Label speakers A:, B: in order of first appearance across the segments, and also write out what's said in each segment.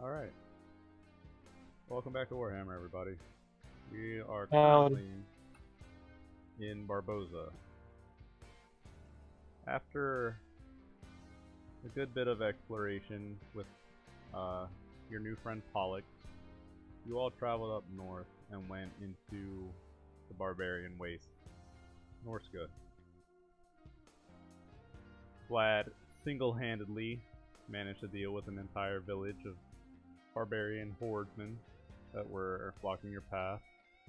A: Alright, welcome back to Warhammer, everybody. We are
B: Um,
A: currently in Barboza. After a good bit of exploration with your new friend Pollux, you all traveled up north and went into the Barbarian Waste, Norska. Vlad single-handedly managed to deal with an entire village of barbarian hordemen that were blocking your path,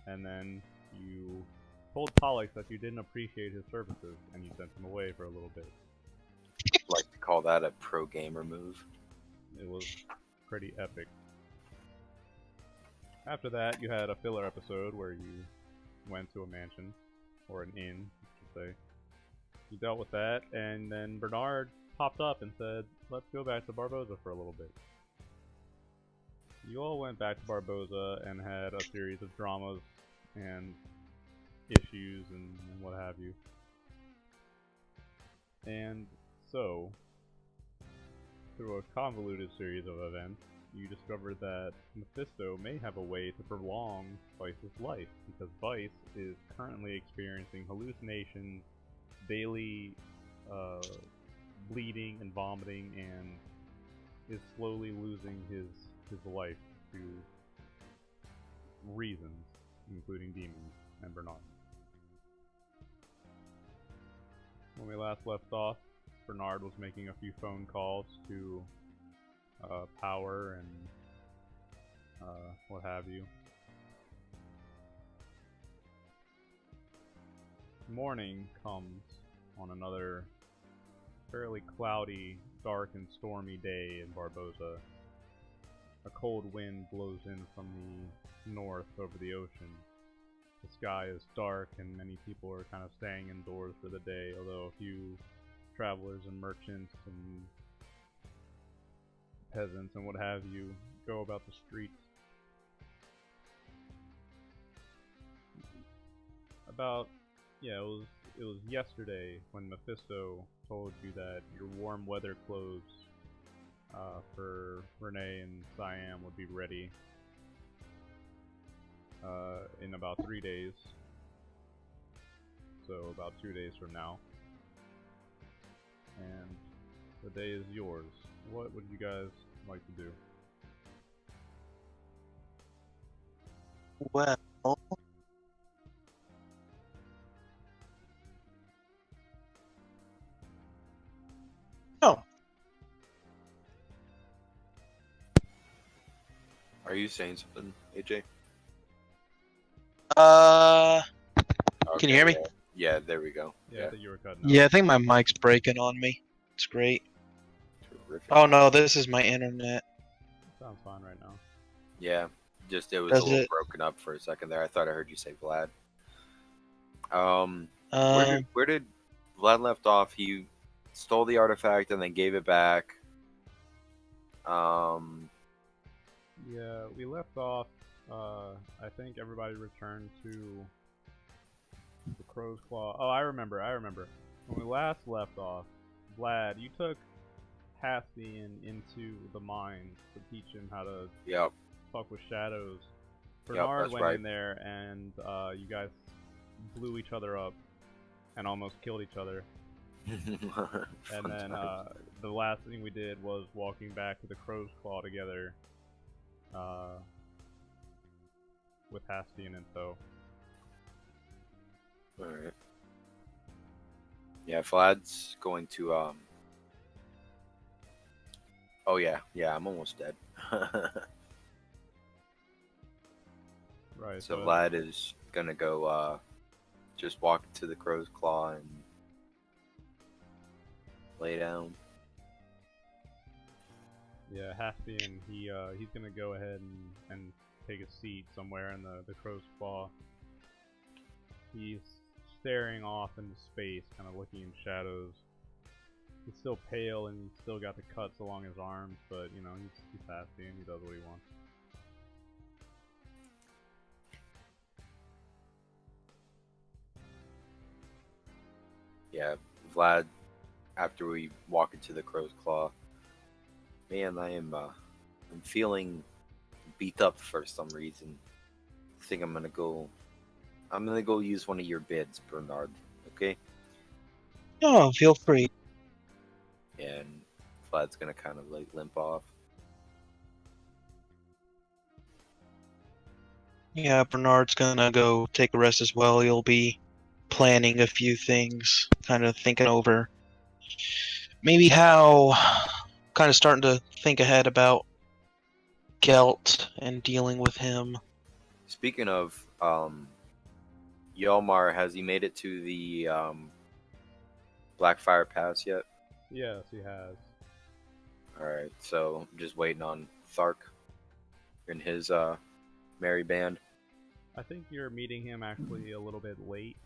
A: and then you told Pollux that you didn't appreciate his services, and you sent him away for a little bit.
C: I'd like to call that a pro gamer move.
A: It was pretty epic. After that, you had a filler episode where you went to a mansion, or an inn, I should say. You dealt with that, and then Bernard popped up and said, let's go back to Barboza for a little bit. You all went back to Barboza and had a series of dramas and issues and what have you. And so, through a convoluted series of events, you discovered that Mephisto may have a way to prolong Vice's life, because Vice is currently experiencing hallucinations, daily bleeding and vomiting, and is slowly losing his life to reasons, including demons and Bernard. When we last left off, Bernard was making a few phone calls to Power and what have you. Morning comes on another fairly cloudy, dark, and stormy day in Barboza. A cold wind blows in from the north over the ocean. The sky is dark and many people are kind of staying indoors for the day, although a few travelers and merchants and peasants and what have you go about the streets. It was yesterday when Mephisto told you that your warm weather clothes for Renee and Siam would be ready in about 3 days. So about 2 days from now. And the day is yours. What would you guys like to do?
B: well, oh,
C: Are you saying something, AJ?
B: can you hear me?
C: Yeah, there we go.
A: Yeah, I think you were cutting out.
B: Yeah, I think my mic's breaking on me. It's great.
C: Terrific.
B: Oh no, this is my internet.
A: Sounds fine right now.
C: Yeah, just it was
B: Does
C: a little
B: it?
C: broken up for a second there. I thought I heard you say Vlad. Where did Vlad left off? He stole the artifact and then gave it back.
A: Yeah, we left off, I think everybody returned to the Crow's Claw. Oh, I remember. When we last left off, Vlad, you took Hastian into the mines to teach him how to
C: Yep.
A: fuck with shadows. Bernard
C: that's
A: went
C: right.
A: in there and you guys blew each other up and almost killed each other. And then the last thing we did was walking back to the Crow's Claw together with Hastian in tow.
C: Alright. Yeah, Vlad's going to Oh yeah, I'm almost dead.
A: Right.
C: So Vlad is gonna go just walk to the Crow's Claw and lay down.
A: Yeah, Hastian, he's gonna go ahead and take a seat somewhere in the Crow's Claw. He's staring off into space, kind of looking in shadows. He's still pale and he's still got the cuts along his arms, but you know, he's Hastian, he does what he wants.
C: Yeah, Vlad, after we walk into the Crow's Claw, man, I am I'm feeling beat up for some reason. I think I'm gonna go. I'm gonna go use one of your bids, Bernard. Okay?
B: Oh, feel free.
C: And Vlad's gonna kind of like limp off.
B: Yeah, Bernard's gonna go take a rest as well. He'll be planning a few things, kind of thinking over maybe how, kind of starting to think ahead about Gelt and dealing with him.
C: Speaking of, Yelmar, has he made it to the Blackfire Pass yet?
A: Yes, he has.
C: Alright, so I'm just waiting on Thark and his merry band.
A: I think you're meeting him actually a little bit late.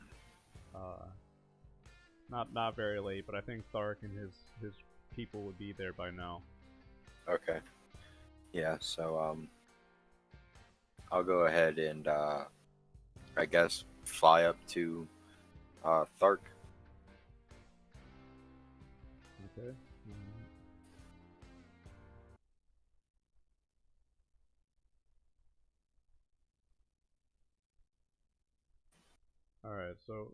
A: Not very late, but I think Thark and his people would be there by now.
C: Okay. Yeah, so I'll go ahead and I guess fly up to Thark.
A: Okay. All right. So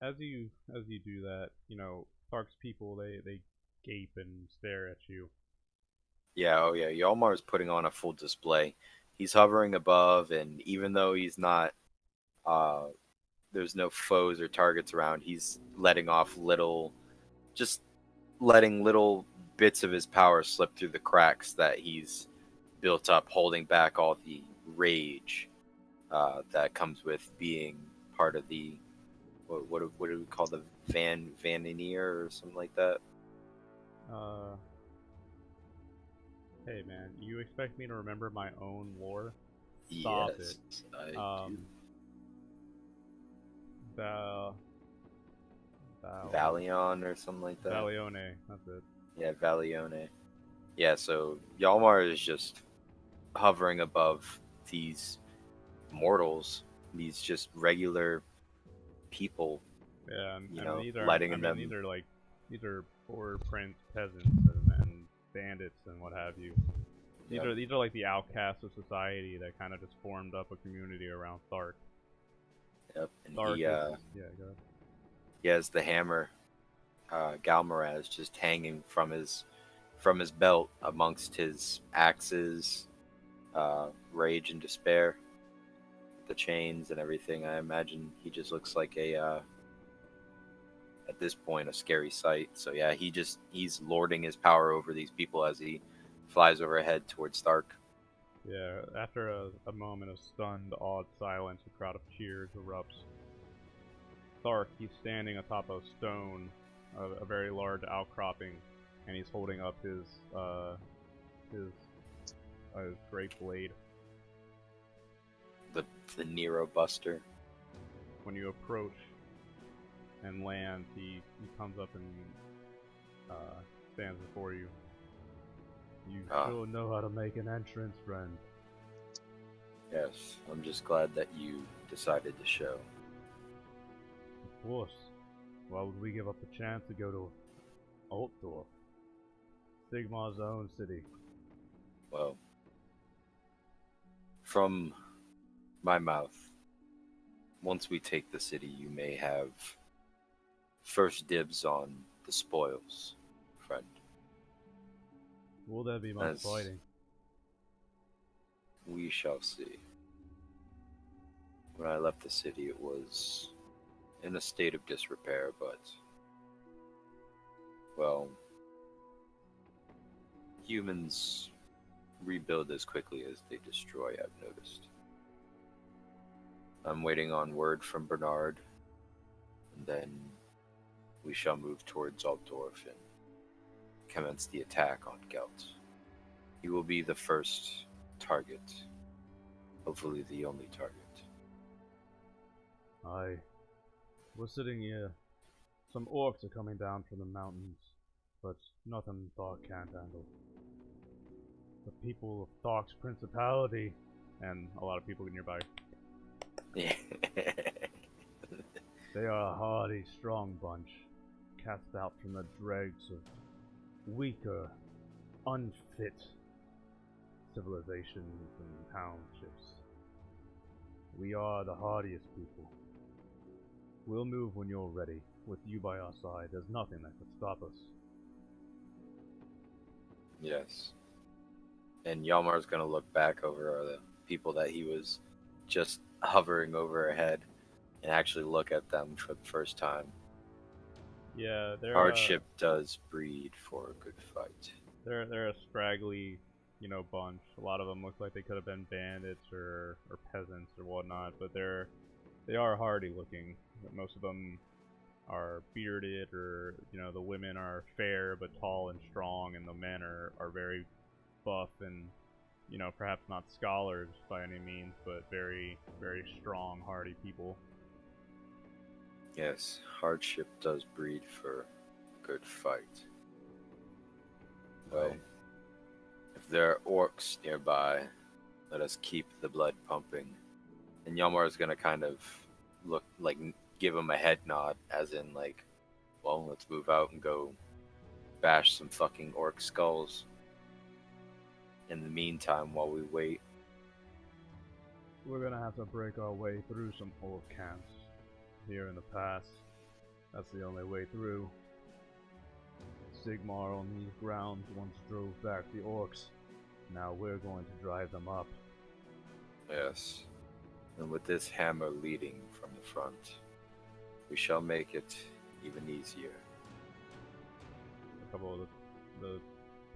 A: as you do that, you know, Thark's people they gape and stare at you.
C: Yeah, oh yeah, Yalmar is putting on a full display. He's hovering above, and even though he's not, uh, there's no foes or targets around, he's letting off just letting little bits of his power slip through the cracks that he's built up, holding back all the rage that comes with being part of the what do we call the Vaninier or something like that?
A: Uh, hey man, you expect me to remember my own lore? Stop
C: Yes, I
A: it.
C: do.
A: Val,
C: Valion or something like that.
A: Valione, that's it.
C: Yeah, Valione. Yeah, so Yalmar is just hovering above these mortals, these just regular people,
A: Yeah,
C: you
A: and
C: know,
A: these aren't.
C: letting
A: I mean,
C: them.
A: these are poor prince peasants and bandits and what have you.
C: Yep,
A: These are like the outcasts of society that kind of just formed up a community around Thark.
C: yep. And
A: Thark
C: he
A: is yeah, go ahead.
C: he has the hammer, Galmaraz, just hanging from his belt amongst his axes, rage and despair, the chains and everything. I imagine he just looks like at this point a scary sight. So yeah, he's lording his power over these people as he flies overhead towards Stark.
A: Yeah, after a moment of stunned, awed silence, a crowd of cheers erupts. Thark, he's standing atop a stone, a very large outcropping, and he's holding up his great blade.
C: The Nero Buster.
A: When you approach and land, he comes up and stands before you. You sure know how to make an entrance, friend.
C: Yes, I'm just glad that you decided to show.
A: Of course. Why would we give up the chance to go to Altdorf? Sigmar's own city.
C: Well, from my mouth, once we take the city, you may have first dibs on the spoils, friend.
A: Will there be much
C: As
A: fighting?
C: we shall see. When I left the city, it was in a state of disrepair, but, well, humans rebuild as quickly as they destroy, I've noticed. I'm waiting on word from Bernard, and then we shall move towards Altdorf and commence the attack on Gelt. He will be the first target, hopefully the only target.
A: Aye. We're sitting here. Some orcs are coming down from the mountains, but nothing Thark can't handle. The people of Thark's principality, and a lot of people nearby.
C: Yeah.
A: They are a hardy, strong bunch, cast out from the dregs of weaker, unfit civilizations and townships. We are the hardiest people. We'll move when you're ready. With you by our side, there's nothing that could stop us.
C: Yes. And Yalmar's gonna look back over the people that he was just hovering over ahead and actually look at them for the first time.
A: Yeah,
C: Hardship does breed for a good fight.
A: they're a scraggly, bunch. A lot of them look like they could have been bandits or peasants or whatnot, but they are hardy looking. Most of them are bearded, or the women are fair but tall and strong, and the men are very buff and perhaps not scholars by any means, but very, very strong, hardy people.
C: Yes, hardship does breed for a good fight. Well, if there are orcs nearby, let us keep the blood pumping. And Yalmar is gonna kind of look like give him a head nod, as in like, well, let's move out and go bash some fucking orc skulls. In the meantime, while we wait,
A: We're gonna have to break our way through some orc camps here in the pass. That's the only way through. Sigmar on these grounds once drove back the orcs. Now we're going to drive them up.
C: yes, and with this hammer leading from the front, we shall make it even easier.
A: A couple of the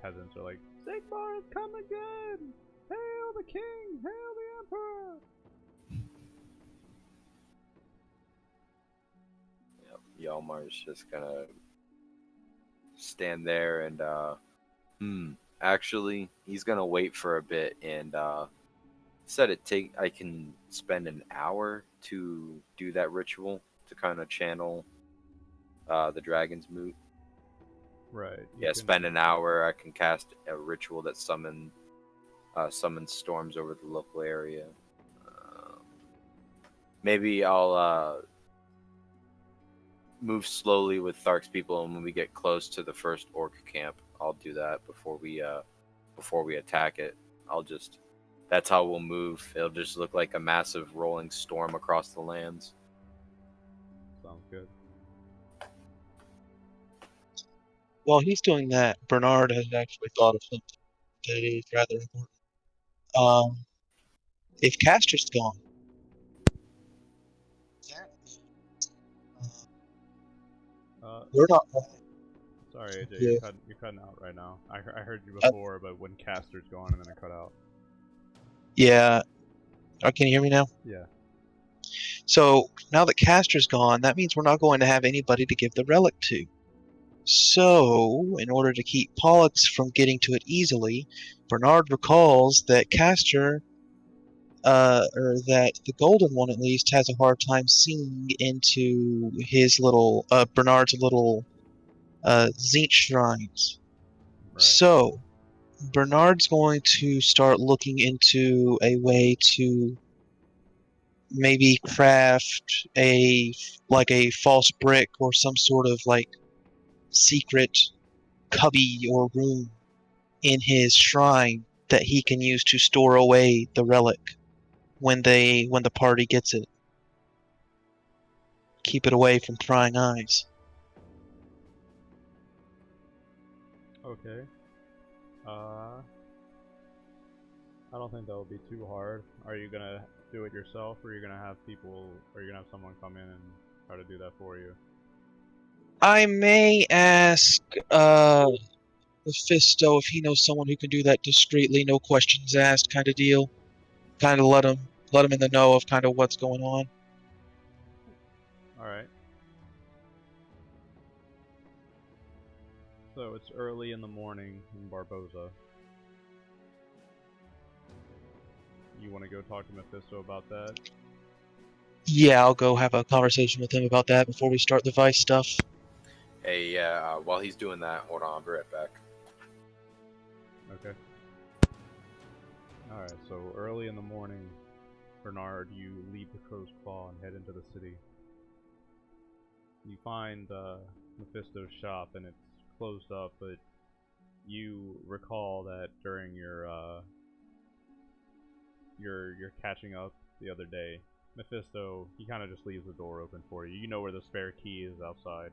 A: peasants are like, Sigmar has come again! Hail the king! Hail the emperor!
C: Yep, Yalmar's just gonna stand there and actually he's gonna wait for a bit and said I can spend an hour to do that ritual to kind of channel the dragon's moot.
A: Right.
C: Yeah, spend an hour. I can cast a ritual that summons storms over the local area. Maybe I'll move slowly with Thark's people, and when we get close to the first orc camp, I'll do that before we attack it. That's how we'll move. It'll just look like a massive rolling storm across the lands.
A: Sounds good.
B: While he's doing that, Bernard has actually thought of something that is rather important. If Castor's gone, that means, we're not.
A: Sorry, AJ,
B: Yeah.
A: you're cutting out right now. I heard you before, but when Castor's gone, and then it cut out.
B: Yeah. Can you hear me now?
A: Yeah.
B: So now that Castor's gone, that means we're not going to have anybody to give the relic to. So, in order to keep Pollux from getting to it easily, Bernard recalls that Castor, or that the Golden One at least, has a hard time seeing into his little, Bernard's little, Tzeentch shrines.
A: Right.
B: So, Bernard's going to start looking into a way to maybe craft a false brick or some sort of secret cubby or room in his shrine that he can use to store away the relic when the party gets it. Keep it away from prying eyes.
A: Okay. I don't think that would be too hard. Are you gonna do it yourself, or are you gonna have someone come in and try to do that for you?
B: I may ask Mephisto if he knows someone who can do that discreetly, no questions asked kind of deal. Kind of let him in the know of kind of what's going on.
A: Alright. So it's early in the morning in Barboza. You want to go talk to Mephisto about that?
B: Yeah, I'll go have a conversation with him about that before we start the Vice stuff.
C: Hey, yeah. While he's doing that, hold on, I'll be right back.
A: Okay. Alright, so early in the morning, Bernard, you leave the Crow's Claw and head into the city. You find Mephisto's shop, and it's closed up, but you recall that during your you're catching up the other day, Mephisto, he kind of just leaves the door open for you. You know where the spare key is outside.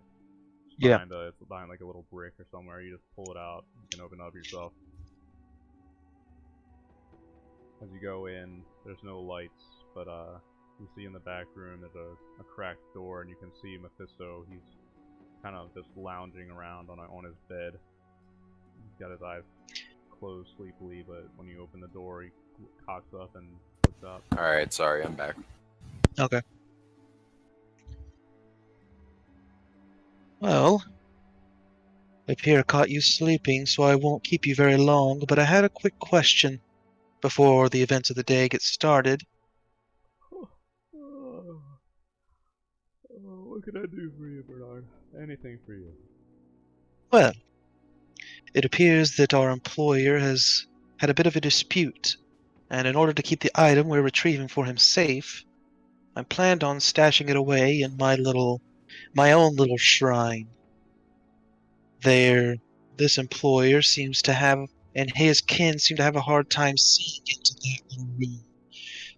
B: Yeah.
A: It's behind like a little brick or somewhere. You just pull it out. You can open it up yourself. As you go in, there's no lights, but you see in the back room there's a cracked door, and you can see Mephisto. He's kind of just lounging around on his bed. He's got his eyes closed sleepily, but when you open the door, he cocks up and looks up.
C: Alright, sorry, I'm back.
B: Okay. Well, I appear I caught you sleeping, so I won't keep you very long, but I had a quick question before the events of the day get started.
A: What can I do for you, Bernard? Anything for you.
B: Well, it appears that our employer has had a bit of a dispute, and in order to keep the item we're retrieving for him safe, I planned on stashing it away in my own little shrine. This employer seems to have, and his kin seem to have a hard time seeing into that little room.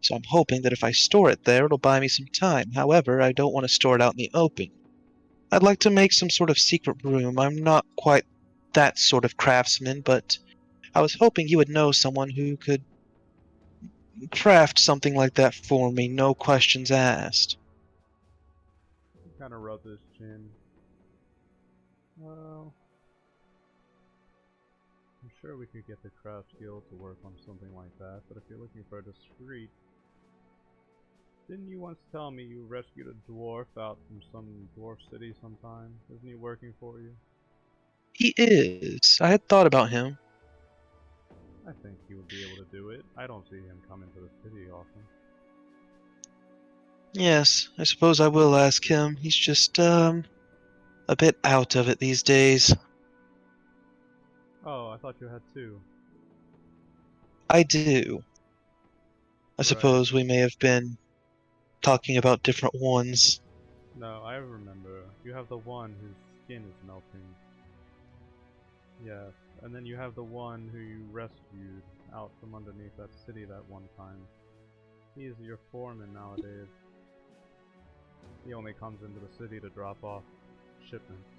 B: So I'm hoping that if I store it there, it'll buy me some time. However, I don't want to store it out in the open. I'd like to make some sort of secret room. I'm not quite that sort of craftsman, but I was hoping you would know someone who could craft something like that for me, no questions asked.
A: He kind of rubs his chin. Well, I'm sure we could get the craft guild to work on something like that, but if you're looking for a discreet... Didn't you once tell me you rescued a dwarf out from some dwarf city sometime? Isn't he working for you?
B: He is. I had thought about him.
A: I think he would be able to do it. I don't see him coming to the city often.
B: Yes, I suppose I will ask him. He's just, a bit out of it these days.
A: Oh, I thought you had two.
B: I do. I
A: Right.
B: suppose we may have been talking about different ones.
A: No, I remember. You have the one whose skin is melting. Yes, and then you have the one who you rescued out from underneath that city that one time. He is your foreman nowadays. He only comes into the city to drop off shipments.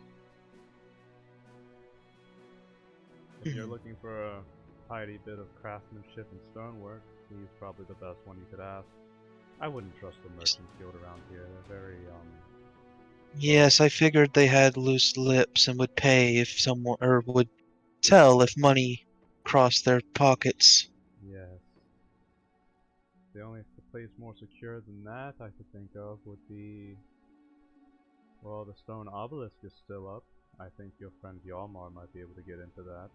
A: If you're looking for a tidy bit of craftsmanship and stonework, he's probably the best one you could ask. I wouldn't trust the merchants guild around here. They're very,
B: Yes, I figured they had loose lips and would pay if someone, or would tell if money crossed their pockets.
A: yes. The only place more secure than that I could think of would be... Well, the stone obelisk is still up. I think your friend Yalmar might be able to get into that.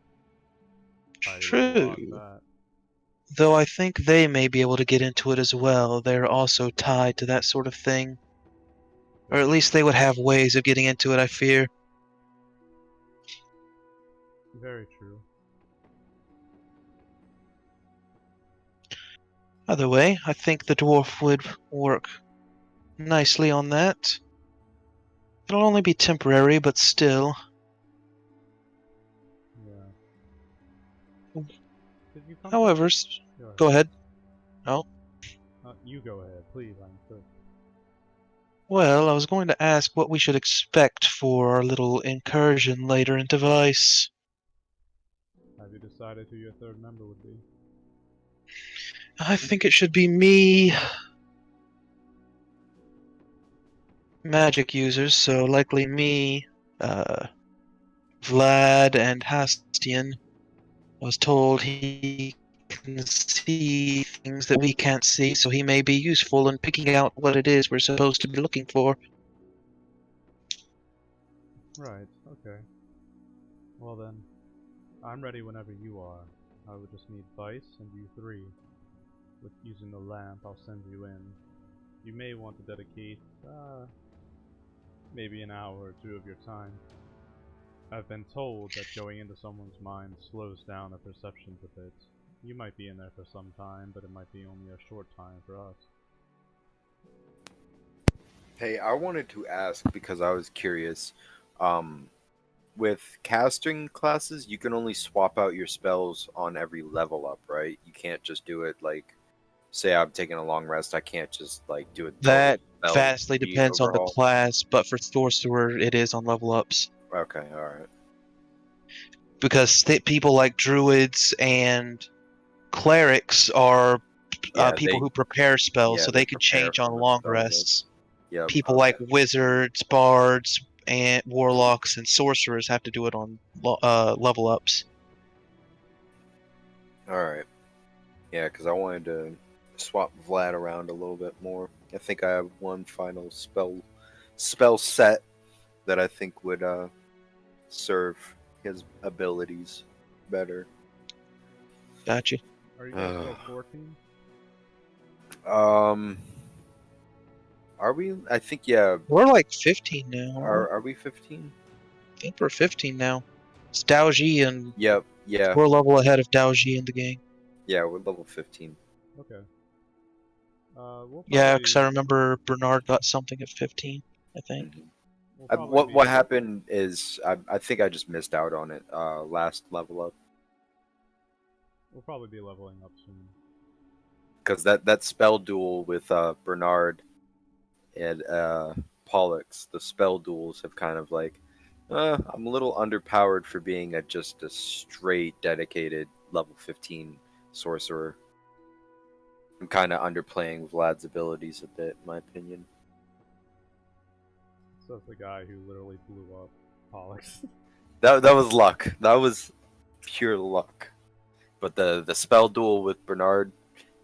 B: True.
A: That.
B: Though I think they may be able to get into it as well. They're also tied to that sort of thing. Or at least they would have ways of getting into it, I fear.
A: Very true.
B: Either way, I think the dwarf would work nicely on that. It'll only be temporary, but still.
A: Yeah. Did you come
B: However, go ahead. Oh.
A: You go ahead, please. I'm good.
B: Well, I was going to ask what we should expect for our little incursion later into Vice.
A: Have you decided who your third member would be?
B: I think it should be me. Magic users, so likely me, Vlad, and Hastian. I was told he can see things that we can't see, so he may be useful in picking out what it is we're supposed to be looking for.
A: Right, okay. Well then, I'm ready whenever you are. I would just need Vice and you three. With using the lamp, I'll send you in. You may want to dedicate, maybe an hour or two of your time. I've been told that going into someone's mind slows down their perceptions a bit. You might be in there for some time, but it might be only a short time for us.
C: Hey, I wanted to ask because I was curious. With casting classes, you can only swap out your spells on every level up, right? You can't just do it like say I'm taking a long rest, I can't just like do a total
B: That
C: spell
B: vastly
C: speed
B: depends on the
C: overhaul?
B: class, but for sorcerer, it is on level ups.
C: Okay, all right.
B: Because people like druids and clerics are
C: Yeah,
B: people who prepare spells, so
C: they
B: they can
C: prepare
B: change on
C: from the
B: long
C: spell book.
B: rests.
C: Yep.
B: People
C: Okay.
B: like wizards, bards, and warlocks and sorcerers have to do it on level ups.
C: All right. Yeah, because I wanted to swap Vlad around a little bit more. I think I have one final spell set that I think would serve his abilities better.
B: Gotcha.
A: Are you guys still 14?
C: Are we? I think yeah.
B: We're like 15 now.
C: Are we 15?
B: I think we're 15 now. It's Daoji, and
C: Yep. Yeah.
B: we're a level ahead of Daoji in the game.
C: Yeah, we're level 15.
A: Okay. We'll
B: Yeah,
A: probably
B: because I remember Bernard got something at 15, I think.
C: Mhm.
A: we'll probably
C: What
A: be,
C: what happened is I think I just missed out on it. Last level up.
A: We'll probably be leveling up soon.
C: Because that spell duel with Bernard and Pollux, the spell duels have kind of like, I'm a little underpowered for being just a straight dedicated level 15 sorcerer. I'm kind of underplaying Vlad's abilities a bit, in my opinion.
A: Says the guy who literally blew up Pollux.
C: That was luck. That was pure luck. But the spell duel with Bernard,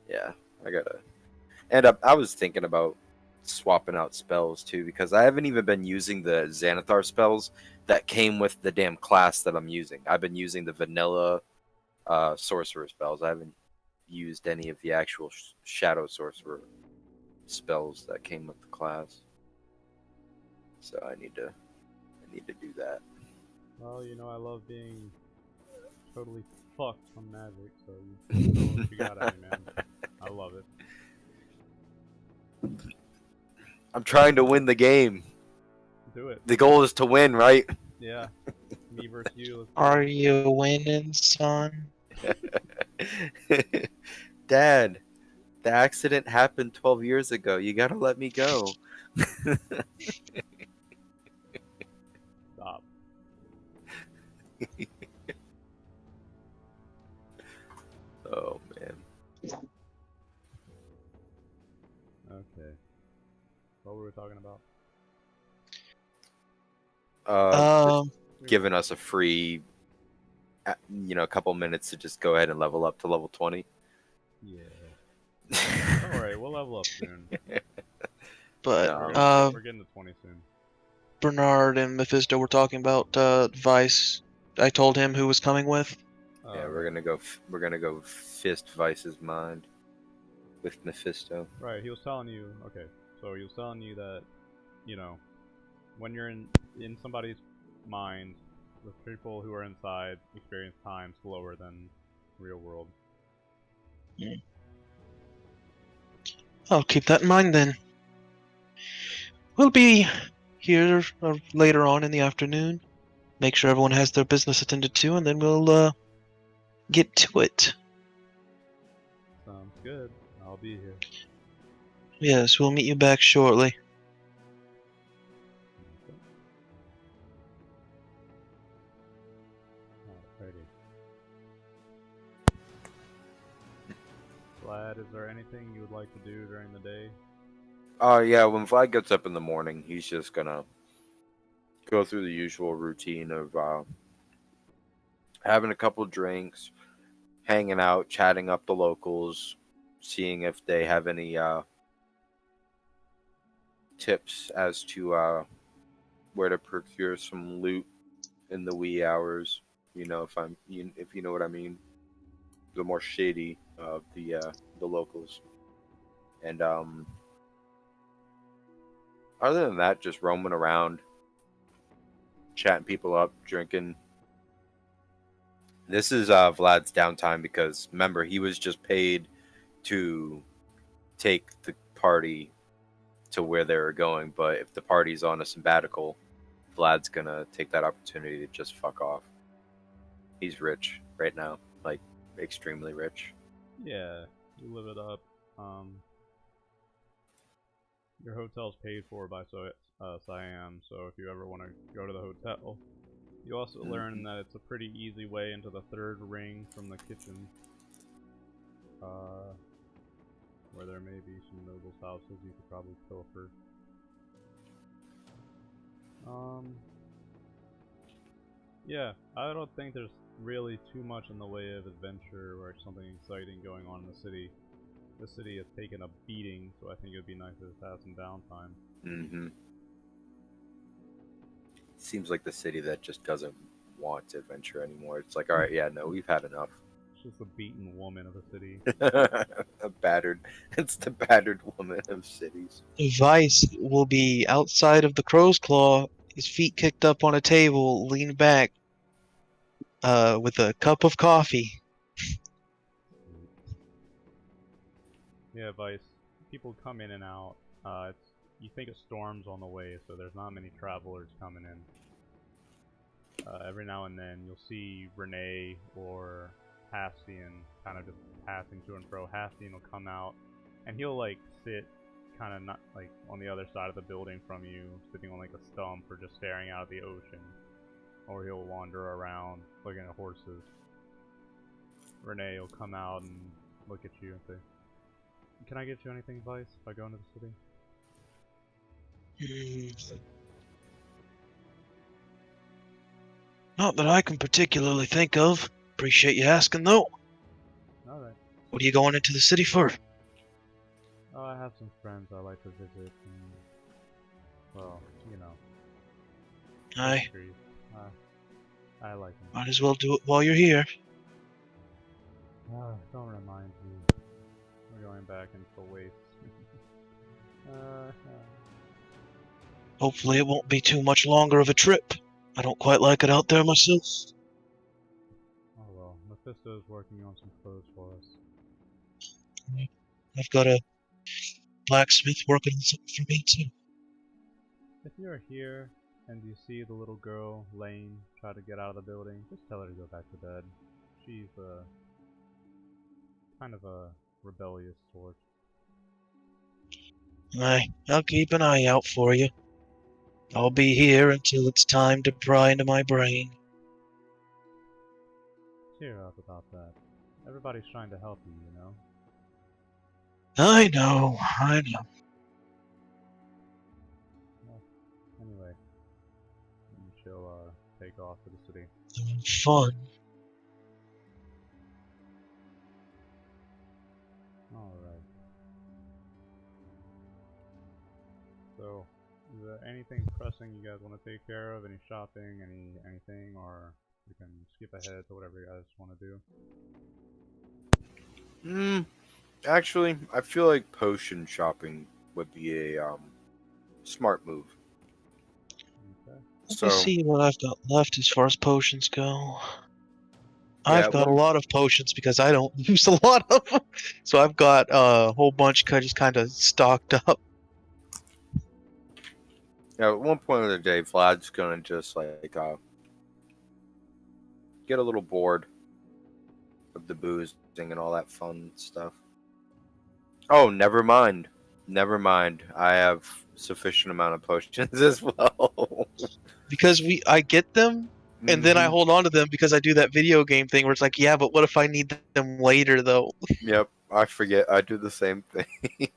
C: yeah, I gotta. And I was thinking about swapping out spells too, because I haven't even been using the Xanathar spells that came with the damn class that I'm using. I've been using the vanilla sorcerer spells. I haven't used any of the actual shadow sorcerer spells that came with the class. So I need to do that.
A: Well, you know I love being totally fucked on magic, so you throw what you got at me, man. I love it.
C: I'm trying to win the game.
A: Do it.
C: The goal is to win, right?
A: Yeah. Me versus you. Let's do
B: Are
A: it.
B: you winning, son?
C: Dad, the accident happened 12 years ago. You gotta let me go.
A: Stop.
C: Oh man.
A: Okay. What were we talking about?
C: Just
B: Um,
C: giving us a free, a couple minutes to just go ahead and level up to level 20.
A: Yeah. Don't worry, we'll level up soon.
B: but
C: No.
A: We're getting to 20 soon.
B: Bernard and Mephisto were talking about Vice. I told him who was coming with.
C: Yeah, we're gonna go fist Vice's mind with Mephisto.
A: Right, he was telling you. Okay, so he was telling you that, you know, when you're in somebody's mind, the people who are inside experience time slower than real world.
B: I'll keep that in mind then. We'll be here later on in the afternoon. Make sure everyone has their business attended to, and then we'll get to it.
A: Sounds good. I'll be here.
B: Yes, we'll meet you back shortly.
A: Okay. Alrighty. Vlad, is there anything you would like to do during the day?
C: Yeah, when Vlad gets up in the morning, he's just gonna go through the usual routine of having a couple drinks, hanging out, chatting up the locals, seeing if they have any tips as to where to procure some loot in the wee hours. If you know what I mean, the more shady of the locals. And other than that, just roaming around, chatting people up, drinking. This is Vlad's downtime because remember he was just paid to take the party to where they were going. But if the party's on a sabbatical, Vlad's gonna take that opportunity to just fuck off. He's rich right now, like extremely rich.
A: Yeah, you live it up. Your hotel's paid for by Siam, so if you ever want to go to the hotel, you also learn that it's a pretty easy way into the third ring from the kitchen, where there may be some nobles' houses you could probably pilfer. Yeah, I don't think there's really too much in the way of adventure or something exciting going on in the city. The city has taken a beating, so I think it would be nice to just have some downtime.
C: Mm-hmm. Seems like the city that just doesn't want adventure anymore. It's like, all right, yeah, no, we've had enough.
A: It's just a beaten woman of a city.
C: It's the battered woman of cities.
B: Vice will be outside of the Crow's Claw, his feet kicked up on a table, leaned back, with a cup of coffee.
A: Yeah, Vice. People come in and out. You think a storm's on the way, so there's not many travelers coming in. Every now and then you'll see Renee or Hastian kind of just passing to and fro. Hastian will come out, and he'll like sit kind of not like on the other side of the building from you, sitting on like a stump or just staring out at the ocean. Or he'll wander around looking at horses. Renee will come out and look at you and say, "Can I get you anything, Vice, if I go into the city?"
B: Not that I can particularly think of. Appreciate you asking, though.
A: Alright.
B: What are you going into the city for?
A: Oh, I have some friends I like to visit, and, well, you know.
B: Aye.
A: I like them.
B: Might as well do it while you're here.
A: Don't remind me. We're going back into the wastes.
B: Hopefully it won't be too much longer of a trip. I don't quite like it out there myself.
A: Oh well, Mephisto's working on some clothes for us.
B: I've got a blacksmith working on something for me, too.
A: If you're here and you see the little girl, Lane, try to get out of the building, just tell her to go back to bed. She's kind of a rebellious sort.
B: Aye, I'll keep an eye out for you. I'll be here until it's time to pry into my brain.
A: Cheer up about that. Everybody's trying to help you, you know?
B: I know.
A: Well, anyway, she'll take off to the city.
B: Fun.
A: Alright. So, is there anything pressing you guys want to take care of? Any shopping, anything, or we can skip ahead to whatever you guys want to do?
C: Actually, I feel like potion shopping would be a smart move.
A: Okay.
B: Let me see what I've got left as far as potions go. I've got a lot of potions because I don't use a lot of them. So I've got a whole bunch just kind of stocked up.
C: Yeah, at one point of the day, Vlad's gonna just like get a little bored of the boozing and all that fun stuff. Oh, never mind. I have sufficient amount of potions as well.
B: Because I get them, and then I hold on to them because I do that video game thing where it's like, yeah, but what if I need them later, though?
C: Yep, I forget. I do the same thing.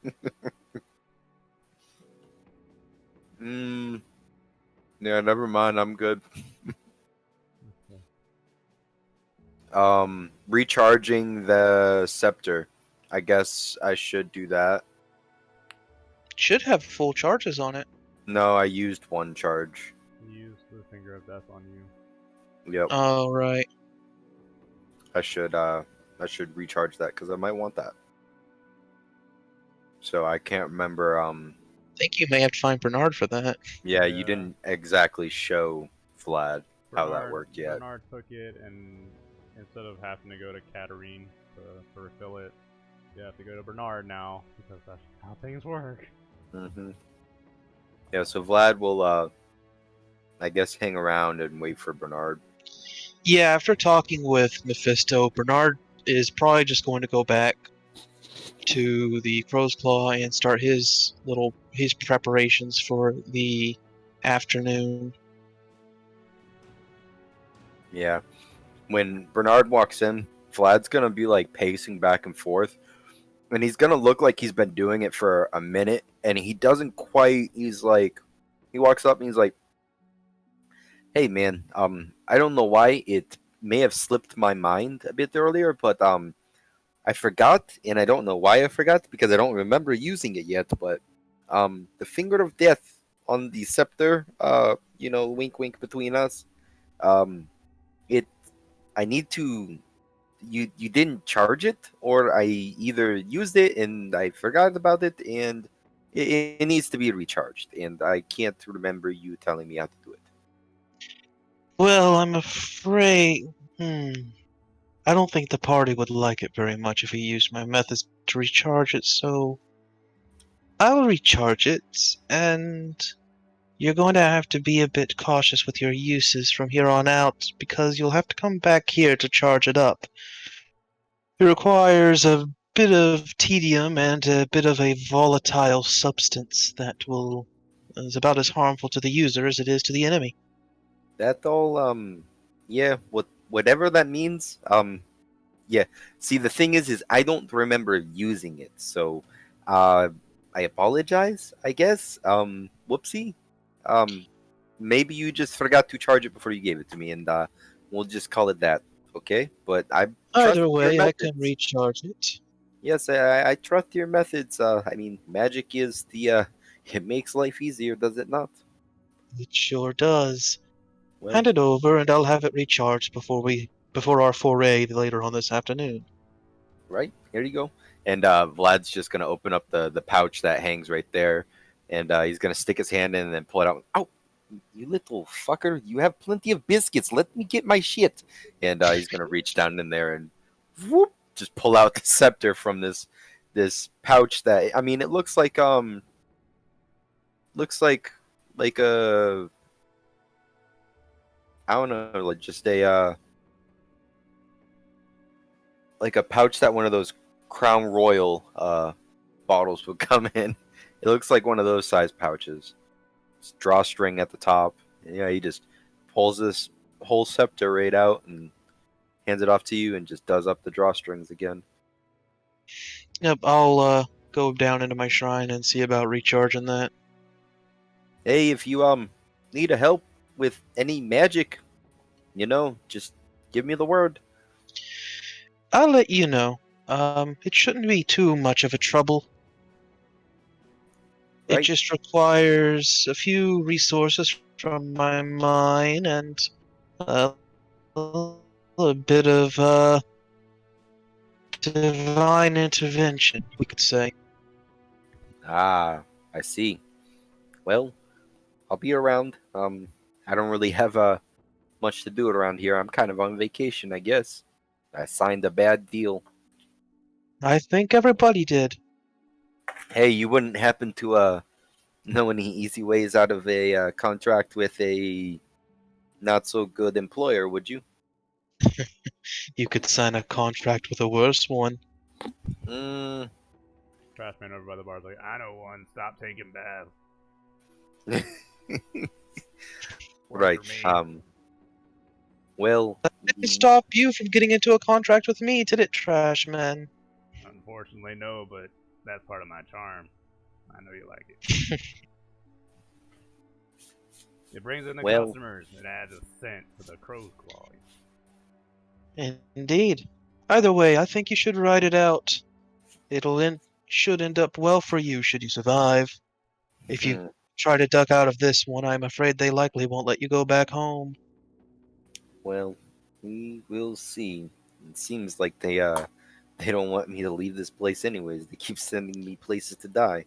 C: Yeah, never mind. I'm good.
A: Okay.
C: Recharging the scepter. I guess I should do that.
B: Should have full charges on it.
C: No, I used one charge.
A: You used the Finger of Death on you.
C: Yep.
B: Oh, right.
C: I should recharge that because I might want that. So I can't remember.
B: I think you may have to find Bernard for that.
C: Yeah, you didn't exactly show Vlad how that worked yet.
A: Bernard took it, and instead of having to go to Katarine to refill it, you have to go to Bernard now because that's how things work.
C: Yeah, so Vlad will, I guess, hang around and wait for Bernard.
B: Yeah, after talking with Mephisto, Bernard is probably just going to go back to the Crow's Claw and start his preparations for the afternoon.
C: Yeah. When Bernard walks in, Vlad's gonna be like pacing back and forth, and he's gonna look like he's been doing it for a minute, and he doesn't quite. He's like, he walks up and he's like, "Hey, man, I don't know why it may have slipped my mind a bit earlier, but I forgot, and I don't know why I forgot because I don't remember using it yet. But the finger of death on the scepter, wink, wink between us, um, it. I need to. You didn't charge it, or I either used it and I forgot about it, and it needs to be recharged, and I can't remember you telling me how to do it."
B: Well, I'm afraid. I don't think the party would like it very much if he used my methods to recharge it, so I'll recharge it, and you're going to have to be a bit cautious with your uses from here on out, because you'll have to come back here to charge it up. It requires a bit of tedium and a bit of a volatile substance that is about as harmful to the user as it is to the enemy.
C: That all, yeah, whatever that means, yeah. See, the thing is I don't remember using it, so, uh, I apologize, I guess. Whoopsie. Um, Maybe you just forgot to charge it before you gave it to me, and we'll just call it that, okay? But I trust
B: Either
C: your
B: way, I can
C: methods.
B: recharge it.
C: Yes, I trust your methods. I mean, magic is it makes life easier, does it not?
B: It sure does.
C: Well,
B: Hand it over, and I'll have it recharged before our foray later on this afternoon.
C: right here you go. And Vlad's just gonna open up the pouch that hangs right there, and he's gonna stick his hand in and then pull it out. Oh, you little fucker! You have plenty of biscuits. Let me get my shit. And he's gonna reach down in there and whoop, just pull out the scepter from this pouch that, I mean, it looks like a, I don't know, like just a like a pouch that one of those Crown Royal bottles would come in. It looks like one of those size pouches. It's drawstring at the top. And, yeah, he just pulls this whole scepter right out and hands it off to you, and just does up the drawstrings again.
B: Yep, I'll go down into my shrine and see about recharging that.
C: Hey, if you need a help with any magic, just give me the word.
B: I'll let you know. It shouldn't be too much of a trouble. It
C: Right?
B: just requires a few resources from my mine and a a bit of divine intervention, we could say.
C: Ah, I see. Well, I'll be around. I don't really have much to do around here. I'm kind of on vacation, I guess. I signed a bad deal.
B: I think everybody did.
C: Hey, you wouldn't happen to know any easy ways out of a contract with a not so good employer, would you?
B: You could sign a contract with a worse one.
C: Mm,
A: Trash man over by the bar is like, I know one. Stop taking baths. Works
C: right.
A: for me.
C: Well,
B: Didn't stop you from getting into a contract with me, did it, Trash Man?
A: Unfortunately, no, but that's part of my charm. I know you like it. It brings in the
C: well,
A: customers. It adds a scent to the crow's claw.
B: Indeed. Either way, I think you should ride it out. Should end up well for you should you survive. If you
C: hmm,
B: try to duck out of this one, I'm afraid they likely won't let you go back home.
C: well, we will see. It seems like they don't want me to leave this place anyways. They keep sending me places to die.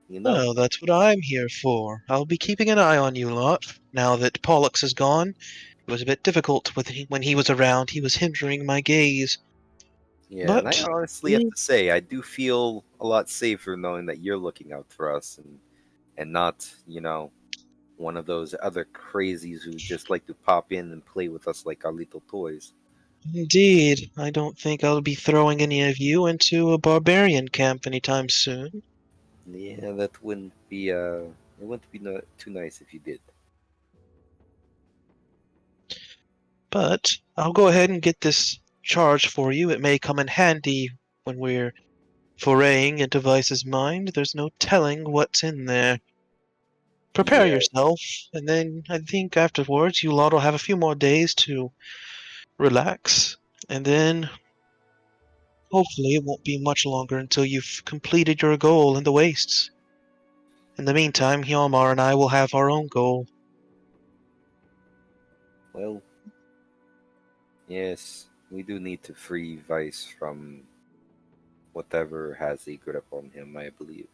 C: You know?
B: Well, that's what I'm here for. I'll be keeping an eye on you lot. Now that Pollux is gone, it was a bit difficult when he was around. He was hindering my gaze.
C: Yeah, and I
B: But
C: honestly have to say, I do feel a lot safer knowing that you're looking out for us, and not, one of those other crazies who just like to pop in and play with us like our little toys.
B: Indeed, I don't think I'll be throwing any of you into a barbarian camp anytime soon.
C: Yeah, that wouldn't be it wouldn't be too nice if you did.
B: But I'll go ahead and get this charge for you. It may come in handy when we're foraying into Vice's mind. There's no telling what's in there. Prepare
C: Yeah,
B: yourself, and then I think afterwards you lot will have a few more days to relax, and then hopefully it won't be much longer until you've completed your goal in the wastes. In the meantime, Hjalmar and I will have our own goal.
C: well, yes, we do need to free Vice from whatever has a grip on him, I believe.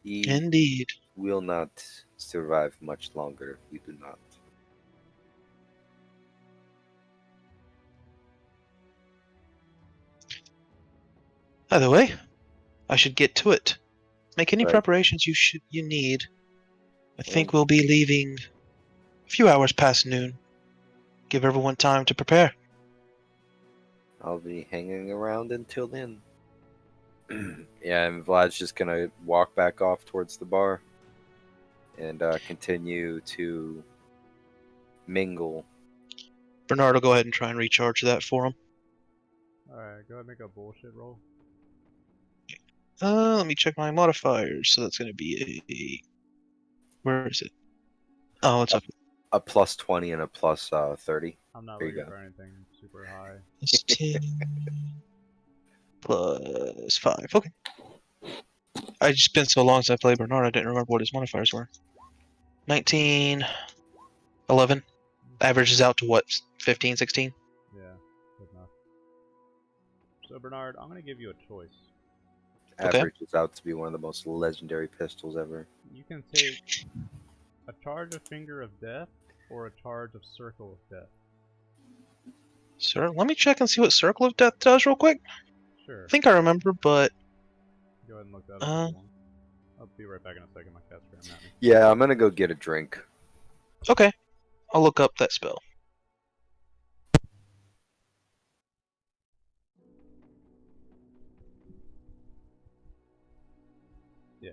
C: He
B: Indeed.
C: will not survive much longer if we do not.
B: By the way, I should get to it. Make any
C: Right.
B: preparations you need. I
C: Well,
B: think we'll be leaving a few hours past noon. Give everyone time to prepare.
C: I'll be hanging around until then. Yeah, and Vlad's just gonna walk back off towards the bar and continue to mingle.
B: Bernard will go ahead and try and recharge that for him.
A: Alright, go ahead and make a bullshit roll.
B: Let me check my modifiers. So that's going to be a. Where is it? Oh, it's up.
C: A plus 20 and a plus 30.
A: I'm not
C: There you
A: looking
C: go.
A: for anything super high.
B: Plus 10 plus 5. Okay. I just been so long since I played Bernard, I didn't remember what his modifiers were. 19, 11. Averages out to what? 15, 16?
A: Yeah, good enough. So Bernard, I'm gonna give you a choice.
B: Okay.
C: Averages out to be one of the most legendary pistols ever.
A: You can take a charge of Finger of Death or a charge of Circle of Death.
B: Sir, let me check and see what Circle of Death does real quick.
A: Sure.
B: I think I remember, but.
A: Go ahead and look that up if you want. I'll be right back in a second. My cat's screaming at me.
C: Yeah, I'm gonna go get a drink.
B: Okay. I'll look up that spell.
A: Yeah.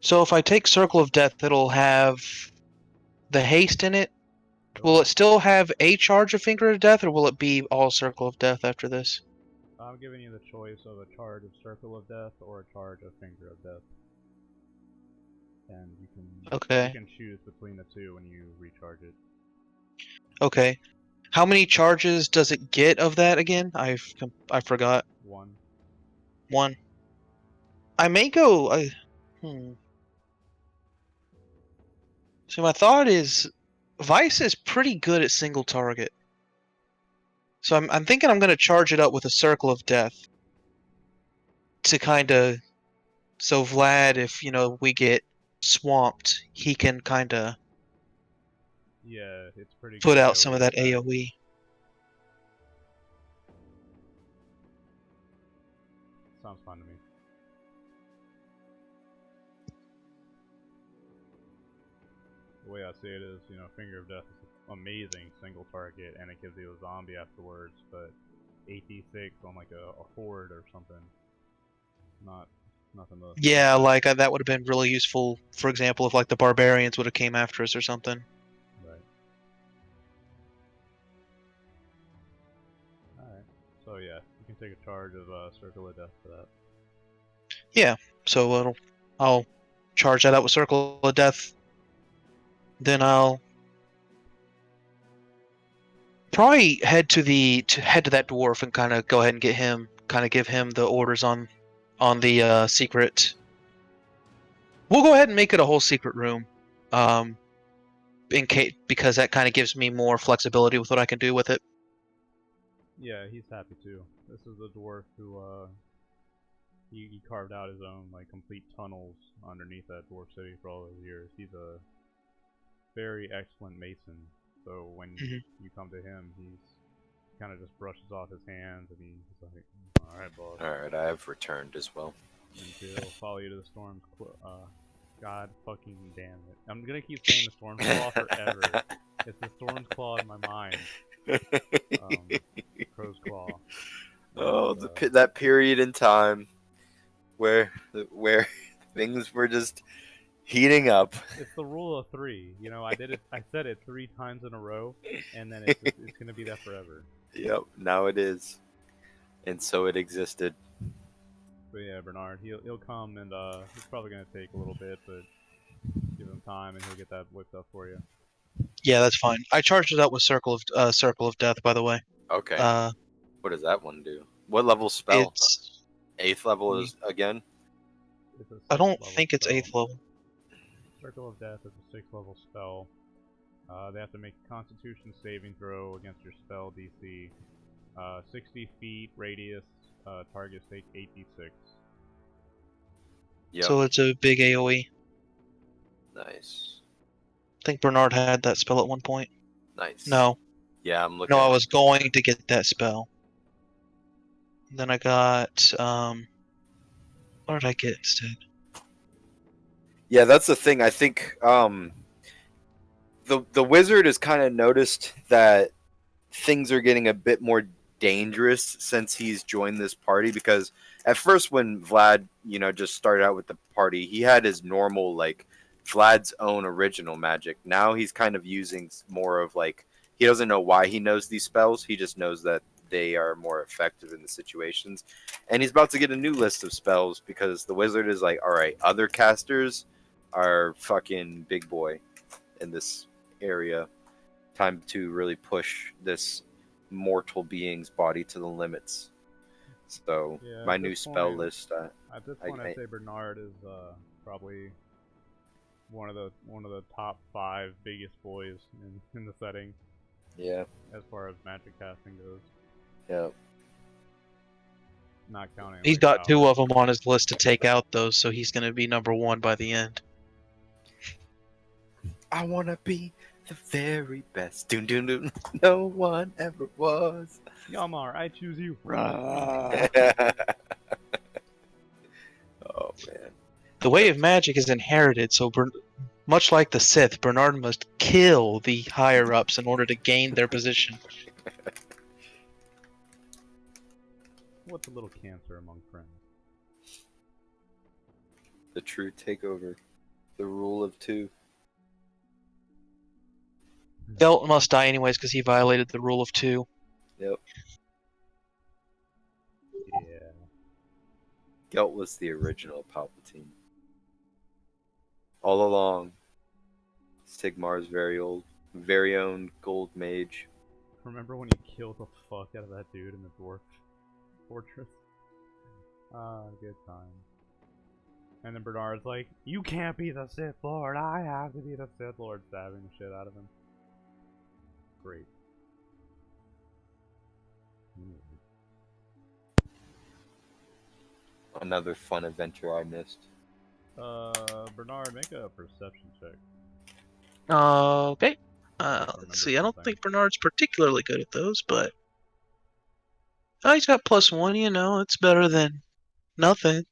B: So if I take Circle of Death, it'll have the haste in it. Will it still have a charge of Finger of Death, or will it be all Circle of Death after this?
A: I'm giving you the choice of a charge of Circle of Death or a charge of Finger of Death. And you
B: Okay.
A: can choose between the two when you recharge it.
B: Okay. How many charges does it get of that again? I forgot.
A: 1.
B: 1. I may go. So my thought is, Vice is pretty good at single target. So I'm thinking I'm gonna charge it up with a Circle of Death to kind of. So Vlad, if we get swamped, he can kind of
A: Yeah, it's pretty
B: put
A: good
B: out some of
A: AoE
B: that
A: attack.
B: AoE.
A: Sounds fun to me. The way I see it is, Finger of Death is an amazing single target, and it gives you a zombie afterwards, but 8d6 on like a horde or something. Nothing to.
B: Yeah, like that would have been really useful. For example, if like the barbarians would have came after us or something.
A: Right. Alright. So yeah, you can take a charge of Circle of Death for that.
B: Yeah. So I'll charge that out with Circle of Death. Then I'll probably head to that dwarf and kind of go ahead and give him the orders on the secret. We'll go ahead and make it a whole secret room, in case, because that kind of gives me more flexibility with what I can do with it.
A: Yeah, he's happy too. This is a dwarf who he carved out his own like complete tunnels underneath that dwarf city for all those years. He's a very excellent mason. So when you come to him, he's kind of just brushes off his hands and he's like, "All right, boss."
C: All right, I have returned as well.
A: And he'll follow you to the storm's God fucking damn it. I'm gonna keep saying the Storm's Claw forever. It's the Storm's Claw in my mind. Crow's Claw.
C: Oh,
A: And,
C: that period in time where things were just heating up.
A: it's the rule of 3. You know, I said it 3 times in a row, and then it's gonna be that forever.
C: Yep, now it is. And so it existed.
A: But yeah, Bernard, he'll come, and it's probably gonna take a little bit, but give him time, and he'll get that whipped up for you.
B: Yeah, that's fine. I charged it up with Circle of Death, by the way.
C: Okay. What does that one do? What level spell?
B: It's
C: 8th level is again?
A: It's a
B: I don't
A: 6th level
B: think it's
A: spell.
B: 8th level.
A: Circle of Death is a 6th level spell. They have to make a Constitution saving throw against your spell DC. 60 feet radius. Targets take 8d6.
C: Yep.
B: So it's a big AoE.
C: Nice.
B: I think Bernard had that spell at one point.
C: Nice.
B: No.
C: Yeah, I'm looking.
B: No, I was going to get that spell. Then I got what did I get instead?
C: Yeah, that's the thing. I think the wizard has kind of noticed that things are getting a bit more dangerous since he's joined this party, because at first when Vlad, just started out with the party, he had his normal, like, Vlad's own original magic. Now he's kind of using more of, like, he doesn't know why he knows these spells. He just knows that they are more effective in the situations. And he's about to get a new list of spells because the wizard is like, all right, other casters are fucking big boy in this area. Time to really push this mortal being's body to the limits. So
A: Yeah,
C: my new spell list.
A: At this point, I'd say Bernard is probably one of the top 5 biggest boys in the setting.
C: Yeah.
A: As far as magic casting goes.
C: Yeah.
A: Not counting.
B: He's got 2 of them on his list to take out, though, so he's going to be number 1 by the end.
C: I want to be the very best. Doon, doon, doon. No one ever was.
A: Yamar, I choose you.
C: Oh, man.
B: The way of magic is inherited, so much like the Sith, Bernard must kill the higher-ups in order to gain their position.
A: What's a little cancer among friends?
C: The true takeover. The rule of 2.
B: Gelt must die anyways because he violated the rule of 2.
C: Yep.
A: Yeah.
C: Gelt was the original Palpatine. All along. Sigmar's very own gold mage.
A: Remember when you killed the fuck out of that dude in the dwarf fortress? Good time. And then Bernard's like, you can't be the Sith Lord, I have to be the Sith Lord, stabbing the shit out of him. Great.
C: Another fun adventure I missed.
A: Bernard, make a perception check.
B: Okay. Let's see. I don't think Bernard's particularly good at those, but he's got +1. It's better than nothing.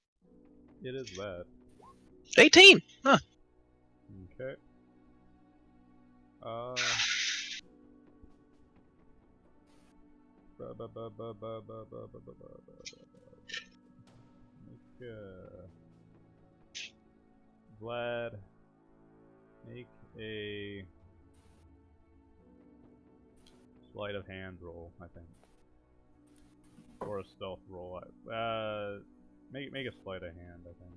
A: It is that.
B: 18. Huh.
A: Okay. Vlad, make a sleight of hand roll, I think, or a stealth roll. Make a sleight of hand, I think.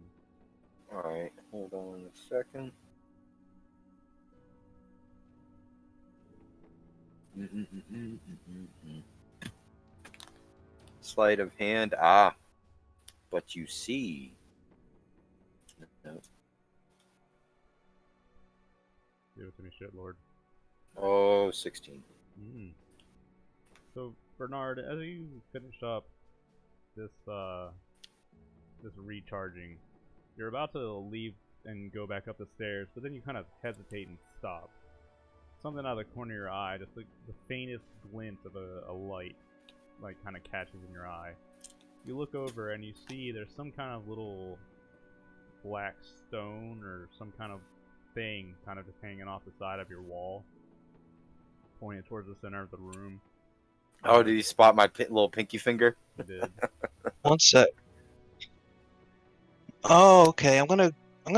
C: All right, hold on a second. Sleight of hand. But you see. No.
A: Give it to me, shitlord.
C: Oh, 16.
A: So, Bernard, as you finish up this recharging, you're about to leave and go back up the stairs, but then you kind of hesitate and stop. Something out of the corner of your eye, just like the faintest glint of a light, like kind of catches in your eye. You look over and you see there's some kind of little black stone or some kind of thing kind of just hanging off the side of your wall, pointing towards the center of the room.
C: Oh, did you spot my little pinky finger?
A: You did.
B: One sec. Oh, okay. I'm gonna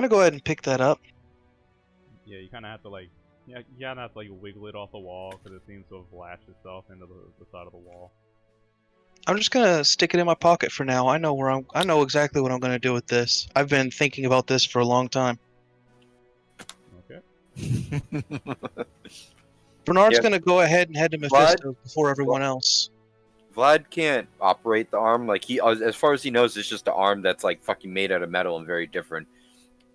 B: go ahead and pick that up.
A: Yeah, you kind of have to like, yeah, you kind of have to like wiggle it off the wall because it seems to have latched itself into the side of the wall.
B: I'm just gonna stick it in my pocket for now. I know exactly what I'm gonna do with this. I've been thinking about this for a long time.
A: Okay.
B: Bernard's
C: Yeah.
B: gonna go ahead and head to Mephisto before everyone else.
C: Vlad can't operate the arm. Like as far as he knows, it's just an arm that's like fucking made out of metal and very different.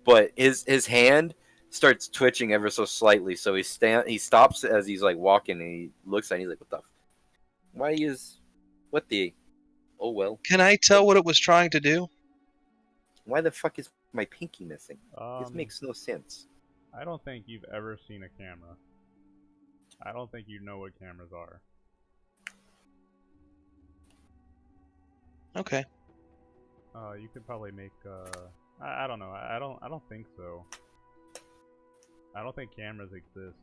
C: But his hand starts twitching ever so slightly. So he stops as he's like walking and he looks at it and he's like, what the? Oh well.
B: Can I tell what it was trying to do?
C: Why the fuck is my pinky missing? This
A: Um,
C: makes no sense.
A: I don't think you've ever seen a camera. I don't think you know what cameras are.
B: Okay.
A: You could probably make. I don't know. I don't think so. I don't think cameras exist.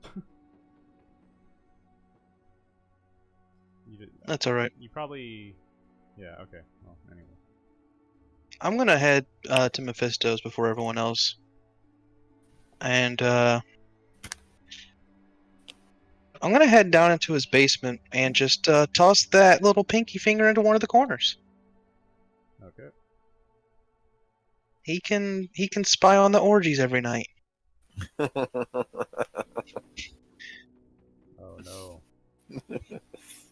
B: That's all right.
A: You probably. Yeah. Okay. Well, anyway.
B: I'm gonna head to Mephisto's before everyone else, and I'm gonna head down into his basement and just toss that little pinky finger into one of the corners.
A: Okay.
B: He can spy on the orgies every night.
A: Oh no.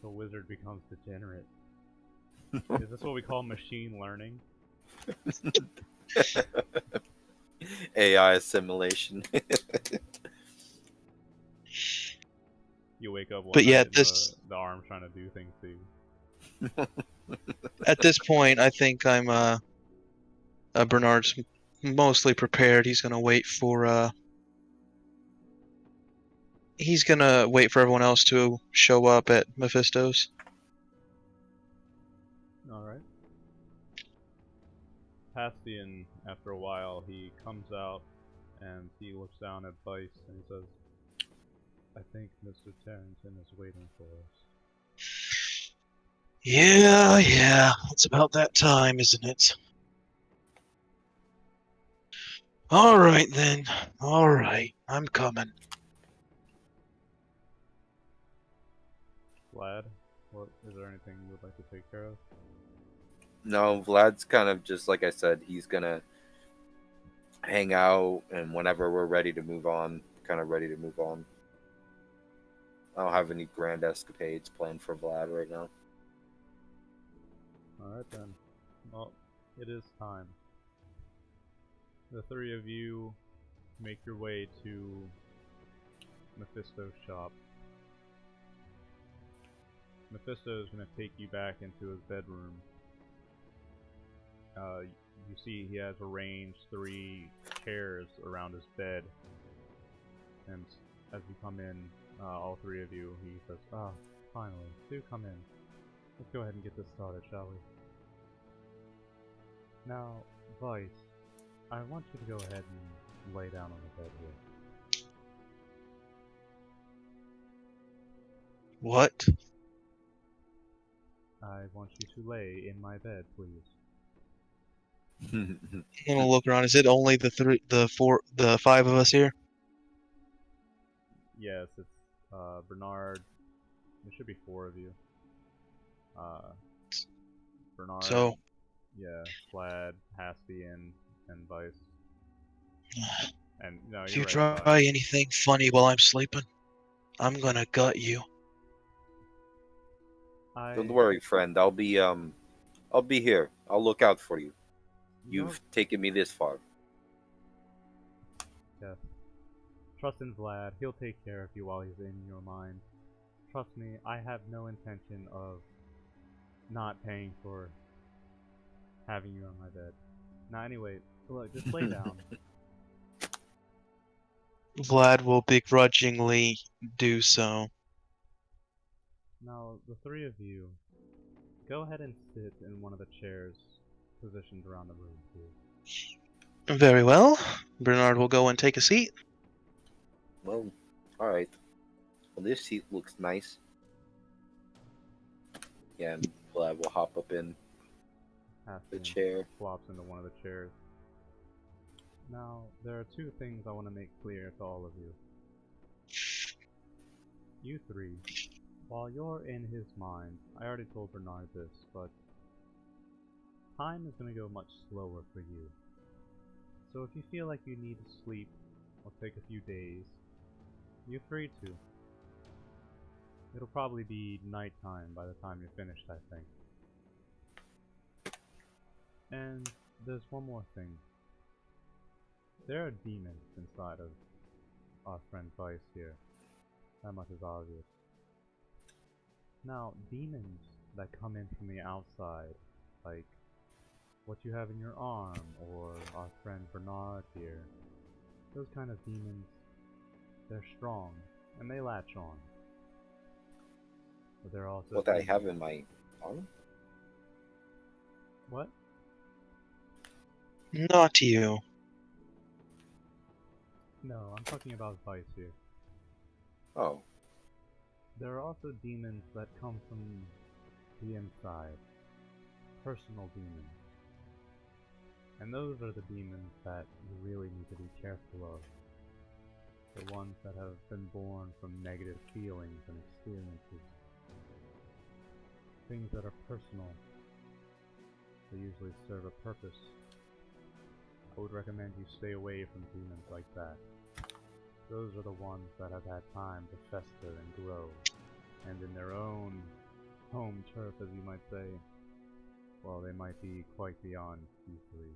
A: The wizard becomes degenerate. Is this what we call machine learning?
C: AI assimilation.
A: You wake up one
B: But
A: night
B: yeah,
A: and the arm's trying to do things to you.
B: at this point, I think I'm Bernard's mostly prepared. He's gonna wait for everyone else to show up at Mephisto's.
A: Alright. Pastian, after a while, he comes out and he looks down at Vice and he says, I think Mr. Tarrington is waiting for us.
B: Yeah, it's about that time, isn't it? Alright then. Alright, I'm coming.
A: Vlad, is there anything you would like to take care of?
C: No, Vlad's kind of just like I said. He's gonna hang out, and whenever we're ready to move on, kind of ready to move on. I don't have any grand escapades planned for Vlad right now.
A: Alright then. Well, it is time. The three of you make your way to Mephisto's shop. Mephisto is going to take you back into his bedroom. You see he has arranged 3 chairs around his bed. And as you come in, all 3 of you, he says, "Ah, finally, do come in. Let's go ahead and get this started, shall we? Now, Vice, I want you to go ahead and lay down on the bed here."
B: What?
A: I want you to lay in my bed, please.
B: I'm gonna look around. Is it only the 5 of us here?
A: Yes, it's Bernard. There should be 4 of you. Bernard,
B: So,
A: yeah, Vlad, Hastian, and Vice. And no,
B: if
A: you're
B: you
A: right,
B: try
A: Vice.
B: anything funny while I'm sleeping, I'm gonna gut you.
C: Don't worry, friend. I'll be here. I'll look out for you. You've taken me this far.
A: Yes. Trust in Vlad. He'll take care of you while he's in your mind. Trust me, I have no intention of not paying for having you on my bed. Now, anyway, look, just lay down.
B: Vlad will begrudgingly do so.
A: Now, the 3 of you, go ahead and sit in one of the chairs positioned around the room, please.
B: Very well. Bernard will go and take a seat.
C: Well, alright. Well, this seat looks nice. Yeah, and Vlad will hop up in the
A: Hastian
C: chair.
A: flops into one of the chairs. Now, there are two things I want to make clear to all of you. You three, while you're in his mind, I already told Bernard this, but time is going to go much slower for you. So if you feel like you need to sleep or take a few days, you're free to. It'll probably be nighttime by the time you're finished, I think. And there's one more thing. There are demons inside of our friend Vice here. That much is obvious. Now, demons that come in from the outside, like what you have in your arm, or our friend Bernard here, those kind of demons, they're strong, and they latch on. But they're also
C: What I have in my arm?
A: What?
B: Not you.
A: No, I'm talking about Vice here.
C: Oh.
A: There are also demons that come from the inside. Personal demons. And those are the demons that you really need to be careful of. The ones that have been born from negative feelings and experiences. Things that are personal. They usually serve a purpose. I would recommend you stay away from demons like that. Those are the ones that have had time to fester and grow, and in their own home turf, as you might say, well, they might be quite beyond you three.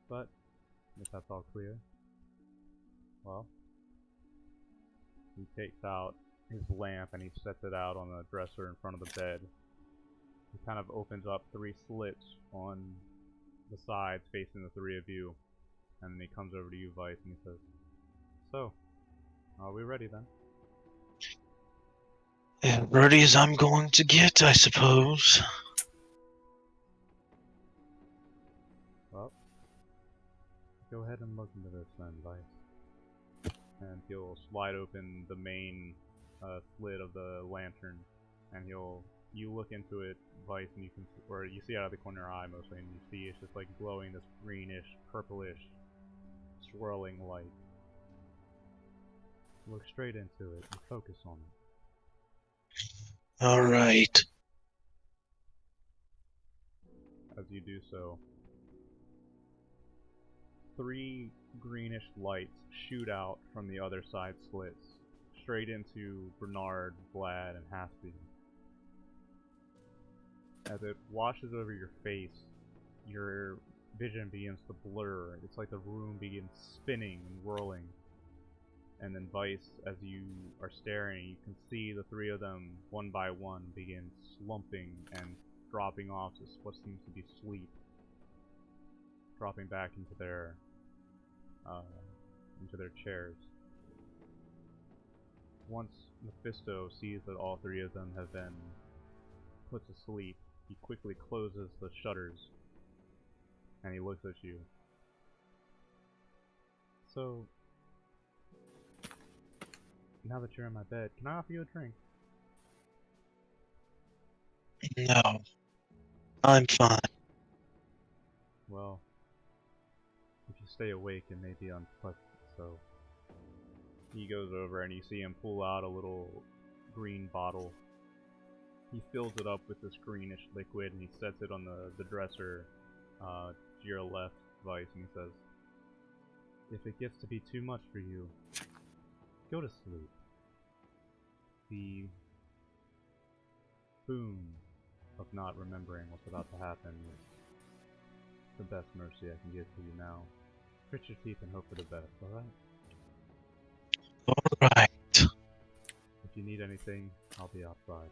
A: But, if that's all clear, well, he takes out his lamp and he sets it out on the dresser in front of the bed. He kind of opens up 3 slits on the sides facing the 3 of you. And then he comes over to you, Vice, and he says, "So, are we ready then?"
B: As ready as I'm going to get, I suppose.
A: Well, go ahead and look into this then, Vice. And he'll slide open the main slit of the lantern, and you look into it, Vice, and you can, or you see out of the corner of your eye mostly, and you see it's just like glowing this greenish, purplish, swirling light. Look straight into it and focus on it.
B: Alright.
A: As you do so, 3 greenish lights shoot out from the other side slits, straight into Bernard, Vlad, and Haspy. As it washes over your face, your vision begins to blur. It's like the room begins spinning and whirling. And then Vice, as you are staring, you can see the 3 of them, one by one, begin slumping and dropping off to what seems to be sleep. Dropping back into their chairs. Once Mephisto sees that all 3 of them have been put to sleep, he quickly closes the shutters and he looks at you. "So, now that you're in my bed, can I offer you a drink?"
B: No. I'm fine.
A: "Well, if you stay awake, it may be unpleasant, so..." He goes over and you see him pull out a little green bottle. He fills it up with this greenish liquid and he sets it on the dresser to your left, Vice, and he says, "If it gets to be too much for you, go to sleep. The boon of not remembering what's about to happen is the best mercy I can give to you now. Grit your teeth and hope for the best, alright?
B: Alright.
A: If you need anything, I'll be outside."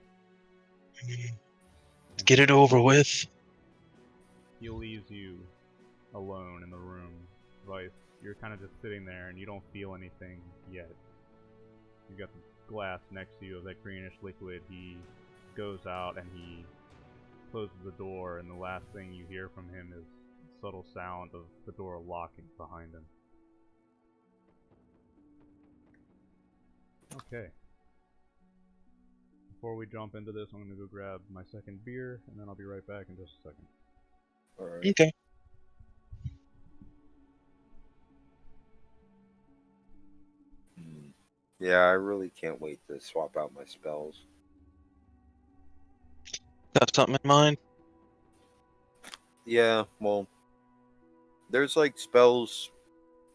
A: And
B: Get it over with.
A: he leaves you alone in the room. Vice, you're kind of just sitting there and you don't feel anything yet. You've got the glass next to you of that greenish liquid. He goes out and he closes the door, and the last thing you hear from him is the subtle sound of the door locking behind him. Okay. Before we jump into this, I'm gonna go grab my second beer, and then I'll be right back in just a second.
C: Alright.
B: Okay.
C: Yeah, I really can't wait to swap out my spells.
B: Got something in mind?
C: Yeah, well, there's like spells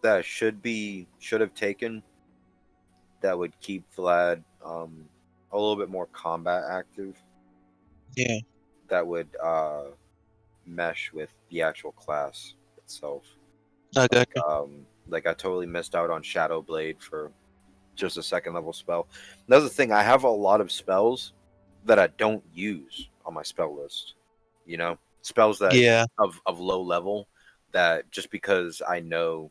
C: that I should have taken that would keep Vlad a little bit more combat active.
B: Yeah.
C: That would mesh with the actual class itself.
B: I got
C: Like,
B: you.
C: like I totally missed out on Shadow Blade for just a second level spell. That's the thing. I have a lot of spells that I don't use on my spell list. You know, spells that
B: Yeah.
C: of low level that just because I know,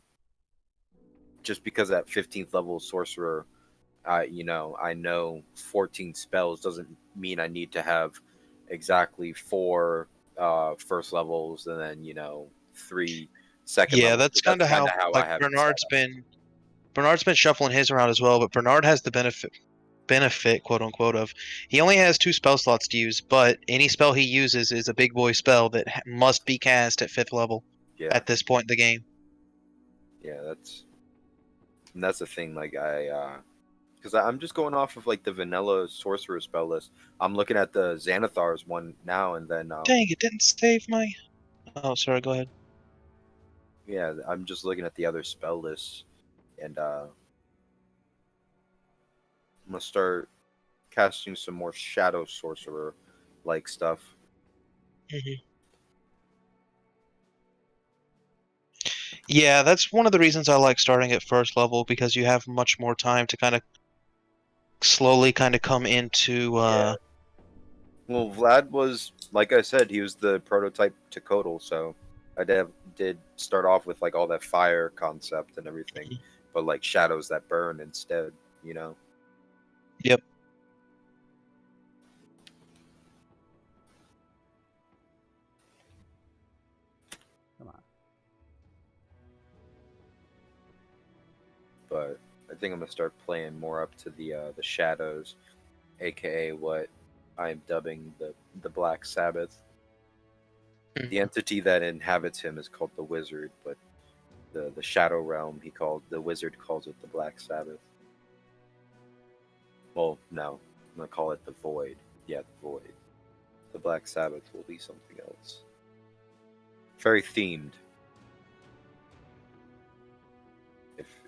C: just because that 15th level sorcerer, I know 14 spells doesn't mean I need to have exactly 4 first levels and then 3 second
B: Yeah,
C: levels.
B: that's
C: But
B: kind
C: that's
B: of
C: kind
B: how
C: of how I
B: like
C: have it set
B: Bernard's been shuffling his around as well, but Bernard has the benefit, quote unquote, of he only has 2 spell slots to use, but any spell he uses is a big boy spell that must be cast at 5th level
C: Yeah,
B: at this point in the game.
C: yeah, that's the thing. Like because I'm just going off of like the vanilla sorcerer spell list. I'm looking at the Xanathar's one now, and then
B: Dang, it didn't save my. Oh, sorry. Go ahead.
C: yeah, I'm just looking at the other spell lists, and I'm gonna start casting some more shadow sorcerer like stuff.
B: Hmm. Yeah, that's one of the reasons I like starting at 1st level because you have much more time to kind of slowly kind of come into.
C: Yeah. Well, Vlad was, like I said, he was the prototype to Kotal, so I did start off with like all that fire concept and everything, but like shadows that burn instead, you know.
B: Yep.
A: Come on.
C: But I think I'm gonna start playing more up to the shadows, aka what I'm dubbing the Black Sabbath. The
B: Mhm.
C: entity that inhabits him is called the Wizard, but the Shadow Realm the Wizard calls it the Black Sabbath. Well, no, I'm gonna call it the Void. Yeah, the Void. The Black Sabbath will be something else. Very themed.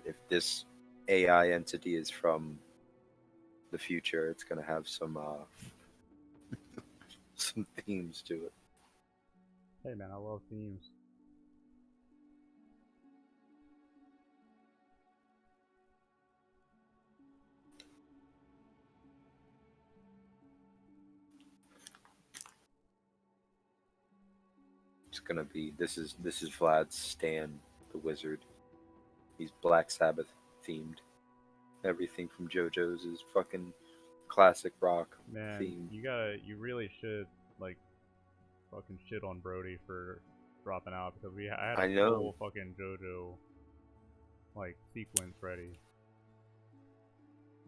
C: If this AI entity is from the future, it's gonna have some some themes to it.
A: Hey man, I love themes.
C: It's gonna be this is Vlad's Stan, the Wizard. He's Black Sabbath themed. Everything from JoJo's is fucking classic rock
A: Man,
C: themed.
A: you really should, like, fucking shit on Brody for dropping out, because I had
C: I
A: a
C: know.
A: full fucking JoJo, like, sequence ready.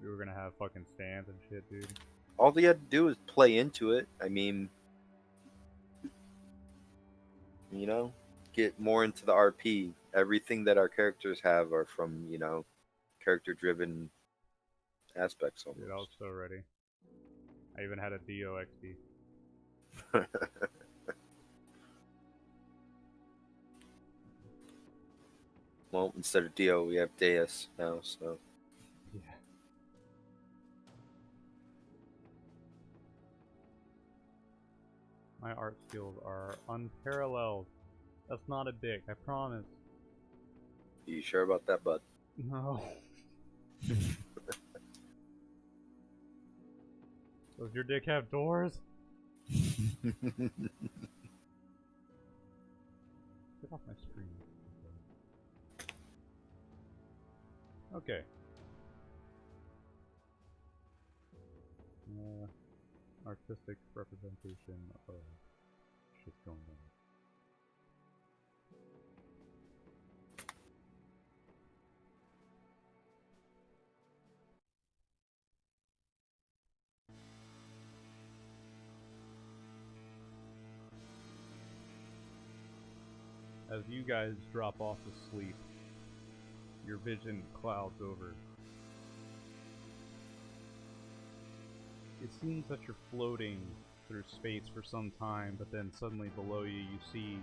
A: We were gonna have fucking stands and shit, dude.
C: All they had to do is play into it. I mean, get more into the RP. Everything that our characters have are from, character driven aspects
A: Dude, I was
C: almost.
A: so ready. I even had a DO XD.
C: Well, instead of Dio, we have Deus now, so.
A: Yeah. My art skills are unparalleled. That's not a dick, I promise.
C: You sure about that, bud?
A: No. Does your dick have doors? Get off my screen. Okay. Artistic representation of just going on. As you guys drop off to sleep, your vision clouds over. It seems that you're floating through space for some time, but then suddenly below you, you see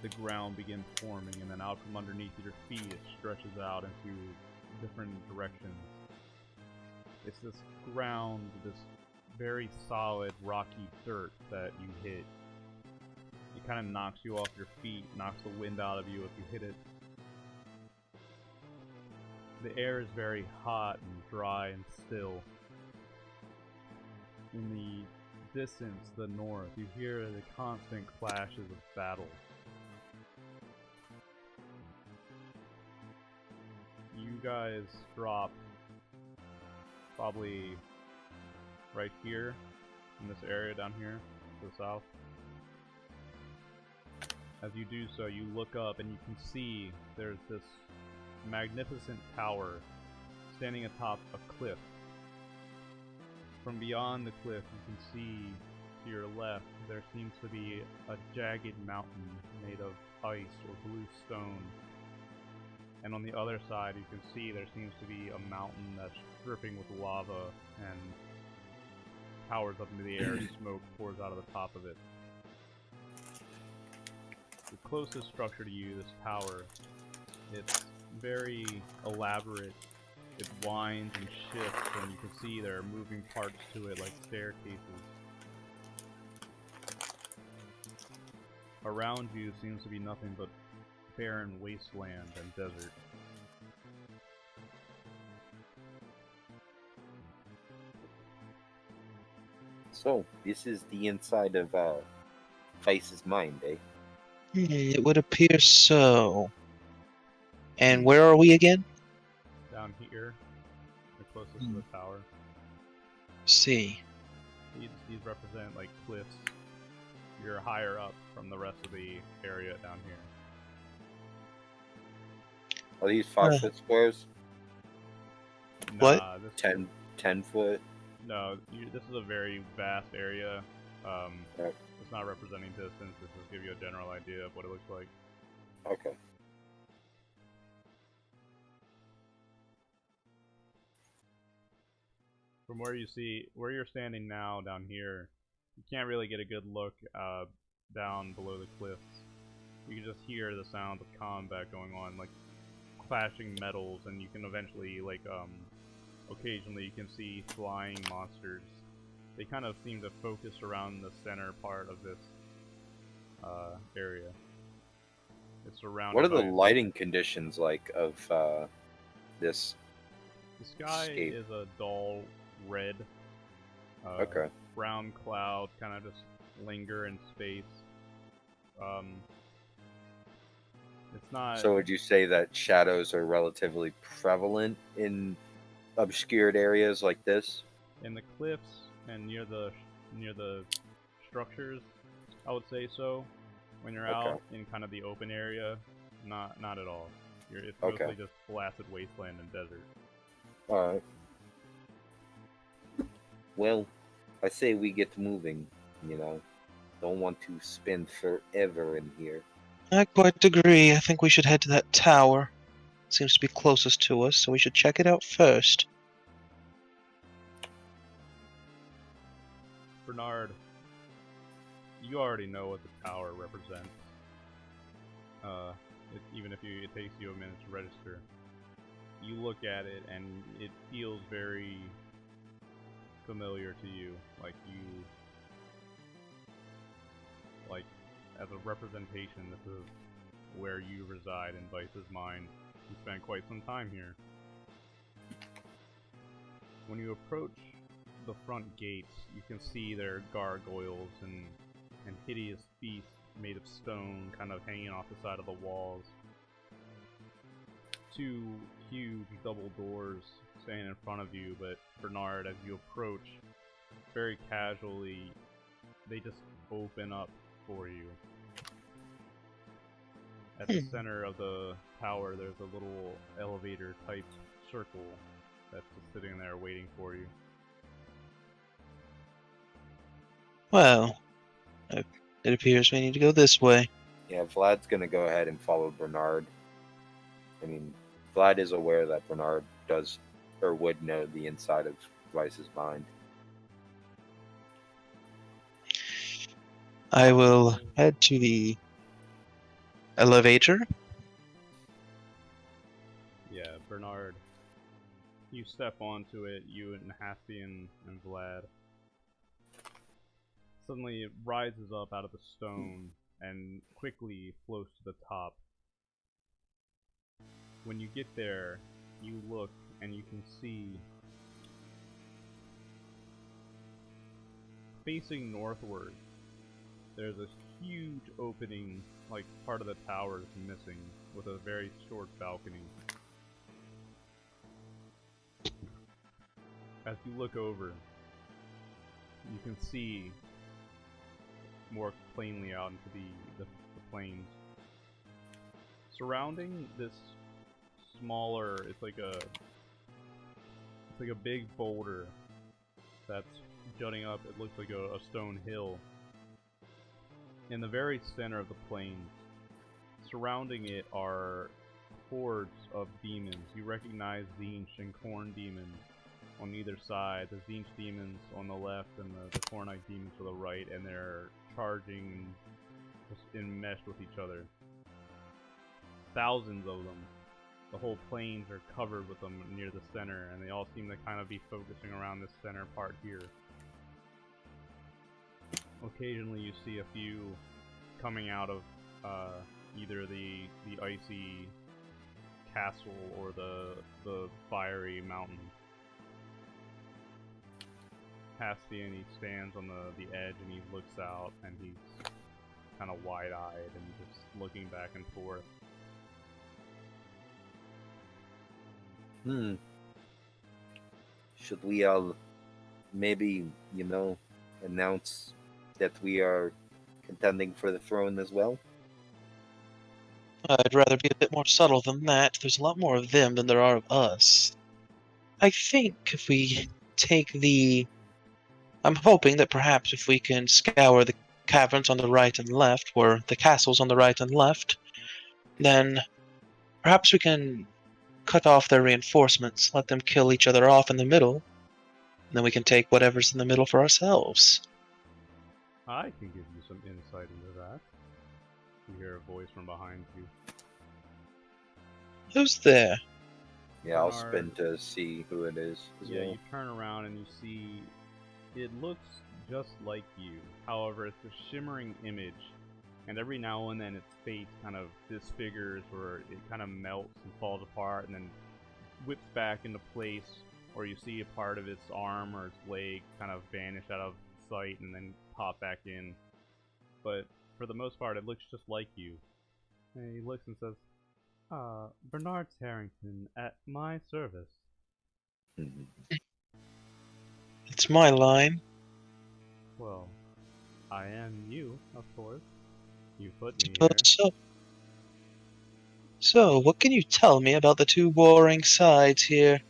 A: the ground begin forming, and then out from underneath your feet, it stretches out into different directions. It's this ground, this very solid, rocky dirt that you hit. It kind of knocks you off your feet, knocks the wind out of you if you hit it. The air is very hot and dry and still. In the distance, the north, you hear the constant clashes of battle. You guys drop probably right here, in this area down here, to the south. As you do so, you look up and you can see there's this magnificent tower standing atop a cliff. From beyond the cliff, you can see to your left there seems to be a jagged mountain made of ice or blue stone. And on the other side, you can see there seems to be a mountain that's dripping with lava and towers up into the air. Smoke pours out of the top of it. The closest structure to you, this tower, it's very elaborate. It winds and shifts, and you can see there are moving parts to it like staircases. Around you seems to be nothing but barren wasteland and desert.
C: So, this is the inside of Face's mind, eh?
B: It would appear so. And where are we again?
A: Down here, the closest to the tower.
B: See.
A: These represent like cliffs. You're higher up from the rest of the area down here.
C: Are these 5-foot squares?
B: What?
A: Nah, this
C: 10 foot?
A: No, this is a very vast area.
C: Right.
A: It's not representing distance. This just give you a general idea of what it looks like.
C: Okay.
A: From where you're standing now down here, you can't really get a good look down below the cliffs. You can just hear the sound of combat going on, like clashing metals, and you can eventually, like, occasionally you can see flying monsters. They kind of seem to focus around the center part of this area. It's surrounded
C: What are the
A: by
C: lighting conditions like of this?
A: The sky
C: escape?
A: is a dull red.
C: Okay.
A: Brown clouds kind of just linger in space. It's not.
C: So would you say that shadows are relatively prevalent in obscured areas like this?
A: In the cliffs and near the structures, I would say so. When you're out in kind of the open area, not at all. It's mostly just blasted wasteland and desert.
C: Alright. Well, I say we get moving, Don't want to spend forever in here.
B: I quite agree. I think we should head to that tower. Seems to be closest to us, so we should check it out first.
A: Bernard, you already know what the tower represents. Even if it takes you a minute to register, you look at it and it feels very familiar to you, like as a representation, this is where you reside in Vice's mind. You spent quite some time here. When you approach the front gates, you can see there are gargoyles and hideous beasts made of stone kind of hanging off the side of the walls. Two huge double doors stand in front of you, but Bernard, as you approach, very casually, they just open up for you. At the center of the tower, there's a little elevator-type circle that's just sitting there waiting for you.
B: Well, it appears we need to go this way.
C: Yeah, Vlad's gonna go ahead and follow Bernard. I mean, Vlad is aware that Bernard does or would know the inside of Vice's mind.
B: I will head to the elevator.
A: Yeah, Bernard. You step onto it, you and Hastian and Vlad. Suddenly it rises up out of the stone and quickly floats to the top. When you get there, you look and you can see, facing northward, there's a huge opening, like part of the tower is missing, with a very short balcony. As you look over, you can see more plainly out into the plains. Surrounding this smaller, it's like a big boulder that's jutting up. It looks like a stone hill. In the very center of the plains, surrounding it are hordes of demons. You recognize Zinch and Khorne demons on either side. The Zinch demons on the left and the Khornite demons to the right, and they're charging just enmeshed with each other. Thousands of them. The whole plains are covered with them near the center, and they all seem to kind of be focusing around this center part here. Occasionally you see a few coming out of either the icy castle or the fiery mountain. Hastian, he stands on the edge and he looks out and he's kind of wide-eyed and just looking back and forth.
C: Should we all maybe, announce that we are contending for the throne as well?
B: I'd rather be a bit more subtle than that. There's a lot more of them than there are of us. I think if we take I'm hoping that perhaps if we can scour the caverns on the right and left, or the castles on the right and left, then perhaps we can cut off their reinforcements, let them kill each other off in the middle, and then we can take whatever's in the middle for ourselves.
A: I can give you some insight into that. You hear a voice from behind you.
B: Who's there?
C: Yeah, I'll
A: Bernard.
C: spin to see who it is as
A: Yeah,
C: well.
A: you turn around and you see it looks just like you. However, it's a shimmering image, and every now and then its face kind of disfigures, or it kind of melts and falls apart, and then whips back into place, or you see a part of its arm or its leg kind of vanish out of sight and then pop back in. But for the most part, it looks just like you. And he looks and says, Bernard Tarrington, at my service.
B: It's my line.
A: Well, I am you, of course. You put me
B: Well,
A: here.
B: So, what can you tell me about the two warring sides here?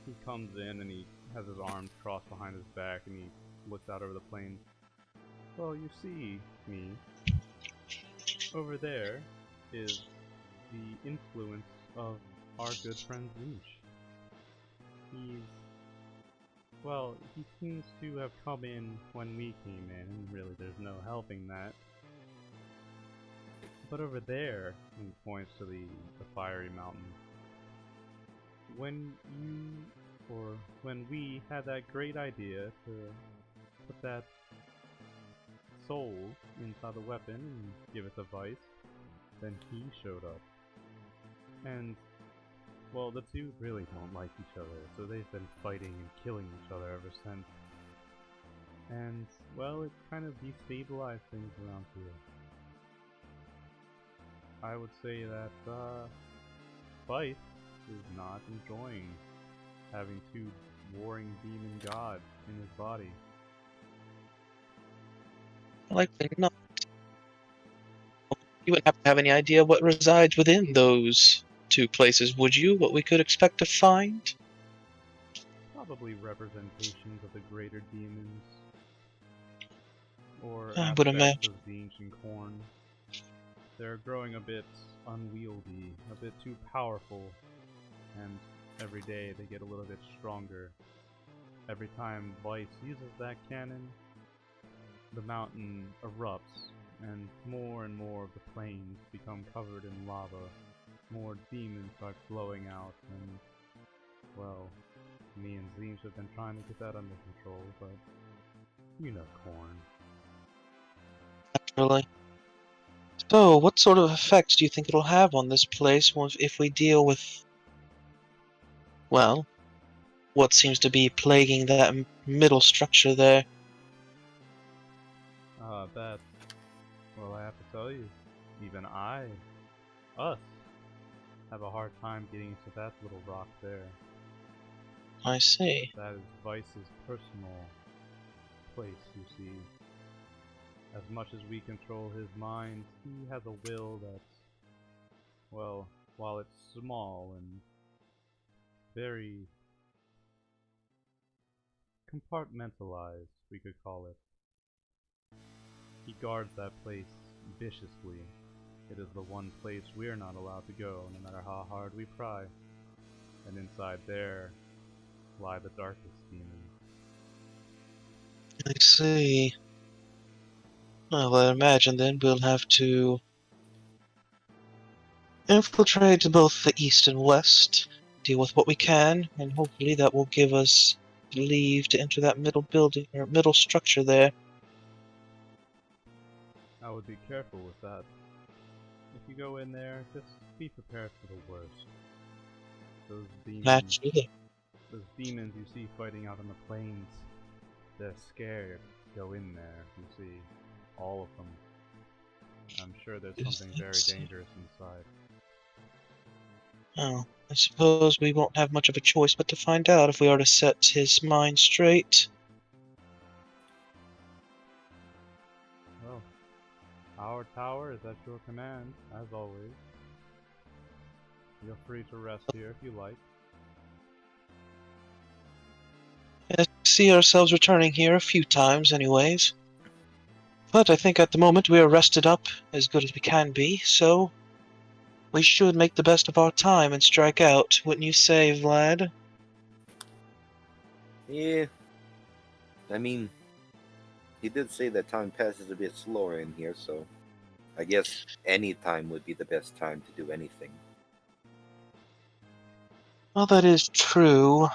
A: He comes in and he has his arms crossed behind his back and he looks out over the plains. Well, you see me. Over there is the influence of our good friend Zinch. He seems to have come in when we came in, and really there's no helping that. But over there, he points to the fiery mountain. When we had that great idea to put that soul inside the weapon and give it to Vice, then he showed up. And, well, the two really don't like each other, so they've been fighting and killing each other ever since. And, well, it kind of destabilized things around here. I would say that, Vice is not enjoying having two warring demon gods in his body.
B: Likely not. You wouldn't have to have any idea what resides within those two places, would you? What we could expect to find?
A: Probably representations of the greater demons, or
B: I would
A: aspects
B: imagine.
A: of the ancient corn. They're growing a bit unwieldy, a bit too powerful, and every day they get a little bit stronger. Every time Vice uses that cannon, the mountain erupts, and more of the plains become covered in lava. More demons start flowing out, and, well, me and Zeems have been trying to get that under control, but you know corn.
B: Really. So, what sort of effects do you think it'll have on this place if we deal with, well, what seems to be plaguing that middle structure there?
A: That, well, I have to tell you, even us, have a hard time getting into that little rock there.
B: I see.
A: That is Vice's personal place, you see. As much as we control his mind, he has a will that's, well, while it's small and very compartmentalized, we could call it, he guards that place viciously. It is the one place we're not allowed to go, no matter how hard we pry. And inside there lie the darkest demons.
B: I see. Well, I imagine then we'll have to infiltrate both the east and west, deal with what we can, and hopefully that will give us leave to enter that middle building or middle structure there.
A: I would be careful with that. If you go in there, just be prepared for the worst. Those demons,
B: Naturally.
A: those demons you see fighting out on the plains, they're scared to go in there, you see. All of them. I'm sure there's something very dangerous inside.
B: Oh, I suppose we won't have much of a choice but to find out if we are to set his mind straight.
A: Well, our tower is at your command, as always. Feel free to rest here if you like.
B: I see ourselves returning here a few times anyways. But I think at the moment we are rested up as good as we can be, so we should make the best of our time and strike out, wouldn't you say, Vlad?
C: Yeah, I mean, he did say that time passes a bit slower in here, so I guess any time would be the best time to do anything.
B: Well, that is true.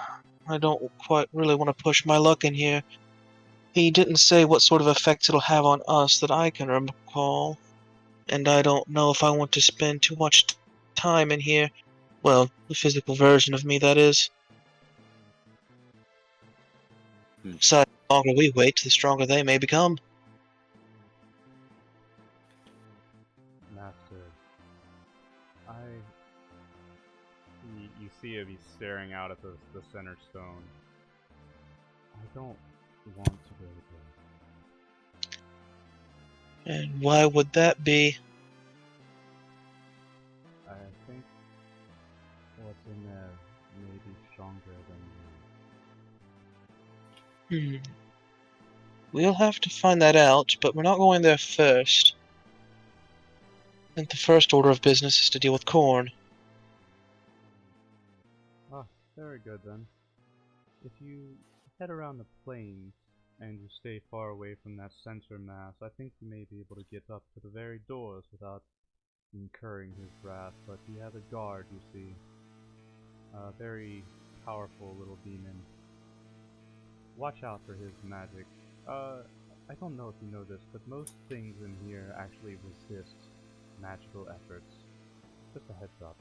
B: I don't quite really want to push my luck in here. He didn't say what sort of effects it'll have on us that I can recall. And I don't know if I want to spend too much time in here. Well, the physical version of me, that is. Besides, the longer we wait, the stronger they may become.
A: Master, you see him, he's staring out at the center stone. I don't want to go there.
B: And why would that be?
A: I think what's in there may be stronger than you.
B: We'll have to find that out, but we're not going there first. I think the first order of business is to deal with corn.
A: Ah, very good then. If you head around the plains and you stay far away from that center mass, I think you may be able to get up to the very doors without incurring his wrath, but he has a guard, you see. A very powerful little demon. Watch out for his magic. I don't know if you know this, but most things in here actually resist magical efforts. Just a heads up.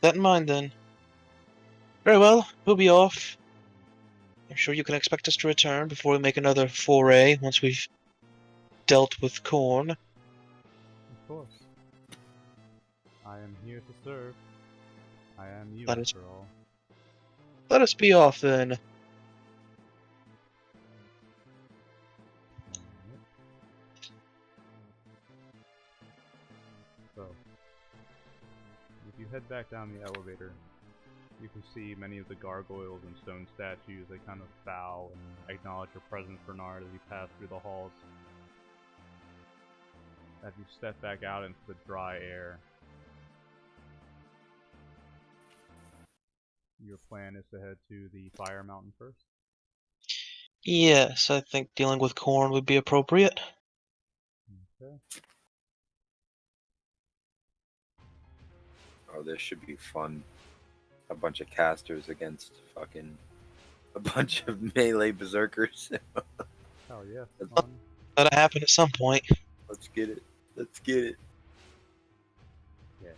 B: That in mind, then. Very well, we'll be off. I'm sure you can expect us to return before we make another foray once we've dealt with corn.
A: Of course. I am here to serve. I am you,
B: Let us-
A: after all.
B: Let us be off, then.
A: So, if you head back down the elevator, you can see many of the gargoyles and stone statues. They kind of bow and acknowledge your presence, Bernard, as you pass through the halls. As you step back out into the dry air, your plan is to head to the fire mountain first.
B: Yes, I think dealing with corn would be appropriate.
A: Okay.
C: Oh, this should be fun. A bunch of casters against fucking a bunch of melee berserkers.
A: Oh yeah,
C: That's
A: fun.
B: That'll happen at some point.
C: Let's get it. Let's get it.
A: Yeah.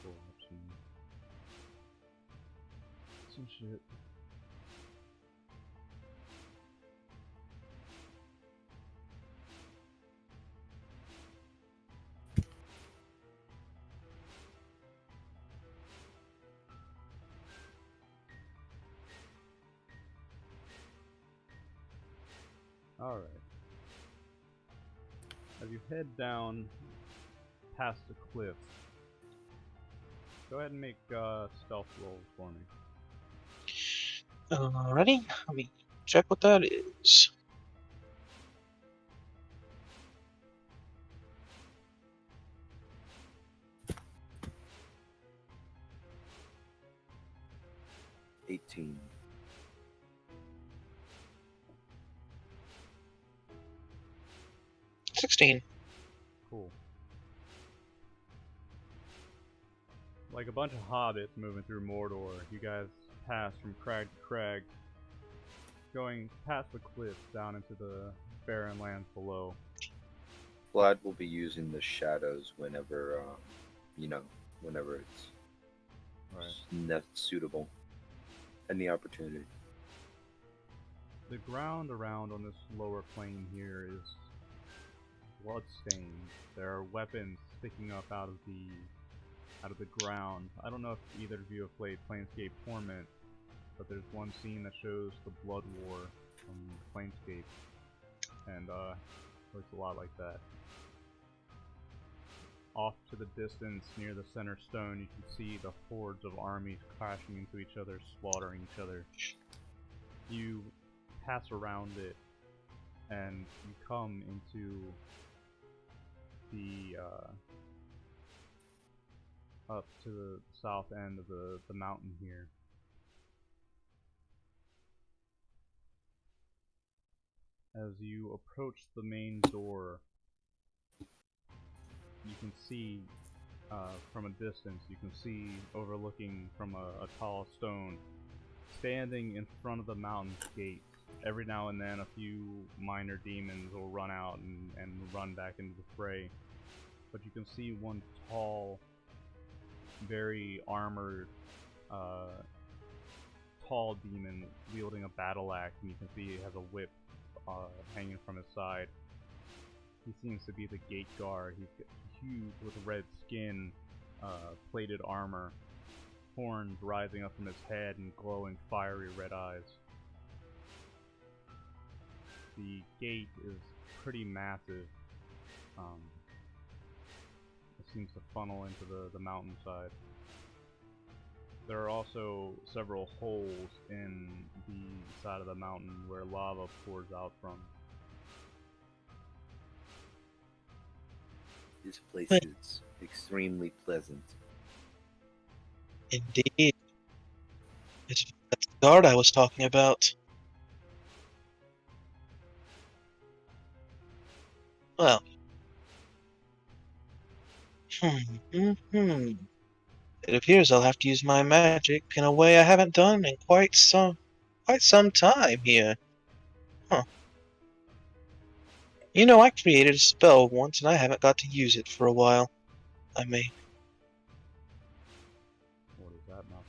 A: Pull up some shit. Alright. As you head down past the cliff, go ahead and make stealth rolls for me.
B: Alrighty, let me check what that is.
C: $18.
B: 16.
A: Cool. Like a bunch of hobbits moving through Mordor, you guys pass from crag to crag, going past the cliffs down into the barren lands below.
C: Vlad will be using the shadows whenever, whenever it's suitable. Any opportunity.
A: The ground around on this lower plane here is bloodstained. There are weapons sticking up out of the ground. I don't know if either of you have played Planescape Torment, but there's one scene that shows the blood war from Planescape, and looks a lot like that. Off to the distance, near the center stone, you can see the hordes of armies crashing into each other, slaughtering each other. You pass around it, and you come into the up to the south end of the mountain here. As you approach the main door, you can see from a distance, you can see overlooking from a tall stone, standing in front of the mountain's gate. Every now and then a few minor demons will run out and run back into the fray. But you can see one tall, very armored, tall demon wielding a battle axe, and you can see he has a whip hanging from his side. He seems to be the gate guard. He's huge with red skin, plated armor, horns rising up from his head and glowing fiery red eyes. The gate is pretty massive. It seems to funnel into the mountainside. There are also several holes in the side of the mountain where lava pours out from.
C: This place is extremely pleasant.
B: Indeed. It's the guard I was talking about. Well. It appears I'll have to use my magic in a way I haven't done in quite some time here. Huh. You know, I created a spell once and I haven't got to use it for a while. I may.
A: What is that now?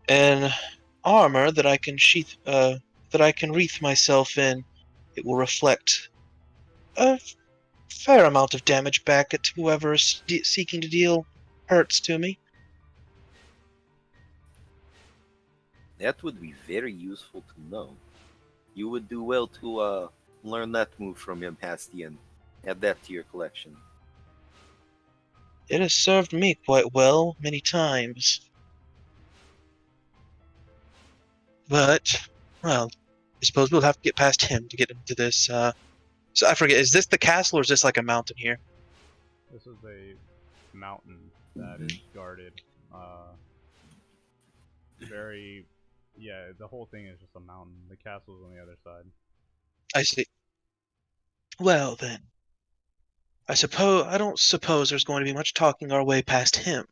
B: An armor that I can wreath myself in. It will reflect a fair amount of damage back at whoever is seeking to deal hurts to me.
C: That would be very useful to know. You would do well to learn that move from him, Hastian. Add that to your collection.
B: It has served me quite well many times. But, well, I suppose we'll have to get past him to get into this. So I forget, is this the castle or is this like a mountain here?
A: This is a mountain that is guarded. The whole thing is just a mountain. The castle's on the other side.
B: I see. Well then, I don't suppose there's going to be much talking our way past him.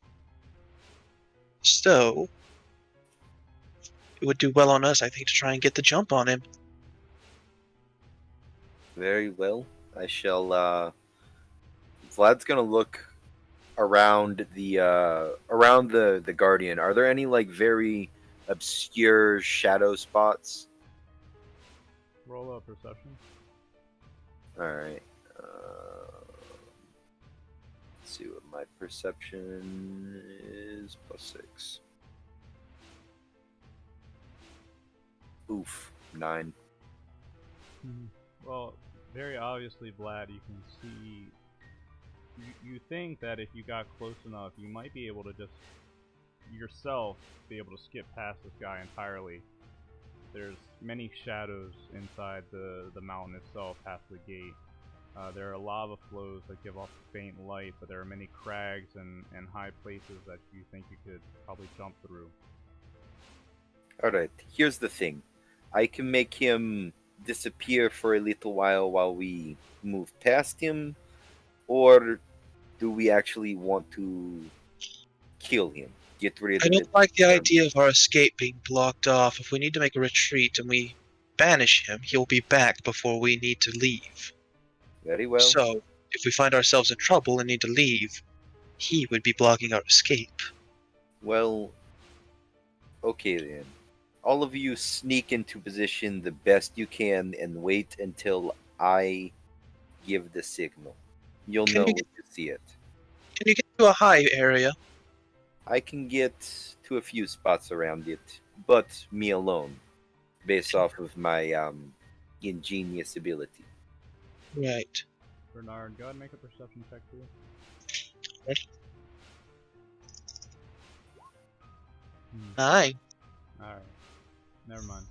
B: So, it would do well on us, I think, to try and get the jump on him.
C: Very well. I shall. Vlad's gonna look around the Guardian. Are there any like very obscure shadow spots?
A: Roll up perception.
C: All right. Let's see what my perception is. +6. Oof, 9.
A: Well, very obviously, Vlad, you can see. You think that if you got close enough, you might be able to just yourself be able to skip past this guy entirely. There's many shadows inside the mountain itself, past the gate. There are lava flows that give off faint light, but there are many crags and high places that you think you could probably jump through.
C: Alright, here's the thing. I can make him disappear for a little while we move past him, or do we actually want to kill him? Get rid
B: I
C: of it?
B: don't like the idea of our escape being blocked off. If we need to make a retreat and we banish him, he'll be back before we need to leave.
C: Very well.
B: So, if we find ourselves in trouble and need to leave, he would be blocking our escape.
C: Well, okay then. All of you sneak into position the best you can and wait until I give the signal. You'll know when you see it.
B: Can you get to a high area?
C: I can get to a few spots around it, but me alone, based off of my ingenious ability.
B: Right.
A: Bernard, go ahead and make a perception check, too.
B: Right. 9.
A: Alright. Never mind.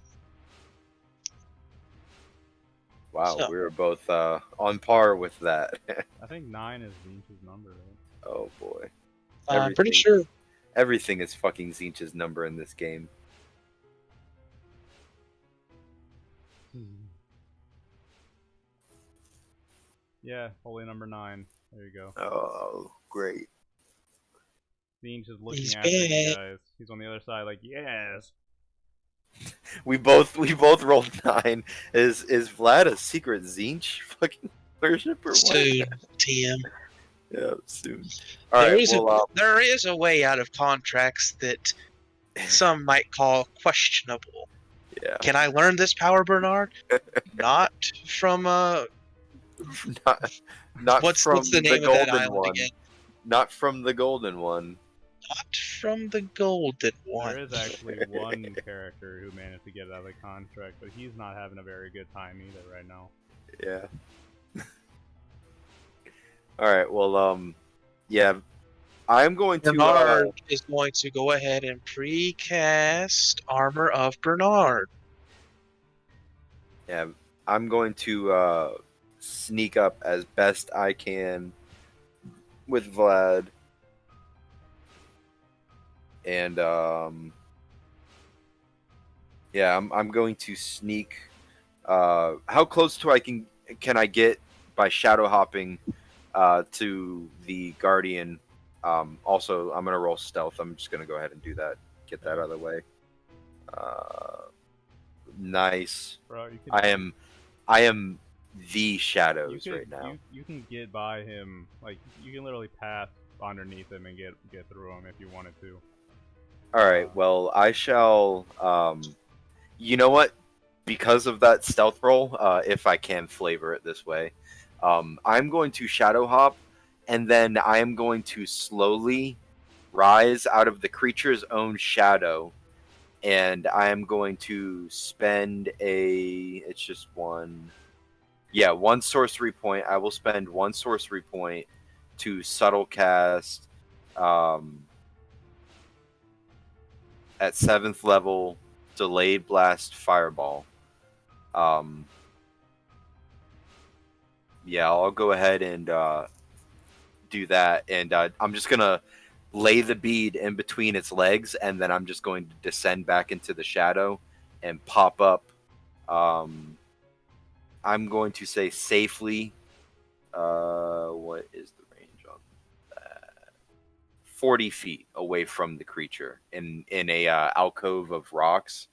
C: Wow,
B: So-
C: we were both on par with that.
A: I think 9 is Zinch's number, right?
C: Oh boy.
B: I'm pretty
C: Everything-
B: sure.
C: Everything is fucking Zinch's number in this game.
A: Yeah, holy number 9. There you go.
C: Oh, great.
A: Zinch is looking
B: He's
A: after you
B: back.
A: guys. He's on the other side, like, yes.
C: We both rolled 9. Is Vlad a secret Zinch fucking worshipper?
B: Soon, TM.
C: Yeah, soon. Alright, well,
B: there is a way out of contracts that some might call questionable.
C: yeah.
B: Can I learn this power, Bernard? Not from
C: Not
B: what's
C: from
B: the name of that
C: golden
B: island
C: one.
B: again?
C: Not from the golden one.
B: Not from the golden one.
A: There is actually one character who managed to get out of the contract, but he's not having a very good time either right now.
C: Yeah. Alright, well, yeah. I'm going to
B: Bernard is going to go ahead and precast Armor of Bernard.
C: yeah, I'm going to sneak up as best I can with Vlad. And yeah, I'm going to sneak. How close can I get by shadow hopping to the Guardian? Also, I'm gonna roll stealth. I'm just gonna go ahead and do that. Get that out of the way. Nice.
A: Bro, you could,
C: I am the shadows right now.
A: You can get by him, like, you can literally pass underneath him and get through him if you wanted to.
C: Alright, well, I shall, you know what? Because of that stealth roll, if I can flavor it this way, I'm going to shadow hop, and then I am going to slowly rise out of the creature's own shadow and I am going to spend it's just one. Yeah, one sorcery point. I will spend one sorcery point to subtle cast at 7th level delayed blast fireball. Yeah, I'll go ahead and do that, and I'm just gonna lay the bead in between its legs, and then I'm just going to descend back into the shadow and pop up. I'm going to say safely. What is the range on that? 40 feet away from the creature in a alcove of rocks,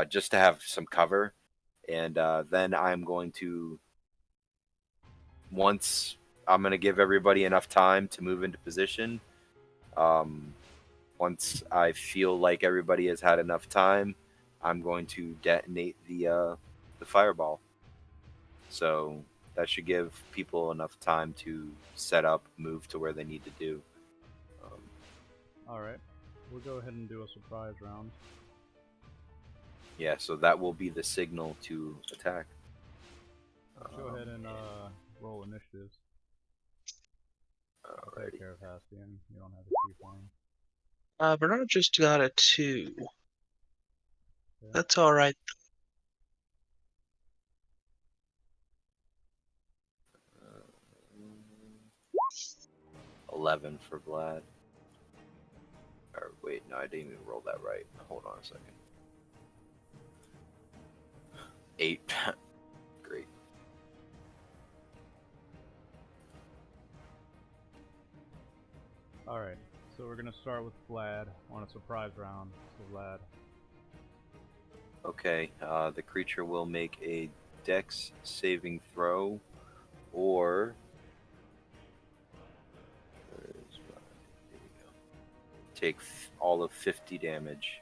C: just to have some cover. And then I'm going to once I'm going to give everybody enough time to move into position. Once I feel like everybody has had enough time, I'm going to detonate the fireball. So that should give people enough time to set up, move to where they need to do.
A: Alright. We'll go ahead and do a surprise round.
C: Yeah, so that will be the signal to attack.
A: Go ahead and roll initiatives. I'll take care of Hastian. You don't have a key flying.
B: Bernard just got a 2.
A: Yeah.
B: That's alright.
C: 11 for Vlad. Or wait, no, I didn't even roll that right. Hold on a second. 8. Great.
A: Alright, so we're gonna start with Vlad on a surprise round. So Vlad.
C: Okay, the creature will make a dex saving throw, or take all of 50 damage.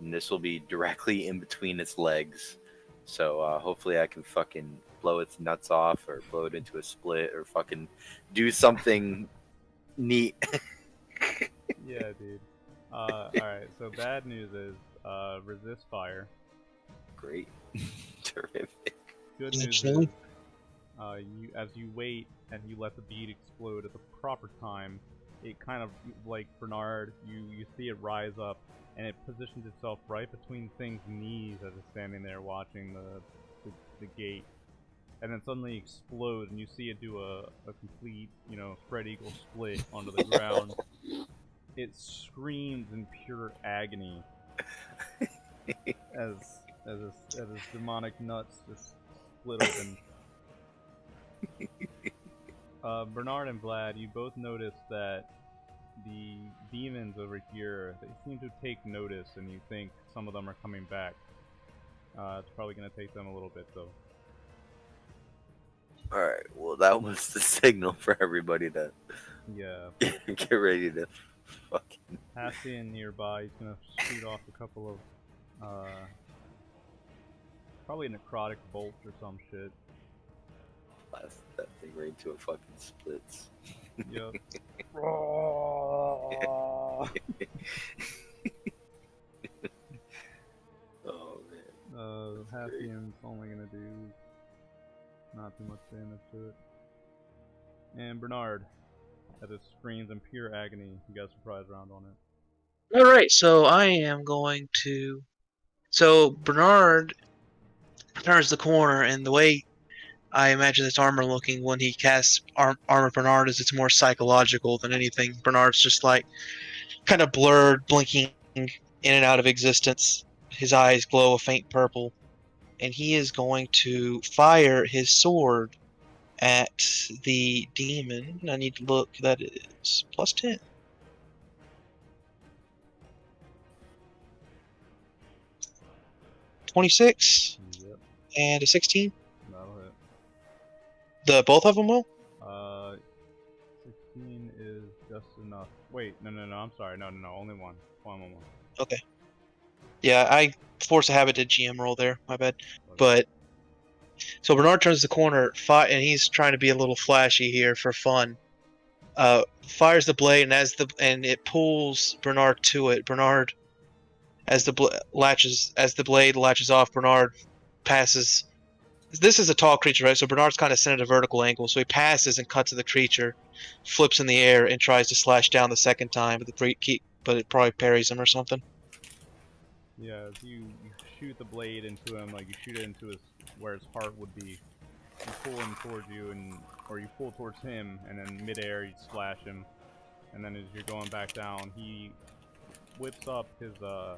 C: And this will be directly in between its legs. So hopefully I can fucking blow its nuts off, or blow it into a split, or fucking do something neat.
A: Yeah, dude. Alright, so bad news is resist fire.
C: Great. Terrific.
A: Good news is as you wait and you let the bead explode at the proper time, it kind of, like Bernard, you see it rise up, and it positions itself right between Thing's knees as it's standing there watching the gate, and then suddenly explodes, and you see it do a complete, spread eagle split onto the ground. It screams in pure agony as its demonic nuts just split open. Bernard and Vlad, you both notice that the demons over here, they seem to take notice, and you think some of them are coming back. It's probably going to take them a little bit, though.
C: Alright, well, that was the signal for everybody to get ready to fucking...
A: Hastian nearby, he's going to shoot off a couple of, probably necrotic bolts or some shit.
C: Blast that thing right into a fucking splits.
A: Yep.
C: Oh man.
A: Hastian's only gonna do not too much damage to it. And Bernard, as it screams in pure agony, you got a surprise round on it.
B: Alright, so I am going to... So Bernard turns the corner, and the way I imagine this armor looking when he casts Armor Bernard is it's more psychological than anything. Bernard's just like kind of blurred, blinking in and out of existence. His eyes glow a faint purple, and he is going to fire his sword at the demon. I need to look. That is plus 10. +26
A: Yep,
B: and a 16.
A: that'll hit.
B: Both of them will?
A: 16 is just enough. Wait, no, I'm sorry. No, only one. One.
B: Okay. Yeah, I forced a habit to GM roll there. My bad. But so Bernard turns the corner, and he's trying to be a little flashy here for fun. Fires the blade, and it pulls Bernard to it. Bernard As the blade latches off, Bernard passes. This is a tall creature, right? So Bernard's kind of sent at a vertical angle, so he passes and cuts to the creature, flips in the air, and tries to slash down the second time, but it probably parries him or something.
A: Yeah, as you shoot the blade into him, like you shoot it into his where his heart would be. You pull him towards you, or you pull towards him, and then midair you slash him. And then as you're going back down, he whips up his I'm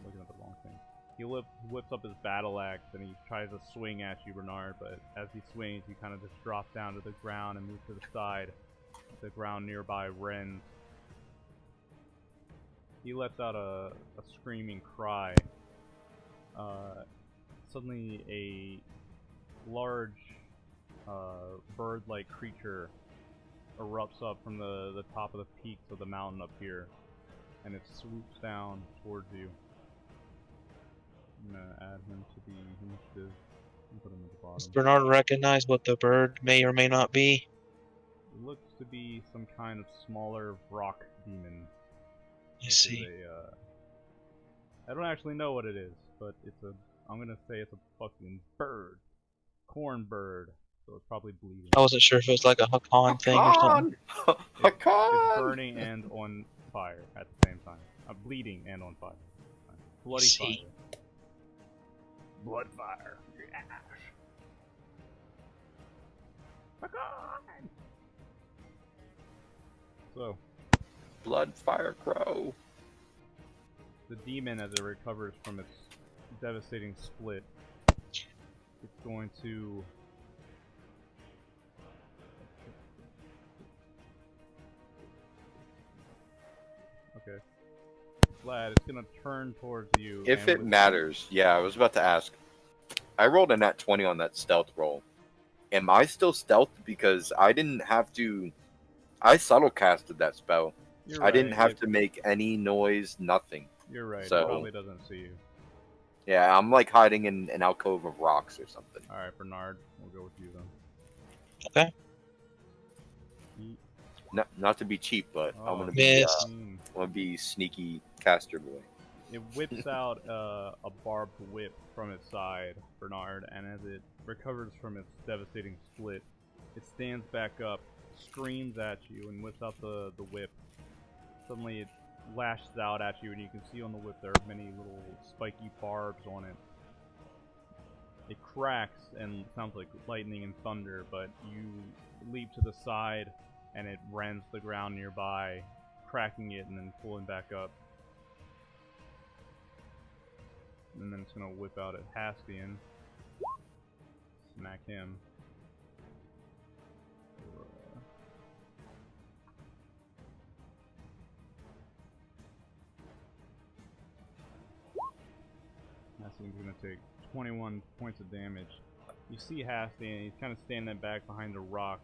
A: looking at the wrong thing. He whips up his battle axe and he tries to swing at you, Bernard. But as he swings, you kind of just drop down to the ground and move to the side. The ground nearby rends. He lets out a screaming cry. Suddenly, a large bird-like creature erupts up from the top of the peaks of the mountain up here, and it swoops down towards you. I'm gonna add him to the initiative and put him at the
B: Does
A: bottom.
B: Bernard recognize what the bird may or may not be?
A: It looks to be some kind of smaller rock demon.
B: I see.
A: I don't actually know what it is, but I'm gonna say it's a fucking bird. Corn bird. So it's probably bleeding.
B: I wasn't sure if it was like a Hakan thing or something.
A: It's burning and on fire at the same time. Bleeding and on fire. Bloody fire. Blood fire. Hakan! So,
C: Blood fire crow.
A: the demon, as it recovers from its devastating split, it's going to okay. Vlad, it's gonna turn towards you.
C: If it matters, yeah, I was about to ask. I rolled a nat 20 on that stealth roll. Am I still stealthed because I didn't have to? I subtle casted that spell. I didn't have to make any noise, nothing.
A: You're right.
C: So,
A: it probably doesn't see you.
C: Yeah, I'm like hiding in an alcove of rocks or something.
A: All right, Bernard, we'll go with you then.
B: Okay.
C: Not to be cheap, but I'm gonna be sneaky caster boy.
A: It whips out a barbed whip from its side, Bernard, and as it recovers from its devastating split, it stands back up, screams at you, and whips out the whip. Suddenly it lashes out at you, and you can see on the whip there are many little spiky barbs on it. It cracks and sounds like lightning and thunder, but you leap to the side, and it rends the ground nearby, cracking it and then pulling back up. And then it's gonna whip out at Hastian. Smack him. Hastian's gonna take 21 points of damage. You see Hastian, he's kind of standing back behind a rock.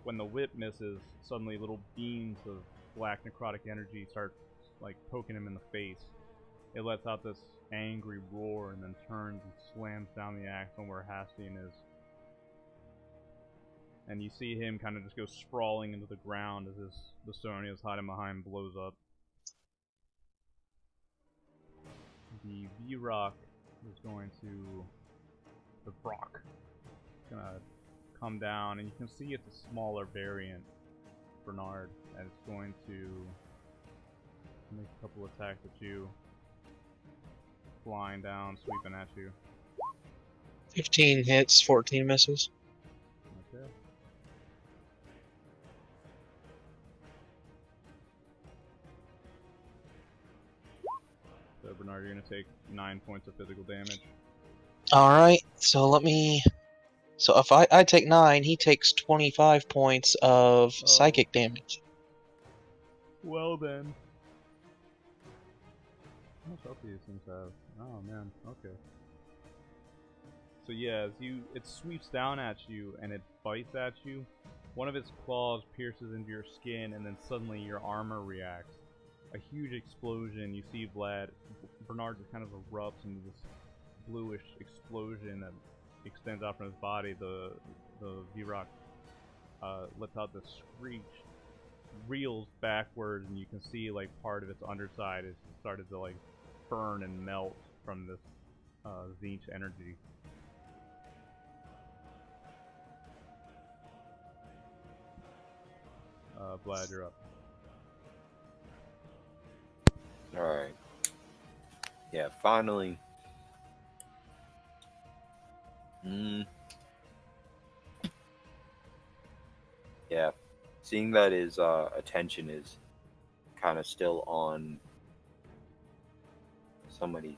A: When the whip misses, suddenly little beams of black necrotic energy start like poking him in the face. It lets out this angry roar and then turns and slams down the axe on where Hastian is. And you see him kind of just go sprawling into the ground as the stone he was hiding behind blows up. The V-Rock is going to... the Brock is going to come down, and you can see it's a smaller variant, Bernard, and it's going to make a couple attacks at you. Flying down, sweeping at you.
B: 15 hits, 14 misses.
A: Okay. So Bernard, you're gonna take 9 points of physical damage.
B: Alright, so let me... So if I take 9, he takes 25 points of psychic damage.
A: Well then. How much health do these things have? Oh man, okay. So yeah, as it sweeps down at you and it bites at you, one of its claws pierces into your skin and then suddenly your armor reacts. A huge explosion, you see Bernard just kind of erupts into this bluish explosion that extends out from his body. The V-Rock lets out this screech reels backwards, and you can see like part of its underside is started to like burn and melt from this Tzeentch energy. Vlad, you're up.
C: Alright. Yeah, finally. Yeah. Seeing that his attention is kind of still on somebody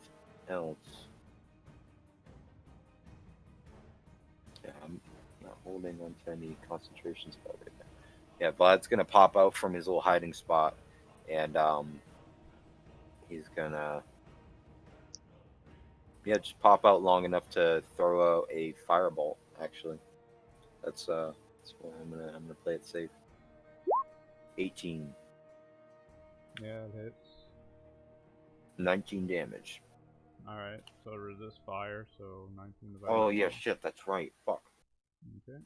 C: else. Yeah, I'm not holding on to any concentration spell right now. Yeah, Vlad's gonna pop out from his little hiding spot, and he's gonna just pop out long enough to throw out a firebolt. Actually, that's what I'm gonna play it safe. 18.
A: Yeah, it hits.
C: 19 damage.
A: Alright, so resist fire, so 19 divided
C: Oh
A: by
C: yeah,
A: 12.
C: shit, that's right. Fuck.
A: Okay.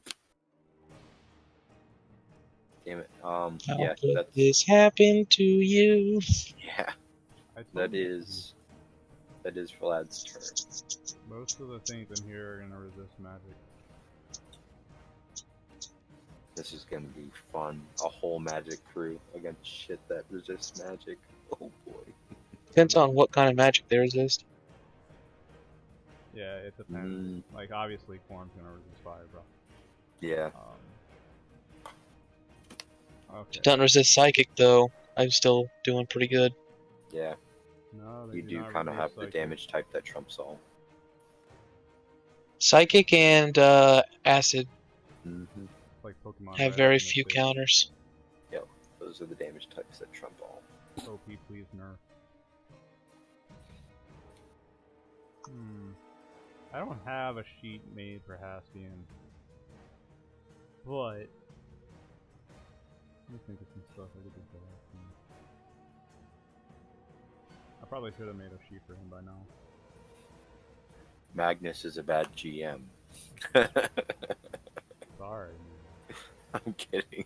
C: Damn it.
B: How
C: Yeah,
B: could
C: that's
B: this happen to you?
C: yeah.
A: I told
C: That
A: you.
C: is Vlad's turn.
A: Most of the things in here are gonna resist magic.
C: This is gonna be fun. A whole magic crew against shit that resists magic. Oh boy.
B: Depends on what kind of magic there resist.
A: Yeah, it depends. Like, obviously, Form's gonna resist fire, bro.
C: Yeah.
A: Okay.
B: Doesn't resist psychic though. I'm still doing pretty good.
C: Yeah.
A: No, they
C: You do
A: not
C: kind of
A: resist
C: have the
A: psychic.
C: damage type that trumps all.
B: Psychic and acid
C: Mm-hmm.
A: Like Pokemon
B: have
A: Red
B: very
A: in this
B: few
A: stage.
B: counters.
C: Yep. Those are the damage types that trump all.
A: OP, please nerf. I don't have a sheet made for Hastian, but let me think of some stuff I could do for Hastian. I probably should have made a sheet for him by now.
C: Magnus is a bad GM.
A: Sorry, man.
C: I'm kidding.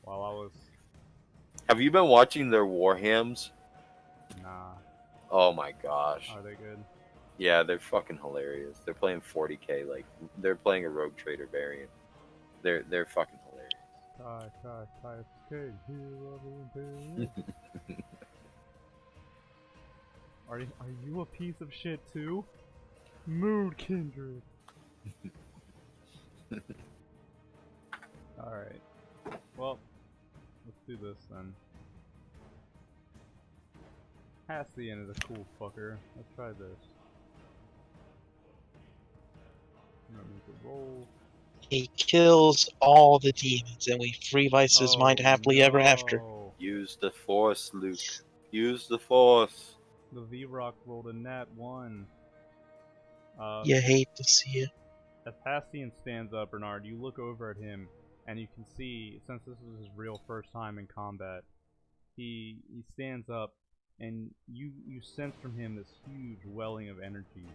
A: While I was
C: Have you been watching their Warhams?
A: nah,
C: Oh my gosh.
A: are they good?
C: Yeah, they're fucking hilarious. They're playing 40k, like they're playing a Rogue Trader variant. They're fucking hilarious.
A: Kai, escape, hero of the Imperium. Are you a piece of shit too? Mood kindred. Alright. Well, let's do this then. Hastian is a cool fucker. Let's try this. I'm gonna make a roll.
B: He kills all the demons, and we free Vice his mind happily ever after.
A: No.
C: Use the Force, Luke. Use the Force.
A: The V-Rock rolled a nat 1.
B: You hate to see it.
A: As Hastian stands up, Bernard, you look over at him, and you can see, since this is his real first time in combat, he stands up, and you sense from him this huge welling of energy.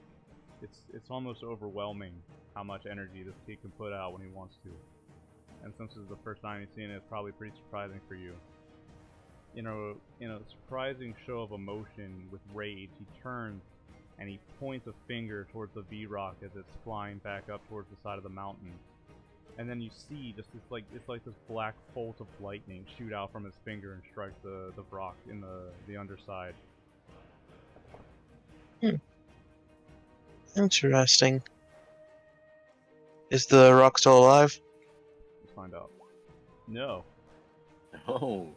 A: It's almost overwhelming how much energy this kid can put out when he wants to. And since this is the first time you've seen it, it's probably pretty surprising for you. In a surprising show of emotion with rage, he turns and he points a finger towards the V-Rock as it's flying back up towards the side of the mountain. And then you see just this it's like this black bolt of lightning shoot out from his finger and strike the rock in the underside.
B: Interesting. Is the rock still alive?
A: Let's find out. No.
C: Oh.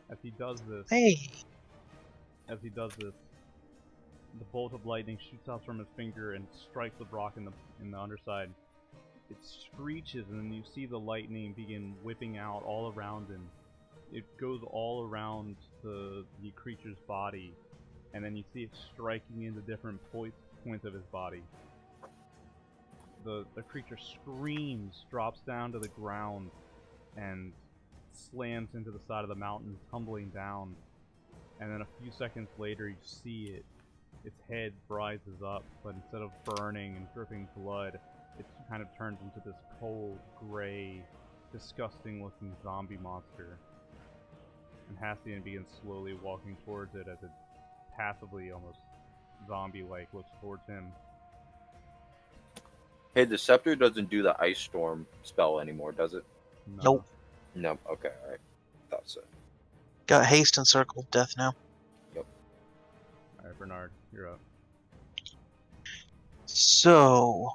A: As he does this, the bolt of lightning shoots out from his finger and strikes the rock in the underside. It screeches, and then you see the lightning begin whipping out all around him. It goes all around the creature's body, and then you see it striking into different points of his body. The creature screams, drops down to the ground, and slams into the side of the mountain, tumbling down. And then a few seconds later, you see it. Its head rises up, but instead of burning and dripping blood, it kind of turns into this cold, gray disgusting looking zombie monster. And Hastian begins slowly walking towards it as it passively, almost zombie-like, looks towards him.
C: Hey, the scepter doesn't do the ice storm spell anymore, does it?
A: No.
B: Nope.
C: No. Okay, alright. Thought so.
B: Got haste and circle of death now.
A: Alright, Bernard, you're up.
B: So,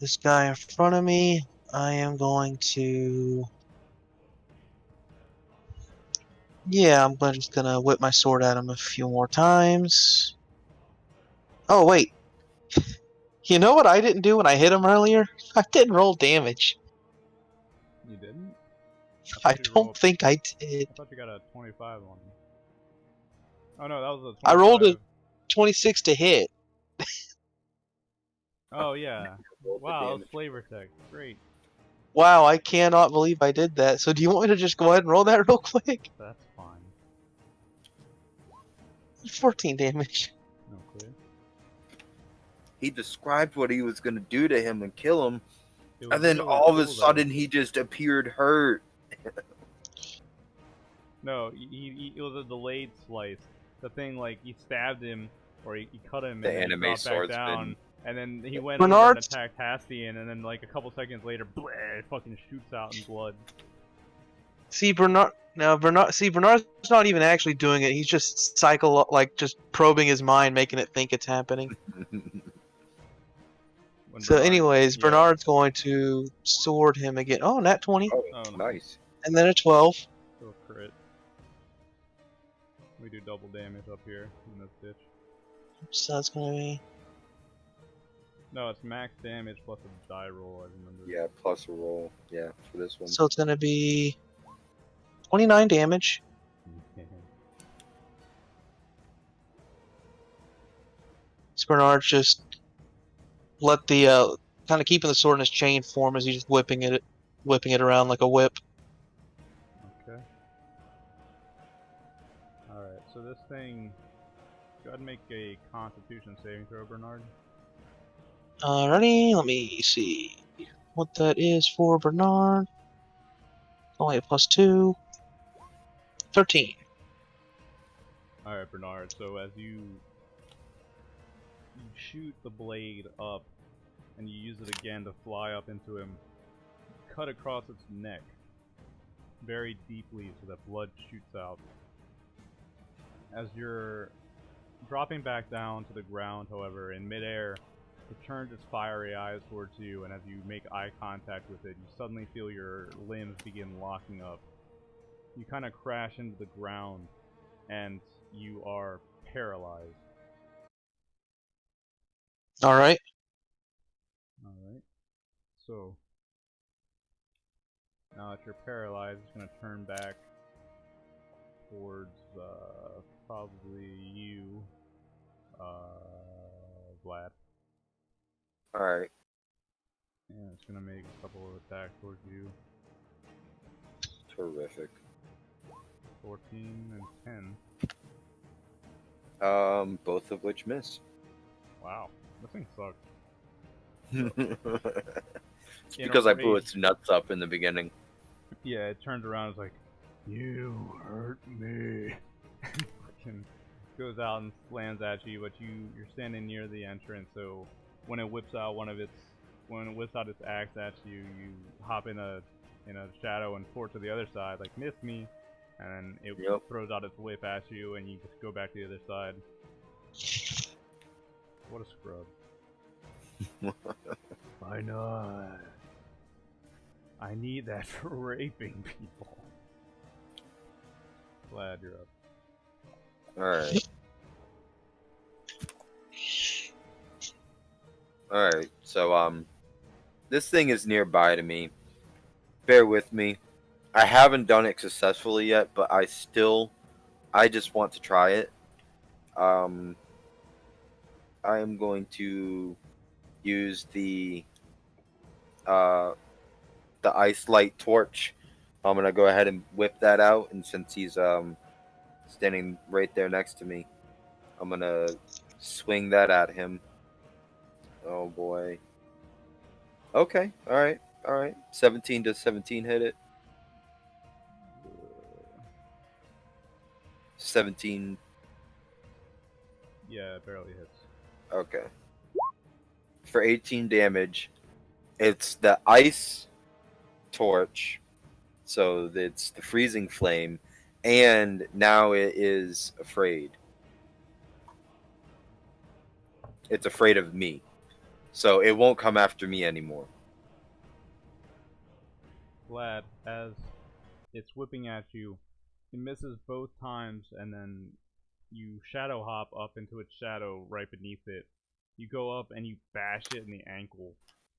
B: this guy in front of me, I am going to... Yeah, I'm just gonna whip my sword at him a few more times. Oh, wait. You know what I didn't do when I hit him earlier? I didn't roll damage.
A: You didn't?
B: I
A: thought you
B: don't
A: rolled-
B: think I did.
A: I thought you got a 25 on him. Oh no, that was a 25.
B: I rolled a 26 to hit.
A: Oh yeah.
C: Rolled the
A: Wow, that was
C: damage.
A: flavor text. Great.
B: Wow, I cannot believe I did that. So do you want me to just go ahead and roll that real quick?
A: That's fine.
B: 14 damage.
A: Okay.
C: He described what he was gonna do to him and kill him,
A: It was
C: and then
A: really
C: all of a
A: cool, though.
C: sudden he just appeared hurt.
A: No, it was a delayed slice. The thing, like, he stabbed him, or he cut him,
C: The
A: and then
C: anime
A: he dropped back
C: swordsman.
A: down, and then he went over and
B: Bernard's-
A: attacked Hastian, and then, like, a couple seconds later, bleh, it fucking shoots out in blood.
B: See, Bernard's not even actually doing it. He's just just probing his mind, making it think it's happening.
A: When
B: So,
A: Bernard-
B: anyways,
A: yeah.
B: Bernard's going to sword him again. Oh, nat 20.
C: Oh,
A: Oh, no.
C: nice.
B: And then a 12.
A: Go crit. We do double damage up here in this bitch.
B: So that's going to be...
A: No, it's max damage plus a die roll, I remember.
C: Yeah, plus a roll. Yeah, for this one.
B: So it's going to be 29 damage. So Bernard's just let the kind of keeping the sword in his chain form as he's just whipping it around like a whip.
A: Okay. Alright, so this thing... Go ahead and make a Constitution saving throw, Bernard.
B: Alrighty, let me see what that is for Bernard. Only a +2. 13.
A: Alright, Bernard, so as you shoot the blade up, and you use it again to fly up into him, cut across its neck very deeply so that blood shoots out. As you're dropping back down to the ground, however, in midair, it turns its fiery eyes towards you, and as you make eye contact with it, you suddenly feel your limbs begin locking up. You kind of crash into the ground, and you are paralyzed.
B: Alright.
A: Alright. So, now that you're paralyzed, it's going to turn back towards, probably you, Vlad.
C: Alright.
A: And it's going to make a couple of attacks towards you.
C: Terrific.
A: 14 and 10.
C: Both of which miss.
A: Wow. This thing sucks.
C: It's because I blew
A: rage.
C: its nuts up in the beginning.
A: Yeah, it turns around and is like, "You hurt me." Fucking goes out and slams at you, but you're standing near the entrance, so when it whips out its axe at you, you hop in a shadow and port to the other side, like, miss me, and then it
C: Yep.
A: throws out its whip at you, and you just go back to the other side. What a scrub. Why not? I need that for raping people. Glad you're up.
C: Alright. Alright, so, this thing is nearby to me. Bear with me. I haven't done it successfully yet, but I just want to try it. I am going to use the ice light torch. I'm gonna go ahead and whip that out, and since he's standing right there next to me, I'm gonna swing that at him. Oh boy. Okay, all right. All right, 17 to 17 hit it. 17.
A: Yeah, it barely hits.
C: Okay. For 18 damage, it's the ice torch, so it's the freezing flame, and now it is afraid. It's afraid of me, so it won't come after me anymore.
A: Glad, as it's whipping at you, it misses both times, and then you shadow hop up into its shadow right beneath it. You go up and you bash it in the ankle.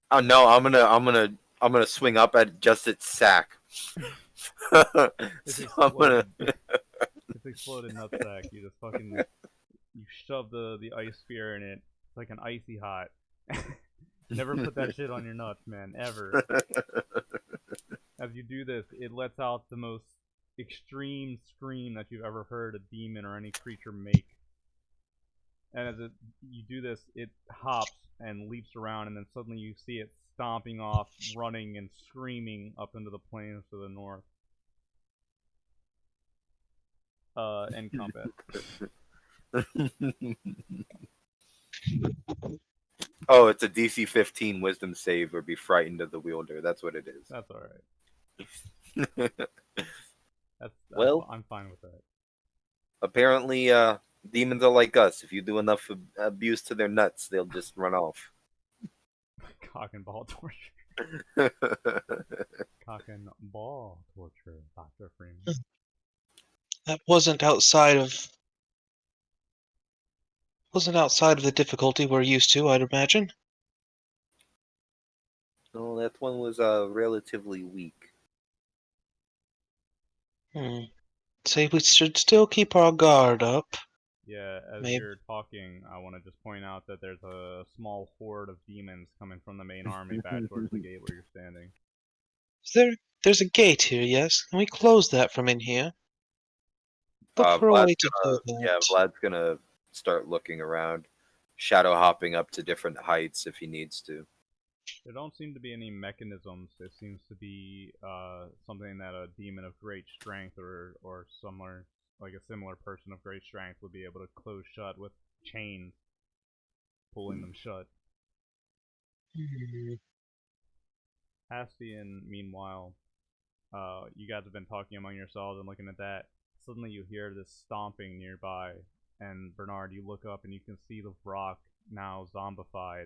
C: Oh no, I'm gonna swing up at just its sack.
A: It's
C: So I'm gonna.
A: exploded. It's exploded nutsack. You just fucking you shove the ice sphere in it. It's like an icy hot. Never put that shit on your nuts, man. Ever. As you do this, it lets out the most extreme scream that you've ever heard a demon or any creature make. And as you do this, it hops and leaps around, and then suddenly you see it stomping off, running and screaming up into the plains to the north. End combat.
C: Oh, it's a DC 15 Wisdom save or be frightened of the wielder. That's what it is.
A: That's alright.
C: Well,
A: I'm fine with that.
C: apparently, demons are like us. If you do enough abuse to their nuts, they'll just run off.
A: Cock and ball torture. Cock and ball torture, Dr. Freeman.
B: That wasn't outside of the difficulty we're used to, I'd imagine.
C: No, that one was relatively weak.
B: Say we should still keep our guard up.
A: Yeah, as
B: Maybe.
A: you're talking, I want to just point out that there's a small horde of demons coming from the main army back towards the gate where you're standing.
B: There's a gate here, yes? Can we close that from in here? Look for a way to close that.
C: Yeah, Vlad's gonna start looking around, shadow hopping up to different heights if he needs to.
A: There don't seem to be any mechanisms. It seems to be something that a demon of great strength or similar, like a similar person of great strength would be able to close shut with chains, pulling them shut. Hastian, meanwhile, you guys have been talking among yourselves and looking at that. Suddenly you hear this stomping nearby, and Bernard, you look up and you can see the rock now zombified,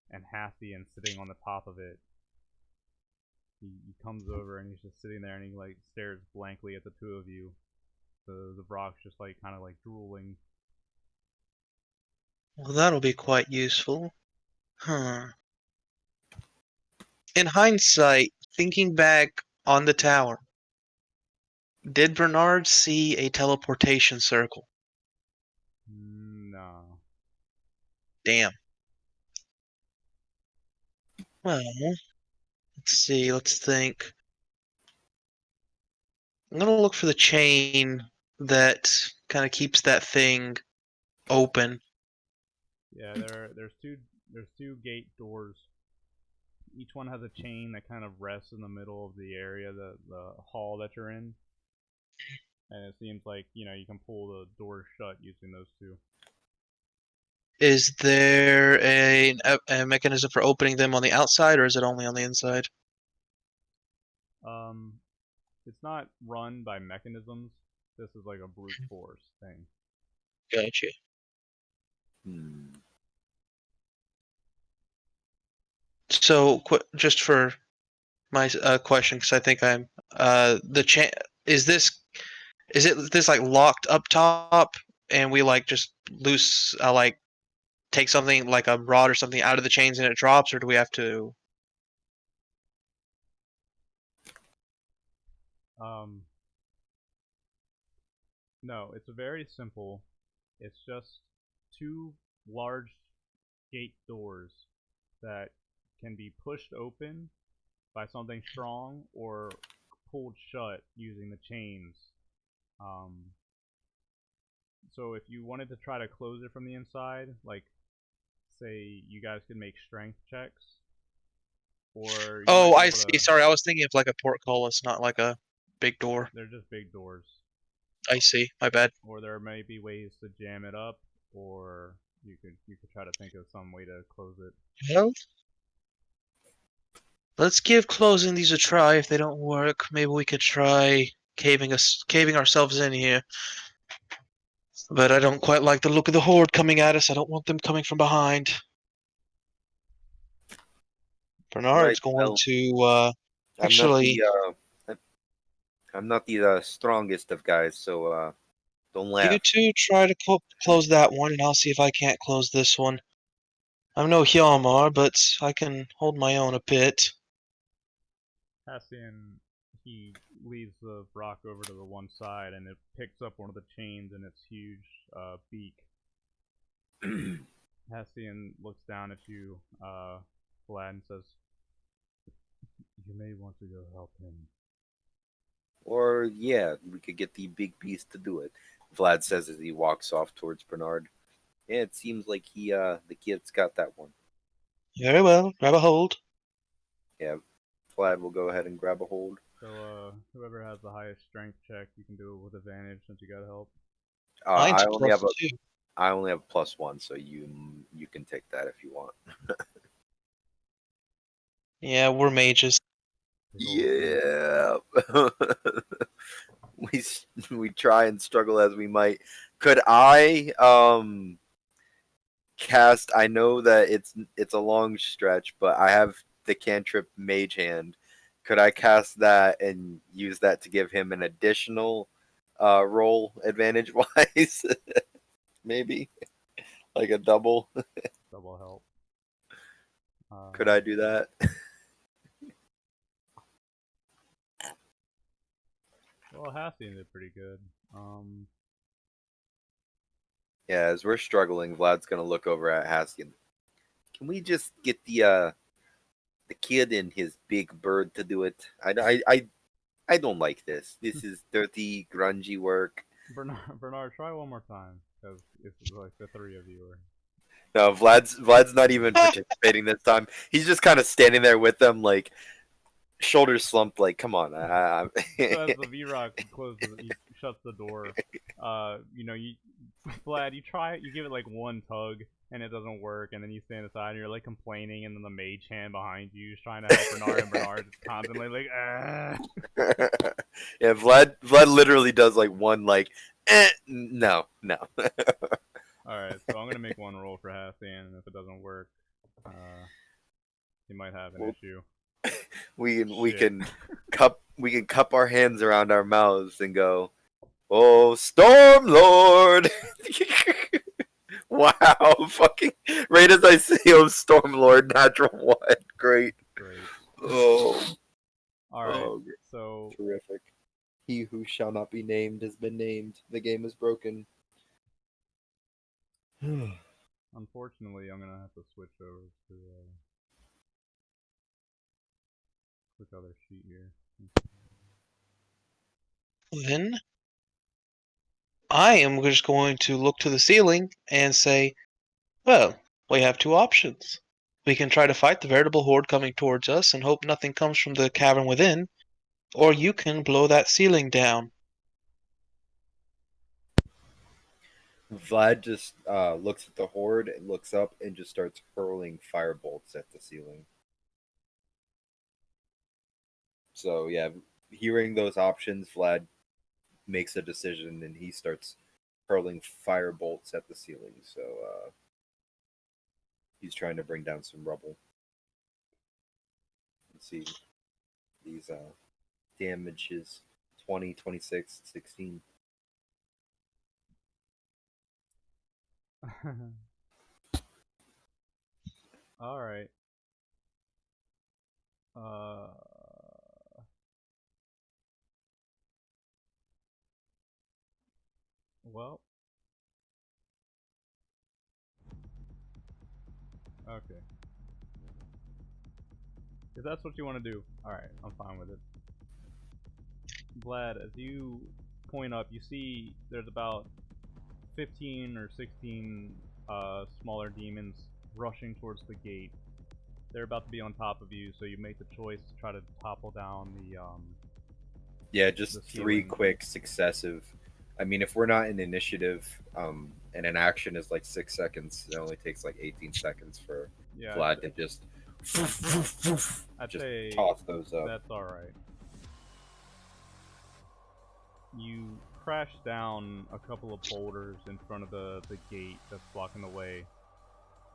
A: and Hastian sitting on the top of it. He comes over and he's just sitting there and he like stares blankly at the two of you. The rock's just like kind of like drooling.
B: Well, that'll be quite useful. In hindsight, thinking back on the tower, did Bernard see a teleportation circle?
A: No.
B: Damn. Well, let's see, let's think. I'm gonna look for the chain that kind of keeps that thing open.
A: Yeah, there's two gate doors. Each one has a chain that kind of rests in the middle of the area, the hall that you're in. And it seems like, you can pull the door shut using those two.
B: Is there a mechanism for opening them on the outside, or is it only on the inside?
A: It's not run by mechanisms. This is like a brute force thing.
B: Gotcha. So, just for my question, because I think I'm the chain. Is this like locked up top, and we like just loose like take something like a rod or something out of the chains and it drops, or do we have to?
A: No, it's very simple. It's just two large gate doors that can be pushed open by something strong or pulled shut using the chains. So if you wanted to try to close it from the inside, like say you guys could make strength checks, or you
B: Oh,
A: might be
B: I
A: able
B: see.
A: to.
B: Sorry, I was thinking of like a portcullis, not like a big door.
A: They're just big doors.
B: I see. My bad.
A: Or there may be ways to jam it up, or you could try to think of some way to close it.
B: Well, let's give closing these a try. If they don't work, maybe we could try caving ourselves in here. But I don't quite like the look of the horde coming at us. I don't want them coming from behind. Bernard's
C: Right.
B: going
C: Well,
B: to
C: I'm not
B: actually.
C: the I'm not the strongest of guys, so don't
B: You
C: laugh.
B: two try to close that one, and I'll see if I can't close this one. I'm no Hjalmar, but I can hold my own a bit.
A: Cassian, he leaves the rock over to the one side, and it picks up one of the chains in its huge beak. Cassian looks down at you, Vlad, and says, "You may want to go help him."
C: Or yeah, we could get the big beast to do it. Vlad says as he walks off towards Bernard. Yeah, it seems like the kid's got that one.
B: Very well. Grab a hold.
C: Yeah, Vlad will go ahead and grab a hold.
A: So, whoever has the highest strength check, you can do it with advantage since you got help.
B: Mine's
C: I only have
B: +2.
C: I only have +1, so you can take that if you want.
B: Yeah, we're mages.
C: Yeah. we we try and struggle as we might. Could I cast? I know that it's a long stretch, but I have the cantrip Mage Hand. Could I cast that and use that to give him an additional roll advantage wise? Maybe like a double.
A: Double help.
C: Could I do that?
A: Well, Hassian did pretty good.
C: Yeah, as we're struggling, Vlad's gonna look over at Haskell. Can we just get the kid and his big bird to do it? I don't like this. This is dirty, grungy work.
A: Bernard, try one more time, because it's like the three of you are.
C: No, Vlad's not even participating this time. He's just kind of standing there with them, like shoulders slumped. Like, come on.
A: So as the V-Rock closes, he shuts the door. Vlad, you try it, you give it like one tug, and it doesn't work, and then you stand aside and you're like complaining, and then the mage hand behind you is trying to help Bernard, and Bernard's constantly like, ah.
C: Yeah, Vlad literally does like one like, no.
A: Alright, so I'm gonna make one roll for Hassian, and if it doesn't work, he might have an issue.
C: We can cup our hands around our mouths and go, "Oh, Storm Lord!" Wow, fucking right as I say, "Oh, Storm Lord," natural one, great. Oh,
A: alright,
C: oh,
A: so
C: terrific. He who shall not be named has been named. The game is broken.
A: unfortunately, I'm gonna have to switch over to quick other sheet here.
B: Then I am just going to look to the ceiling and say, well, we have two options. We can try to fight the veritable horde coming towards us and hope nothing comes from the cavern within, or you can blow that ceiling down.
C: Vlad just looks at the horde and looks up and just starts hurling firebolts at the ceiling. So yeah, hearing those options, Vlad makes a decision and he starts hurling firebolts at the ceiling. So he's trying to bring down some rubble. Let's see these damages: 20, 26, 16.
A: Alright. Well. Okay. If that's what you want to do, alright, I'm fine with it. Vlad, as you point up, you see there's about 15 or 16 smaller demons rushing towards the gate. They're about to be on top of you, so you make the choice to try to topple down the
C: Yeah, just
A: the
C: 3
A: ceiling.
C: quick successive. I mean, if we're not in initiative, and an action is like 6 seconds, it only takes like 18 seconds for
A: Yeah,
C: Vlad to just
A: I'd
C: just
A: say
C: toss those up.
A: that's all right. You crash down a couple of boulders in front of the gate that's blocking the way.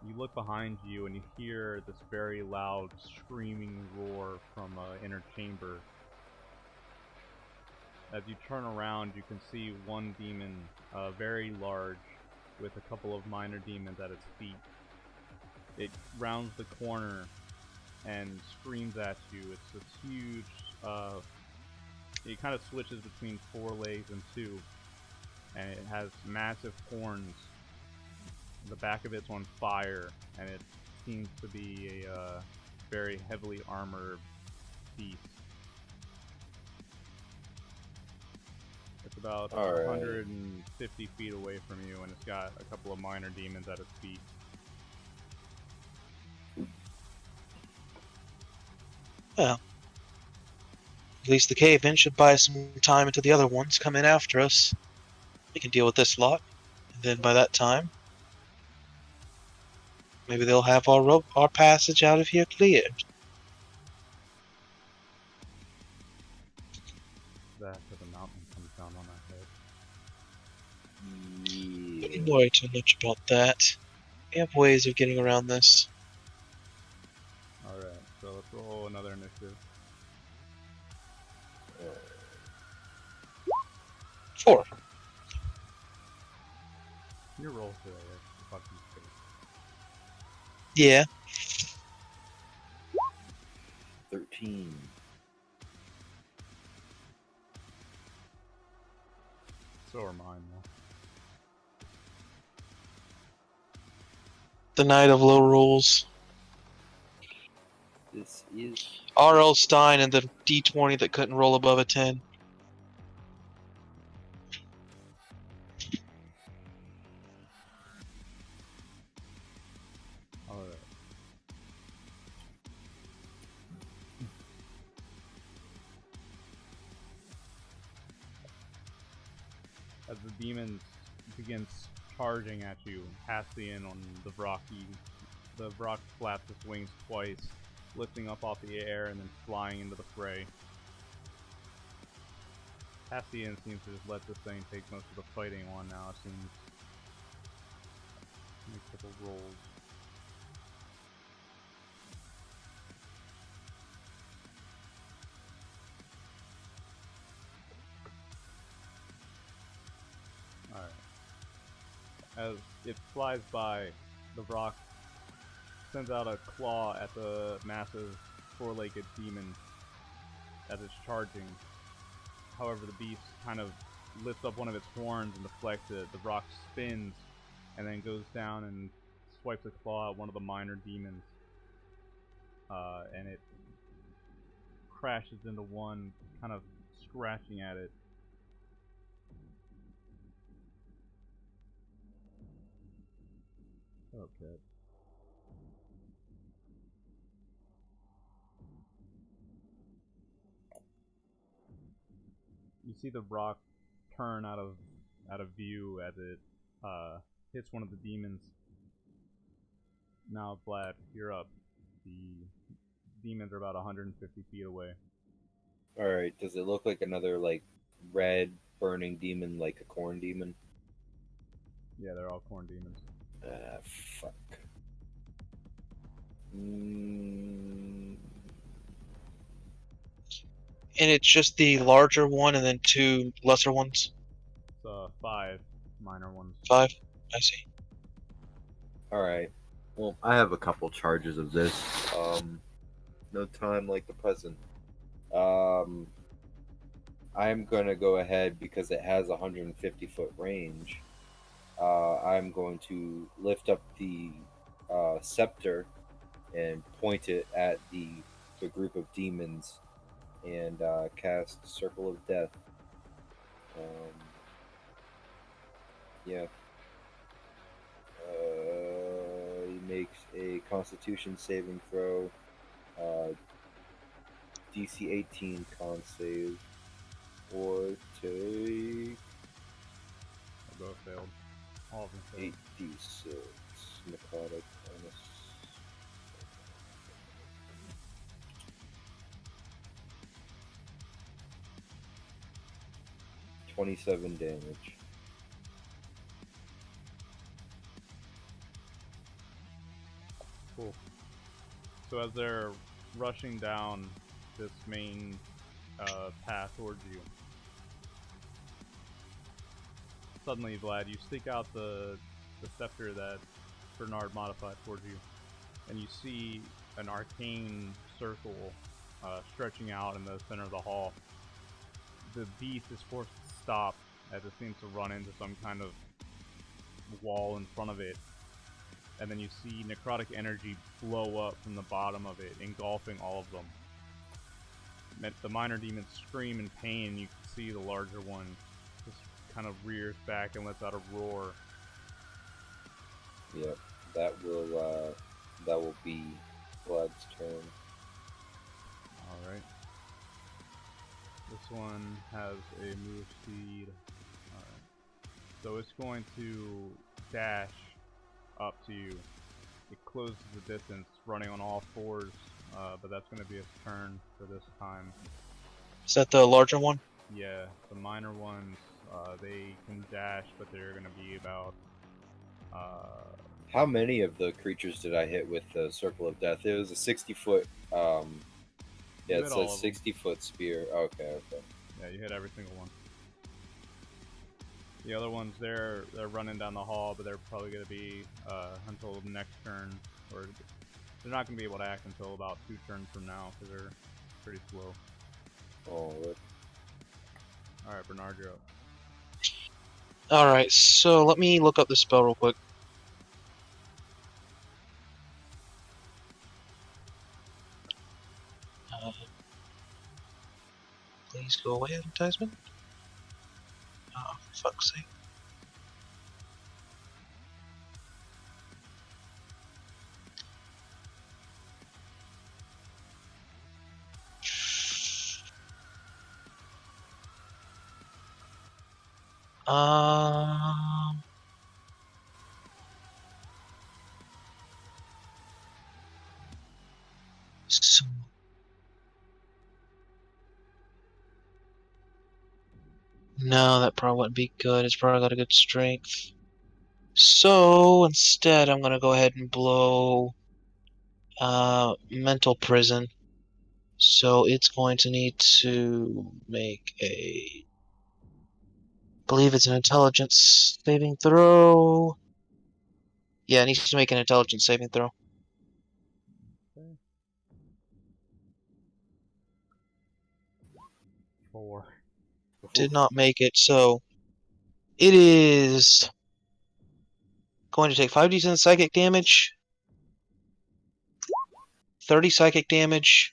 A: You look behind you and you hear this very loud screaming roar from an inner chamber. As you turn around, you can see one demon, very large, with a couple of minor demons at its feet. It rounds the corner and screams at you. It's this huge, it kind of switches between 4 legs and 2, and it has massive horns. The back of it's on fire, and it seems to be a very heavily armored beast. It's about
C: All right.
A: 150 feet away from you, and it's got a couple of minor demons at its feet.
B: Well, at least the cave-in should buy some time until the other ones come in after us. We can deal with this lot, and then by that time, maybe they'll have our passage out of here cleared.
A: That of the mountain comes down on our head.
B: Don't worry too much about that. We have ways of getting around this.
A: Alright, so let's roll another initiative.
B: 4.
A: Your roll today, fucking space.
B: Yeah.
C: 13.
A: So are mine, though.
B: The night of low rolls.
C: This is
B: R.L. Stein and the D20 that couldn't roll above a 10.
A: Alright. As the demon begins charging at you, Hastian on the Vrock flaps its wings twice, lifting up off the air and then flying into the fray. Hastian seems to just let this thing take most of the fighting on now. It seems. Make a couple rolls. Alright. As it flies by, the rock sends out a claw at the massive 4-legged demon as it's charging. However, the beast kind of lifts up one of its horns and deflects it. The rock spins and then goes down and swipes a claw at one of the minor demons. And it crashes into one, kind of scratching at it. Okay. You see the rock turn out of view as it hits one of the demons. Now, Vlad, you're up. The demons are about 150 feet away.
C: Alright, does it look like another like red burning demon, like a corn demon?
A: Yeah, they're all corn demons.
C: Fuck. Mm,
B: And it's just the larger one and then 2 lesser ones?
A: It's 5 minor ones.
B: 5? I see.
C: Alright. Well, I have a couple charges of this. No time like the present. I'm gonna go ahead because it has 150-foot range. I'm going to lift up the scepter and point it at the group of demons and cast Circle of Death.
D: makes a Constitution saving throw. DC 18 con save. Or take
A: They both failed. All of them failed.
D: 8d6 necrotic bonus. 27 damage.
A: Cool. So as they're rushing down this main path towards you, suddenly, Vlad, you stick out the scepter that Bernard modified towards you, and you see an arcane circle stretching out in the center of the hall. The beast is forced to stop as it seems to run into some kind of wall in front of it. And then you see necrotic energy blow up from the bottom of it, engulfing all of them. The minor demons scream in pain, and you can see the larger one just kind of rears back and lets out a roar.
D: Yep, that will be Vlad's turn.
A: Alright. This one has a move speed. Alright. So it's going to dash up to you. It closes the distance, running on all fours, but that's going to be its turn for this time.
B: Is that the larger one?
A: Yeah, the minor ones, they can dash, but they're going to be about...
D: How many of the creatures did I hit with the Circle of Death? It was a 60-foot... yeah, it says 60-foot spear. Okay.
A: Yeah, you hit every single one. The other ones, they're running down the hall, but they're probably going to be until the next turn, or they're not going to be able to act until about 2 turns from now, because they're pretty slow. Alright, Bernard, you're up.
B: Alright, so let me look up the spell real quick. Please go away, advertisement. Oh, for fuck's sake. So no, that probably wouldn't be good. It's probably got a good strength. So instead, I'm gonna go ahead and blow mental prison. So it's going to need to make a, I believe it's an intelligence saving throw. Yeah, it needs to make an intelligence saving throw.
A: Okay. 4.
B: Did not make it, so it is going to take 5d10 psychic damage, 30 psychic damage,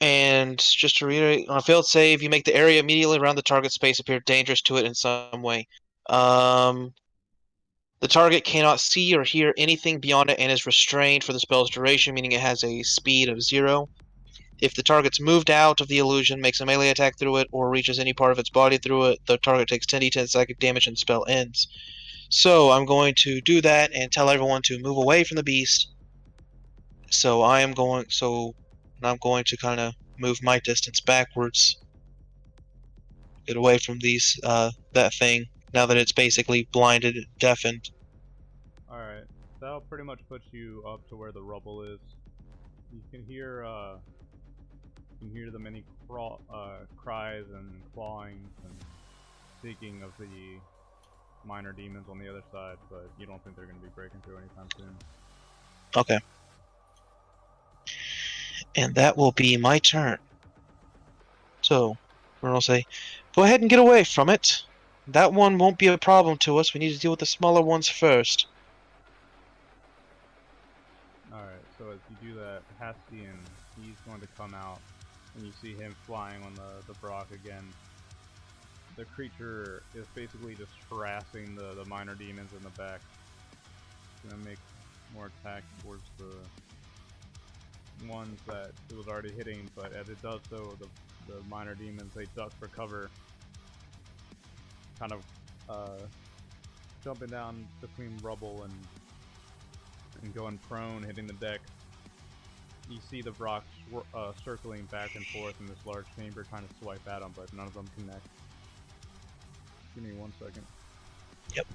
B: and just to reiterate, on a failed save, you make the area immediately around the target space appear dangerous to it in some way. The target cannot see or hear anything beyond it and is restrained for the spell's duration, meaning it has a speed of 0. If the target's moved out of the illusion, makes a melee attack through it, or reaches any part of its body through it, the target takes 10d10 psychic damage and the spell ends. So I'm going to do that and tell everyone to move away from the beast. So I'm going to kind of move my distance backwards, get away from these that thing. Now that it's basically blinded, deafened.
A: Alright, that'll pretty much put you up to where the rubble is. You can hear the many cries and clawing and digging of the minor demons on the other side, but you don't think they're going to be breaking through anytime soon.
B: Okay. And that will be my turn. So, we'll say, go ahead and get away from it. That one won't be a problem to us. We need to deal with the smaller ones first.
A: Alright, so as you do that, Hastian, he's going to come out, and you see him flying on the Brock again. The creature is basically just harassing the minor demons in the back. gonna make more attack towards the ones that it was already hitting, but as it does so, the minor demons, they duck for cover, kind of jumping down between rubble and going prone, hitting the deck. You see the rocks circling back and forth in this large chamber, trying to swipe at them, but none of them connect. Give me 1 second.
B: Yep.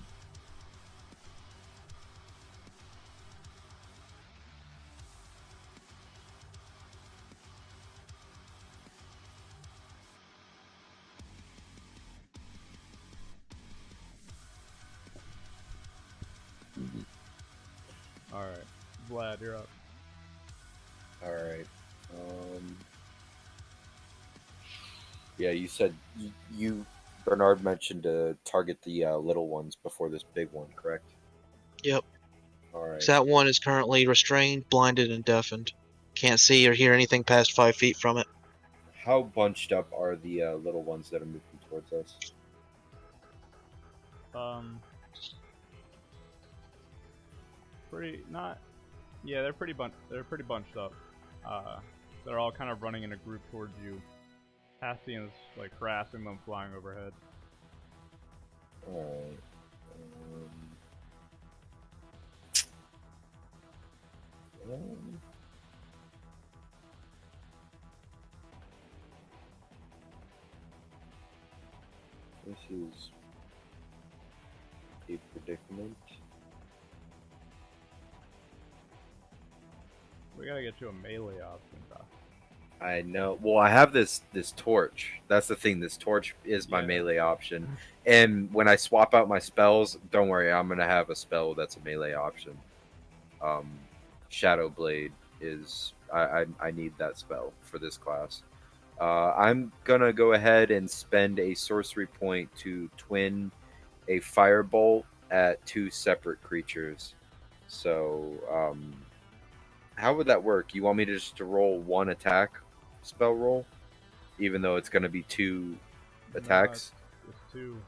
A: Alright. Vlad, you're up.
D: All right. Yeah, you said you Bernard mentioned to target the little ones before this big one, correct?
B: Yep.
D: All right.
B: So that one is currently restrained, blinded, and deafened. Can't see or hear anything past 5 feet from it.
D: How bunched up are the little ones that are moving towards us?
A: Pretty not. Yeah, they're pretty bunched up. They're all kind of running in a group towards you. Hastian's like harassing them flying overhead.
D: All right. This is a predicament.
A: We gotta get you a melee option, bro.
D: I know. Well, I have this torch. That's the thing. This torch is my
A: Yeah.
D: melee option. And when I swap out my spells, don't worry, I'm gonna have a spell that's a melee option. Shadow Blade is I need that spell for this class. I'm gonna go ahead and spend a sorcery point to twin a firebolt at 2 separate creatures. So, how would that work? You want me to just roll 1 attack spell roll, even though it's gonna be 2 attacks?
A: No, it's 2.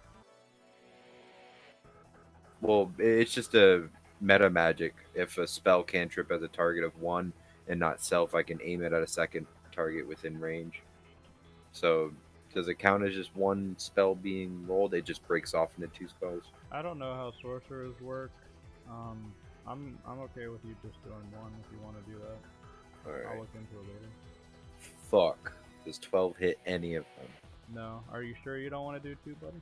D: Well, it's just a meta magic. If a spell cantrip has a target of 1 and not self, I can aim it at a second target within range. So, does it count as just 1 spell being rolled? It just breaks off into 2 spells.
A: I don't know how sorcerers work. I'm okay with you just doing 1 if you want to do that.
D: All
A: I'll
D: right.
A: look into it later.
D: Fuck. Does 12 hit any of them?
A: No, are you sure you don't want to do 2, buddy?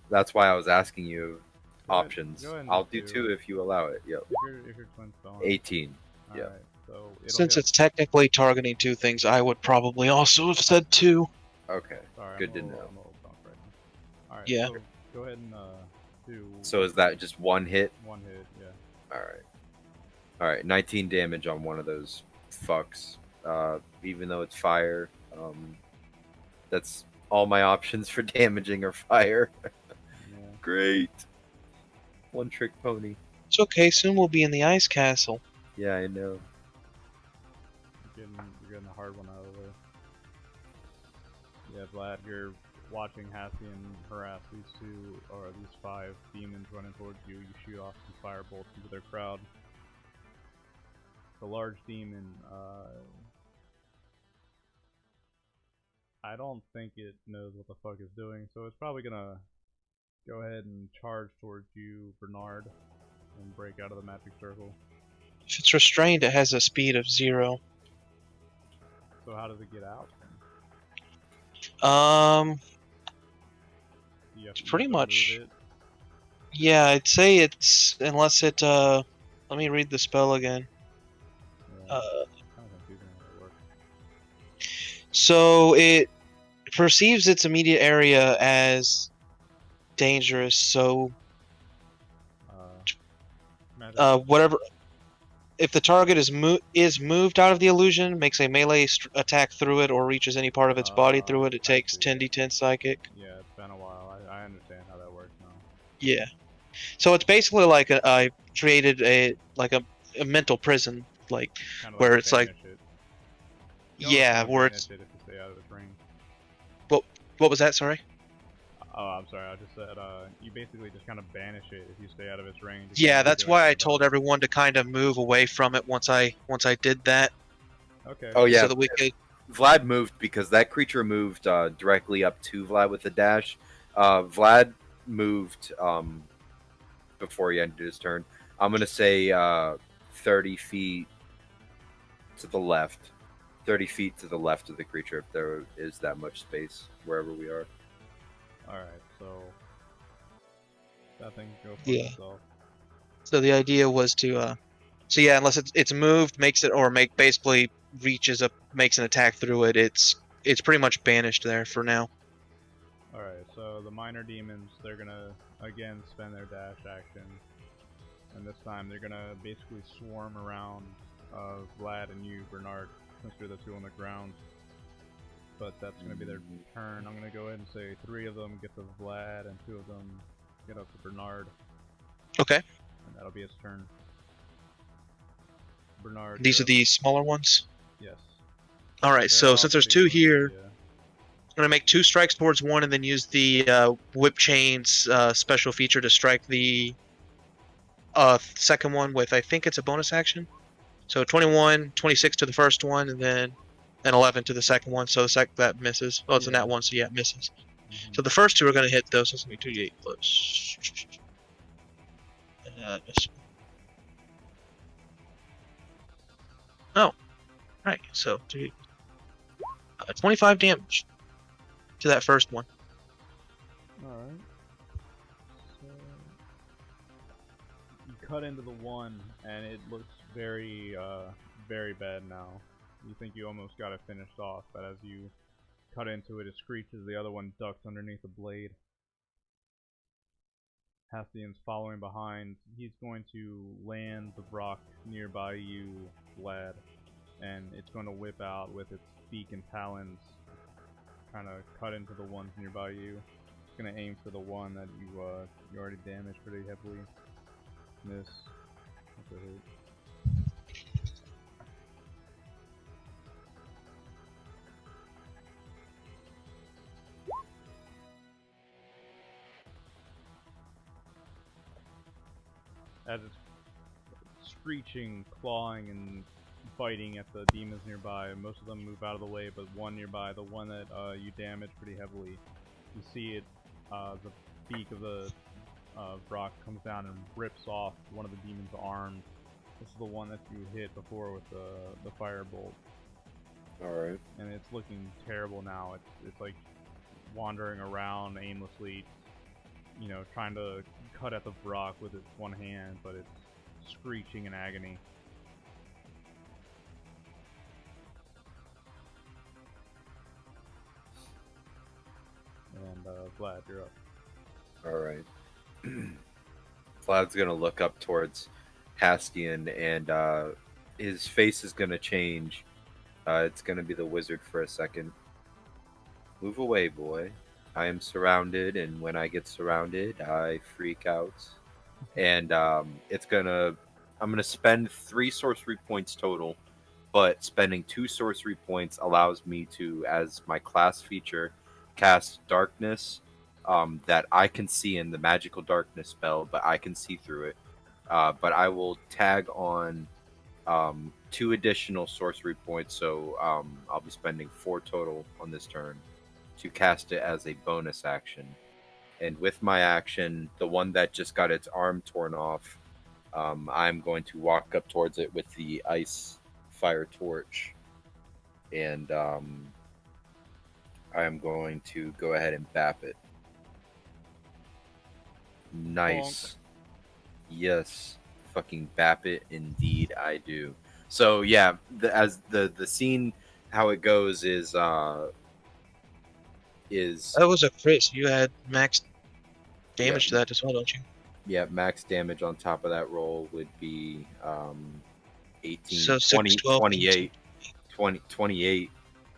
D: That's why I was asking you
A: Go ahead-
D: options.
A: go ahead and
D: I'll
A: do
D: do
A: 2.
D: 2 if you allow it. Yep.
A: If you're twin spelling.
D: 18. yeah.
A: Alright, so it'll
B: Since
A: hit.
B: it's technically targeting 2 things, I would probably also have said 2.
D: Okay.
A: Sorry,
D: Good
A: I'm
D: to
A: a
D: know.
A: little drunk right now. Alright,
B: Yeah.
A: so go ahead and do
D: So is that just 1 hit?
A: 1 hit, yeah.
D: Alright. Alright, 19 damage on one of those fucks. Even though it's fire. That's all my options for damaging are fire.
A: Yeah.
D: Great. One trick pony.
B: It's okay, soon we'll be in the ice castle.
D: Yeah, I know.
A: You're getting a hard one out of there. Yeah, Vlad, you're watching Hastian harass these 5 demons running towards you. You shoot off some firebolts into their crowd. The large demon, I don't think it knows what the fuck it's doing, so it's probably gonna go ahead and charge towards you, Bernard, and break out of the magic circle.
B: If it's restrained, it has a speed of 0.
A: So how does it get out then? You have to
B: Pretty
A: move
B: much.
A: it?
B: Yeah, I'd say it's unless it. Let me read the spell again.
A: Yeah, kind of confusing how it works.
B: So it perceives its immediate area as dangerous. So
A: Magic.
B: whatever. If the target is moved out of the illusion, makes a melee attack through it, or reaches any part of its body through it, it
A: I
B: takes
A: see.
B: 10d10 psychic.
A: Yeah, it's been a while. I understand how that works now.
B: Yeah. So it's basically like I created a mental prison, like
A: Kind of
B: where
A: like
B: it's like
A: banish it. You almost
B: yeah,
A: wanna
B: where
A: banish
B: it's
A: it if you stay out of its range.
B: what was that? Sorry.
A: Oh, I'm sorry. I just said you basically just kind of banish it if you stay out of its range. You
B: Yeah,
A: can't really
B: that's
A: do
B: why I
A: anything
B: told
A: about
B: everyone to kind of move away from it once I did that,
A: it. Okay.
D: Oh yeah,
B: so that we could.
D: Vlad moved because that creature moved directly up to Vlad with a dash. Vlad moved before he ended his turn. I'm gonna say 30 feet to the left. 30 feet to the left of the creature if there is that much space wherever we are.
A: All right. So that thing can go fuck
B: Yeah.
A: itself.
B: So the idea was to. So yeah, unless it's moved, makes it, or basically makes an attack through it. It's pretty much banished there for now.
A: All right. So the minor demons, they're gonna again spend their dash action, and this time they're gonna basically swarm around Vlad and you, Bernard, since you're the two on the ground. But that's going to be their turn. I'm going to go ahead and say 3 of them get to Vlad and 2 of them get up to Bernard.
B: Okay.
A: And that'll be his turn. Bernard.
B: These are the smaller ones.
A: Yes.
B: All right.
A: They're
B: So
A: all
B: since there's
A: pretty
B: 2 here,
A: close, yeah.
B: I'm gonna make 2 strikes towards one, and then use the whip chains special feature to strike the second one with, I think it's a bonus action. So 21, 26 to the first one, and then an 11 to the second one. So that misses. Oh, it's a nat 1, so yeah, it misses.
A: Mhm.
B: So the first 2 are gonna hit those. So it's gonna be 2d8 plus. Miss. Oh, right. So 25 damage to that first one.
A: Alright. So you cut into the one, and it looks very, very bad now. You think you almost got it finished off, but as you cut into it, it screeches, the other one ducks underneath the blade. Hastian's following behind. He's going to land the rock nearby you, Vlad, and it's going to whip out with its beak and talons, kind of cut into the ones nearby you. It's going to aim for the one that you already damaged pretty heavily. Miss. That's a hit. As it's screeching, clawing, and biting at the demons nearby, most of them move out of the way, but one nearby, the one that you damaged pretty heavily, you see it, the beak of the rock comes down and rips off one of the demon's arms. This is the one that you hit before with the firebolt.
D: Alright.
A: And it's looking terrible now. It's like wandering around aimlessly, you know, trying to cut at the rock with its one hand, but it's screeching in agony. And Vlad, you're up.
D: Alright. Vlad's gonna look up towards Hastian, and his face is gonna change. It's gonna be the wizard for a second. Move away, boy. I am surrounded, and when I get surrounded, I freak out. And I'm gonna spend 3 sorcery points total, but spending 2 sorcery points allows me to, as my class feature, cast darkness that I can see in the magical darkness spell, but I can see through it. But I will tag on 2 additional sorcery points, so I'll be spending 4 total on this turn to cast it as a bonus action. And with my action, the one that just got its arm torn off, I'm going to walk up towards it with the ice fire torch, and I am going to go ahead and bap it. Nice. Yes. Fucking bap it, indeed I do. So yeah, the scene, how it goes is
B: That was a crit. So you had max damage to that as well, don't you?
D: yeah, max damage on top of that roll would be 18,
B: So
D: 20,
B: 6, 12,
D: 28, 20, 28.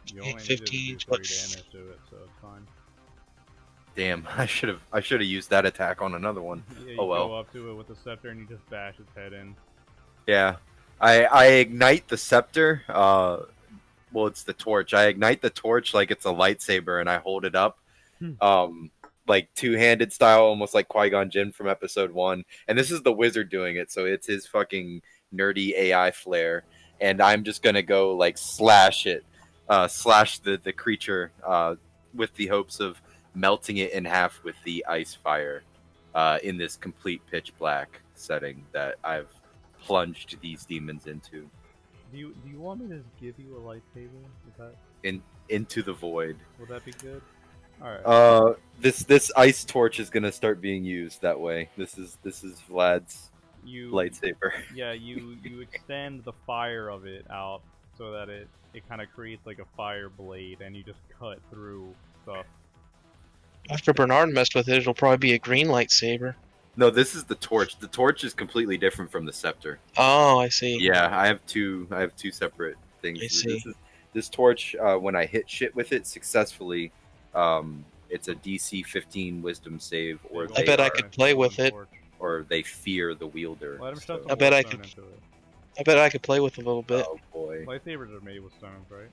A: You only
B: 15,
A: needed to do 3
B: but-
A: damage to it, so it's fine.
D: Damn, I should have used that attack on another one.
A: Yeah, you
D: Oh well.
A: go up to it with the scepter and you just bash its head in.
D: Yeah, I ignite the scepter. Well, it's the torch. I ignite the torch like it's a lightsaber, and I hold it up. like two-handed style, almost like Qui-Gon Jinn from Episode 1. And this is the wizard doing it, so it's his fucking nerdy AI flair. And I'm just gonna go like slash the creature with the hopes of melting it in half with the ice fire in this complete pitch black setting that I've plunged these demons into.
A: Do you want me to just give you a lightsaber? Is that
D: Into the void.
A: would that be good? All right.
D: This ice torch is gonna start being used that way. This is Vlad's lightsaber.
A: Yeah, you extend the fire of it out so that it kind of creates like a fire blade, and you just cut through stuff.
B: After Bernard messed with it, it'll probably be a green lightsaber.
D: No, this is the torch. The torch is completely different from the scepter.
B: Oh, I see.
D: Yeah, I have two separate things.
B: I see.
D: This torch, when I hit shit with it successfully, it's a DC 15 Wisdom save, or
B: I bet I could play with it.
D: or they fear the wielder.
A: Let him shove some
B: I bet I
A: glowstone
B: could-
A: into it.
B: I bet I could play with it a little bit.
D: Oh boy.
A: Lightsabers are made with stones, right?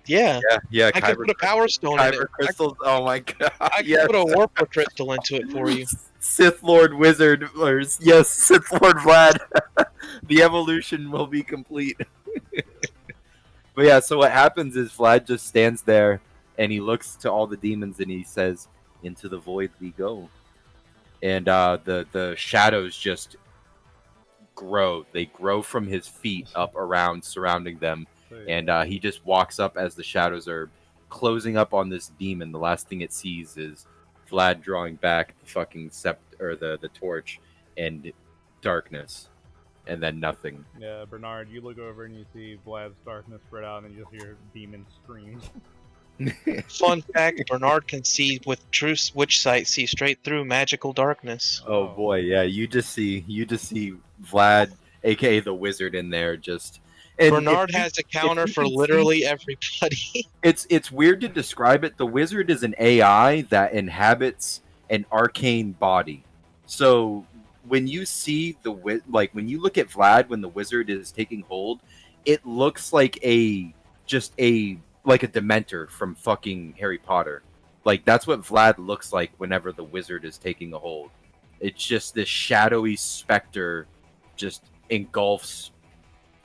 B: Yeah.
D: Yeah.
B: I could put a power stone in it.
D: Kyber crystals. Oh my god.
B: I could
D: yes.
B: put a warper crystal into it for you.
D: Sith Lord Wizard, or yes, Sith Lord Vlad. The evolution will be complete. But yeah, so what happens is Vlad just stands there and he looks to all the demons and he says, "Into the void we go." And the shadows just grow. They grow from his feet up around, surrounding them. And he just walks up as the shadows are closing up on this demon. The last thing it sees is Vlad drawing back the fucking the torch, and darkness, and then nothing.
A: Yeah, Bernard, you look over and you see Vlad's darkness spread out, and you just hear demons scream.
B: Fun fact: Bernard can see with true witch sight, see straight through magical darkness.
D: Oh boy, yeah, you just see Vlad, aka the wizard, in there just. And
B: Bernard has a counter for literally everybody.
D: It's weird to describe it. The wizard is an AI that inhabits an arcane body. So when you see when you look at Vlad when the wizard is taking hold, it looks like a Dementor from fucking Harry Potter. Like that's what Vlad looks like whenever the wizard is taking a hold. It's just this shadowy specter just engulfs.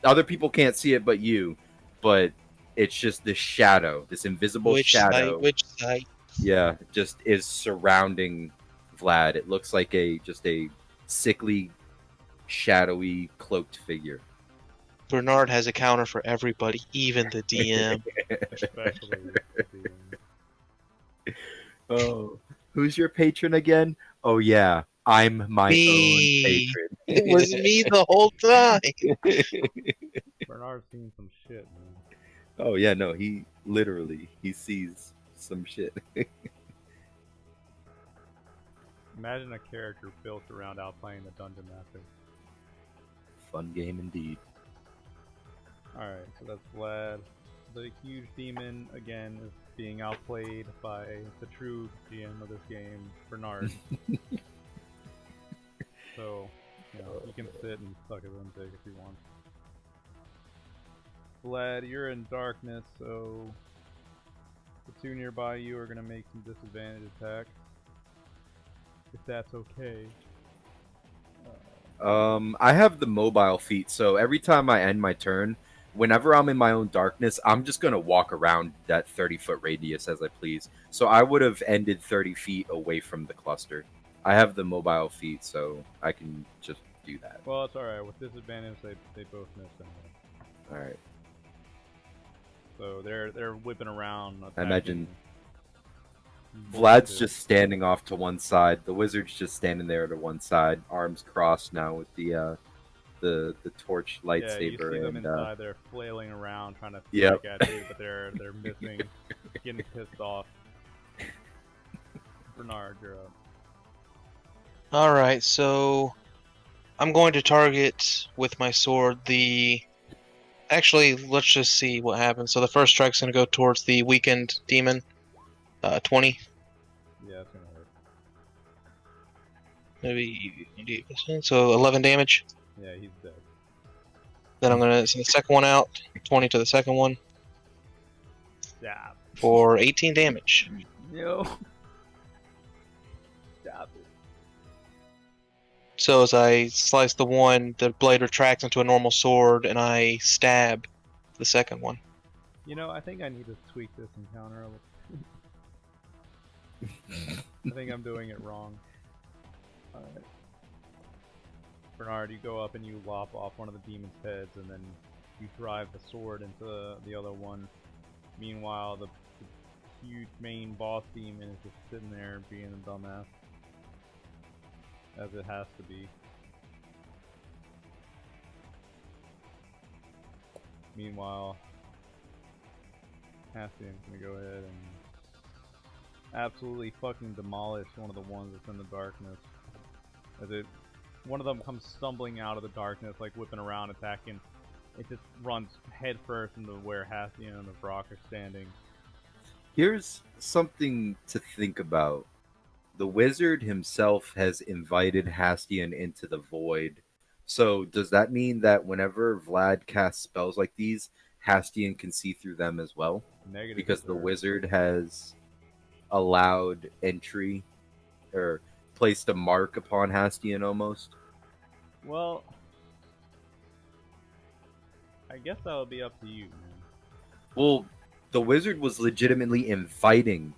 D: Other people can't see it but you, but it's just this shadow, this invisible shadow.
B: Witch sight.
D: Yeah, just is surrounding Vlad. It looks like a sickly, shadowy, cloaked figure.
B: Bernard has a counter for everybody, even the DM.
A: Especially the
D: Oh, who's your patron again? Oh yeah, I'm my own patron.
B: It was me the whole time.
A: Bernard's seen some shit, man.
D: Oh yeah, no, he sees some shit.
A: Imagine a character built around outplaying the Dungeon Master.
D: Fun game indeed.
A: Alright, so that's Vlad. The huge demon, again, is being outplayed by the true GM of this game, Bernard. So, you can sit and suck his own dick if you want. Vlad, you're in darkness, so the two nearby you are going to make some disadvantage attacks. If that's okay.
D: I have the mobile feat, so every time I end my turn, whenever I'm in my own darkness, I'm just going to walk around that 30-foot radius as I please. So I would have ended 30 feet away from the cluster. I have the mobile feat, so I can just do that.
A: Well, it's alright. With disadvantage, they both miss anyway.
D: Alright.
A: So they're whipping around.
D: I imagine
A: attacking
D: Vlad's
A: bullshit.
D: just standing off to one side. The wizard's just standing there to one side, arms crossed now with the torch lightsaber.
A: Yeah, you see them
D: and
A: inside. They're flailing around trying to
D: Yep.
A: strike at you, but they're missing, getting pissed off. Bernard, you're up.
B: Alright, so I'm going to target with my sword the... Actually, let's just see what happens. So the first strike's going to go towards the weakened demon. 20.
A: Yeah, it's gonna hurt.
B: Maybe 28%. So 11 damage.
A: Yeah, he's dead.
B: Then I'm going to send the second one out. 20 to the second one
A: Yeah.
B: for 18 damage.
A: Yo.
B: So as I slice the one, the blade retracts into a normal sword, and I stab the second one.
A: You know, I think I need to tweak this encounter a little. I think I'm doing it wrong. Alright. Bernard, you go up and you lop off one of the demon's heads, and then you drive the sword into the other one. Meanwhile, the huge main boss demon is just sitting there being a dumbass. As it has to be. Meanwhile, Hastian's gonna go ahead and absolutely fucking demolish one of the ones that's in the darkness. One of them comes stumbling out of the darkness, like whipping around, attacking. It just runs headfirst into where Hastian and the Brock are standing.
D: Here's something to think about. The wizard himself has invited Hastian into the void. So does that mean that whenever Vlad casts spells like these, Hastian can see through them as well?
A: Negative,
D: Because the
A: sir.
D: wizard has allowed entry or placed a mark upon Hastian almost.
A: Well, I guess that'll be up to you, man.
D: Well, the wizard was legitimately inviting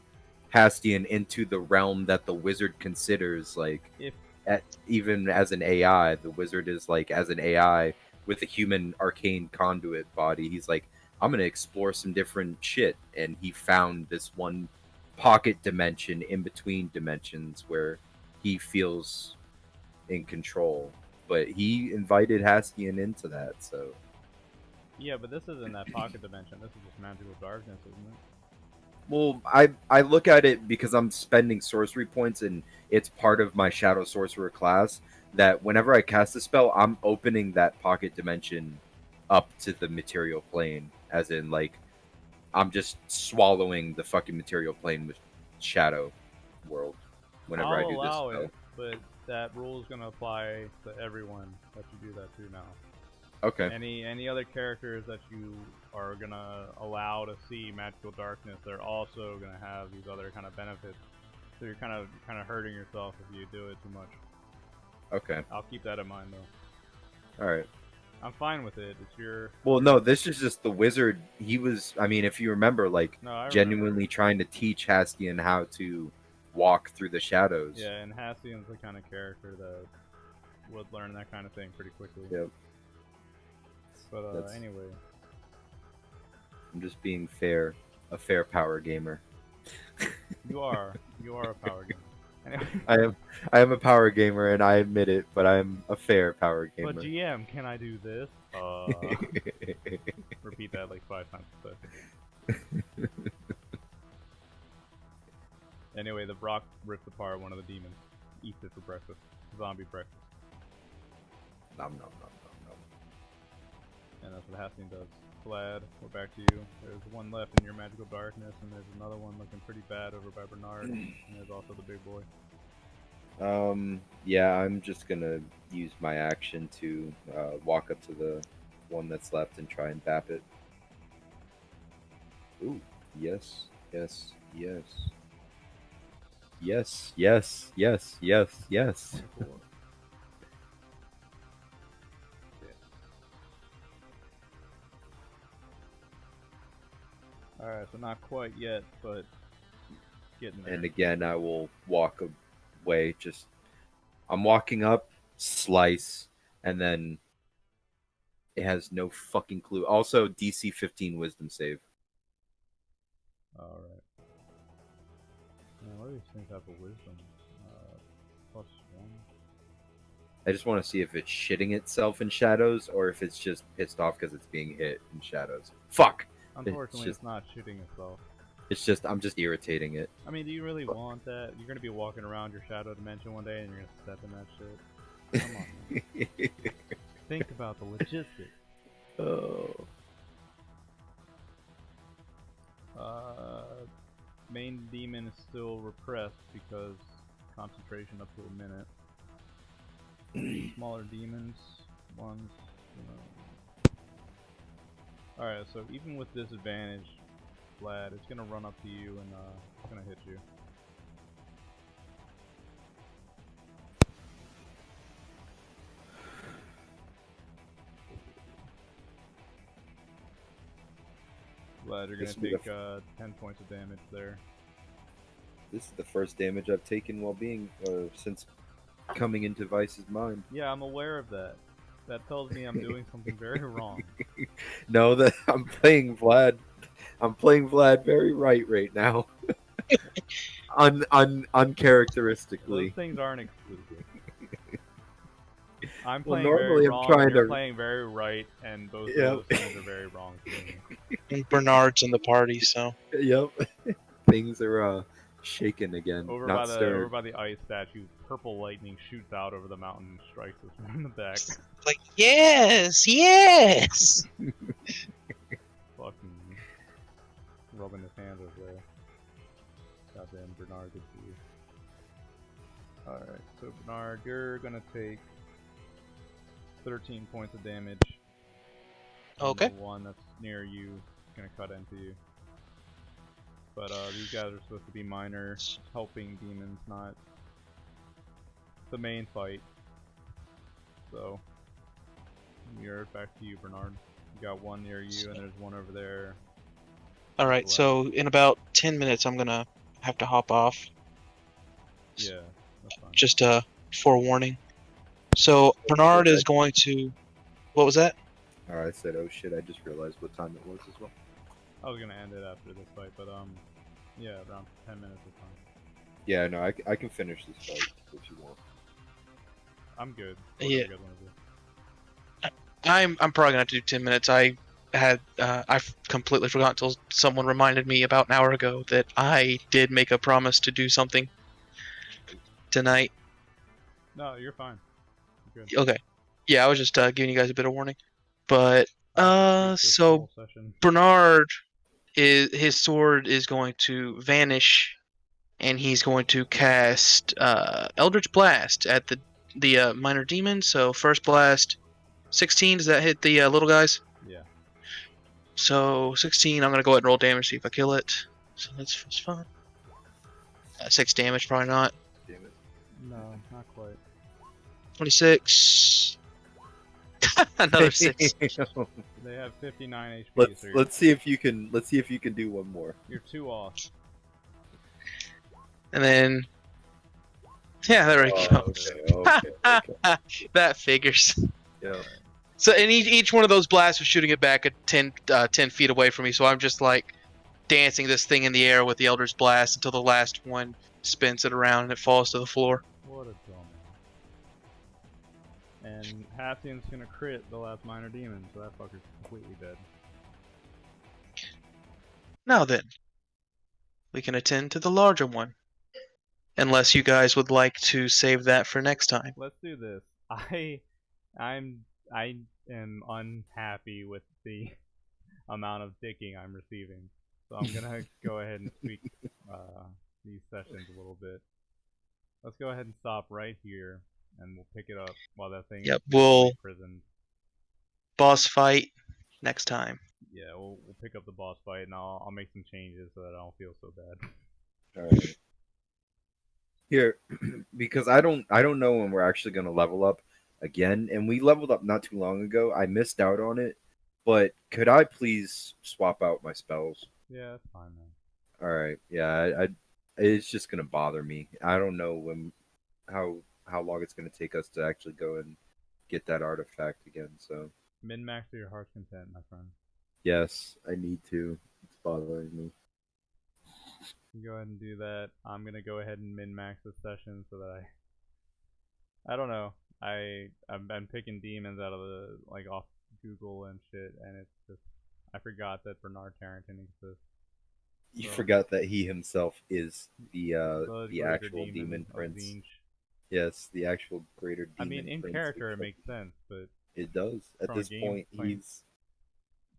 D: Hastian into the realm that the wizard considers like
A: If
D: even as an AI. The wizard is like as an AI with a human arcane conduit body. He's like, I'm gonna explore some different shit, and he found this one pocket dimension in between dimensions where he feels in control. But he invited Hastian into that, so
A: yeah, but this isn't that pocket dimension. This is just magical darkness, isn't it?
D: well, I look at it because I'm spending sorcery points and it's part of my shadow sorcerer class that whenever I cast a spell, I'm opening that pocket dimension up to the material plane, as in like I'm just swallowing the fucking material plane with shadow world whenever I
A: I'll
D: do this
A: allow
D: spell.
A: it, but that rule is gonna apply to everyone that you do that to now.
D: Okay.
A: Any other characters that you are gonna allow to see magical darkness, they're also gonna have these other kind of benefits. So you're kind of hurting yourself if you do it too much.
D: Okay.
A: I'll keep that in mind though.
D: All right.
A: I'm fine with it. It's your.
D: Well, no, this is just the wizard. He was, I mean, if you remember, like
A: No, I
D: genuinely
A: remember.
D: trying to teach Hastian how to walk through the shadows.
A: Yeah, and Hastian's the kind of character that would learn that kind of thing pretty quickly.
D: Yep.
A: But
D: That's-
A: anyway,
D: I'm just being fair, a fair power gamer.
A: you are a power gamer. Anyway.
D: I am a power gamer, and I admit it. But I'm a fair power gamer.
A: But GM, can I do this? Repeat that like 5 times a second. Anyway, the Brock rips apart one of the demons, eats it for breakfast. Zombie breakfast.
D: Nom nom nom nom nom.
A: And that's what Hastian does. Glad, we're back to you. There's one left in your magical darkness, and there's another one looking pretty bad over by Bernard. And there's also the big boy.
D: Yeah, I'm just gonna use my action to walk up to the one that's left and try and bap it. Ooh, yes, yes, yes. Yes, yes, yes, yes, yes.
A: 24. Alright, so not quite yet, but getting there.
D: And again, I will walk away. Just, I'm walking up, slice, and then it has no fucking clue. Also, DC 15 Wisdom save.
A: Alright. Man, what do these things have for wisdom? +1.
D: I just want to see if it's shitting itself in shadows or if it's just pissed off because it's being hit in shadows. Fuck!
A: Unfortunately,
D: just-
A: it's not shooting itself.
D: It's just, I'm just irritating it.
A: I mean, do you really want that? You're gonna be walking around your shadow dimension one day and you're gonna step in that shit. Come on, man. Think about the logistics.
D: Oh.
A: Main demon is still repressed because concentration up to a minute. Smaller demons, ones, you know. Alright, so even with disadvantage, Vlad, it's gonna run up to you and it's gonna hit you. glad you're
D: This
A: gonna
D: will be
A: take 10 points of damage there.
D: This is the first damage I've taken while being, or since coming into Vice's mind.
A: Yeah, I'm aware of that. That tells me I'm doing something very wrong.
D: No, that I'm playing Vlad. I'm playing Vlad very right now.
A: Those
D: Uncharacteristically.
A: things aren't exclusive. I'm
D: Well,
A: playing very
D: normally I'm
A: wrong,
D: trying
A: and you're
D: to.
A: playing very right, and both of
D: Yep.
A: those things are very wrong to me.
B: And Bernard's in the party, so
D: Yep. Things are shaking again, not
A: Over
D: stirring.
A: by the ice statue, purple lightning shoots out over the mountain and strikes us from the back.
B: like yes.
A: Fucking rubbing his hands over there. Goddamn Bernard, good for you. Alright, so Bernard, you're gonna take 13 points of damage. And
B: Okay.
A: the one that's near you is gonna cut into you. But these guys are supposed to be minor, helping demons, not the main fight. So, you're back to you, Bernard. You got one near you, and there's one over there.
B: All right. So in about 10 minutes, I'm gonna have to hop off.
A: Yeah, that's fine.
B: Just forewarning. So Bernard is going to. What was that?
D: I said, oh shit, I just realized what time it was as well.
A: I was gonna end it after this fight, but yeah, around 10 minutes is fine.
D: Yeah, no, I can finish this fight if you want.
A: I'm good.
B: Yeah.
A: Whatever you guys wanna do.
B: I'm probably gonna have to do 10 minutes. I completely forgot until someone reminded me about an hour ago that I did make a promise to do something tonight.
A: No, you're fine. You're good.
B: Okay. Yeah, I was just giving you guys a bit of warning. But
A: I have to speak this
B: so
A: whole session.
B: Bernard his sword is going to vanish, and he's going to cast Eldritch Blast at the minor demon. So first blast, 16. Does that hit the little guys?
A: Yeah.
B: So 16. I'm gonna go ahead and roll damage, see if I kill it. So that's fine. 6 damage, probably not.
D: Damn it.
A: No, not quite.
B: 26. Another 6.
A: They have 59 HP.
D: let's
A: so
D: let's see if you can do one more.
A: you're 2 off.
B: And then, yeah, there we go.
D: Okay.
B: That figures.
D: Yeah.
B: So, and each one of those blasts was shooting it back at 10 feet away from me. So I'm just like dancing this thing in the air with the Elder's Blast until the last one spins it around and it falls to the floor.
A: What a dumbass. And Hastian's gonna crit the last minor demon, so that fucker's completely dead.
B: Now then, we can attend to the larger one. Unless you guys would like to save that for next time.
A: Let's do this. I am unhappy with the amount of dicking I'm receiving, so I'm gonna go ahead and tweak these sessions a little bit. Let's go ahead and stop right here, and we'll pick it up while that thing
B: Yep,
A: is
B: we'll
A: imprisoned.
B: boss fight next time.
A: Yeah, we'll pick up the boss fight, and I'll make some changes so that I don't feel so bad.
D: All right. Here, because I don't know when we're actually gonna level up again, and we leveled up not too long ago. I missed out on it, but could I please swap out my spells?
A: Yeah, that's fine, man.
D: All right. Yeah, it's just gonna bother me. I don't know how long it's gonna take us to actually go and get that artifact again. So
A: Min-max to your heart's content, my friend.
D: yes, I need to. It's bothering me.
A: You go ahead and do that. I'm gonna go ahead and min-max this session so that I don't know. I've been picking demons out of the off Google and shit, and it's just I forgot that Bernard Tarrington exists.
D: You
A: So-
D: forgot that he himself is the
A: greater
D: actual demon
A: of
D: prince.
A: Tzeentch.
D: Yes, the actual greater demon.
A: I mean, in
D: prince
A: character it
D: of-
A: makes sense, but
D: It does. At
A: from a
D: this
A: game
D: point,
A: point
D: he's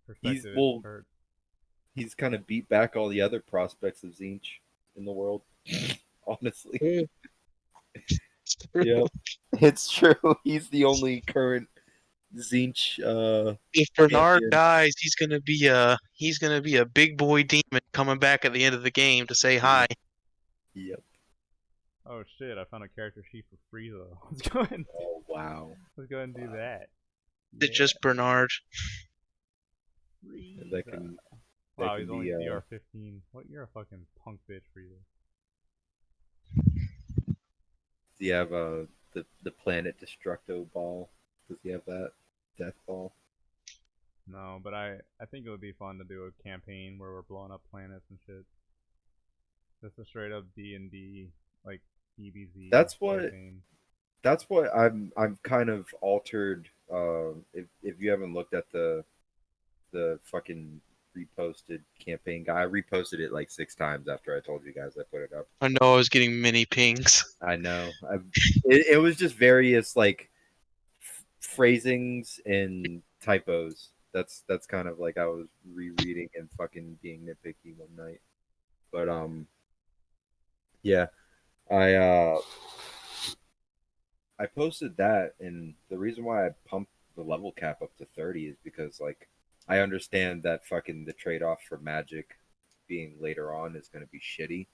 A: perspective
D: well-
A: it hurts.
D: kind of beat back all the other prospects of Tzeentch in the world. Honestly. Yeah, it's true. He's the only current Tzeentch.
B: If Bernard
D: champion.
B: dies, he's gonna be a big boy demon coming back at the end of the game to say hi.
D: Yep.
A: Oh shit! I found a character sheet for Frieza. Let's go ahead. And,
D: Oh wow.
A: let's go ahead and do that.
B: It's just Bernard.
D: That can
A: Wow,
D: can
A: he's only
D: be,
A: CR 15. What? You're a fucking punk bitch for you.
D: does he have the Planet Destructo ball? Does he have that death ball?
A: No, but I think it would be fun to do a campaign where we're blowing up planets and shit. Just a straight up D&D like DBZ
D: That's what
A: campaign.
D: that's what I'm kind of altered. If you haven't looked at the fucking reposted campaign guy, I reposted it like 6 times after I told you guys I put it up.
B: I know I was getting many pings.
D: I know. It was just various like phrasings and typos. That's kind of like I was rereading and fucking being nitpicky one night. But yeah, I I posted that, and the reason why I pumped the level cap up to 30 is because like I understand that fucking the trade off for magic being later on is going to be shitty.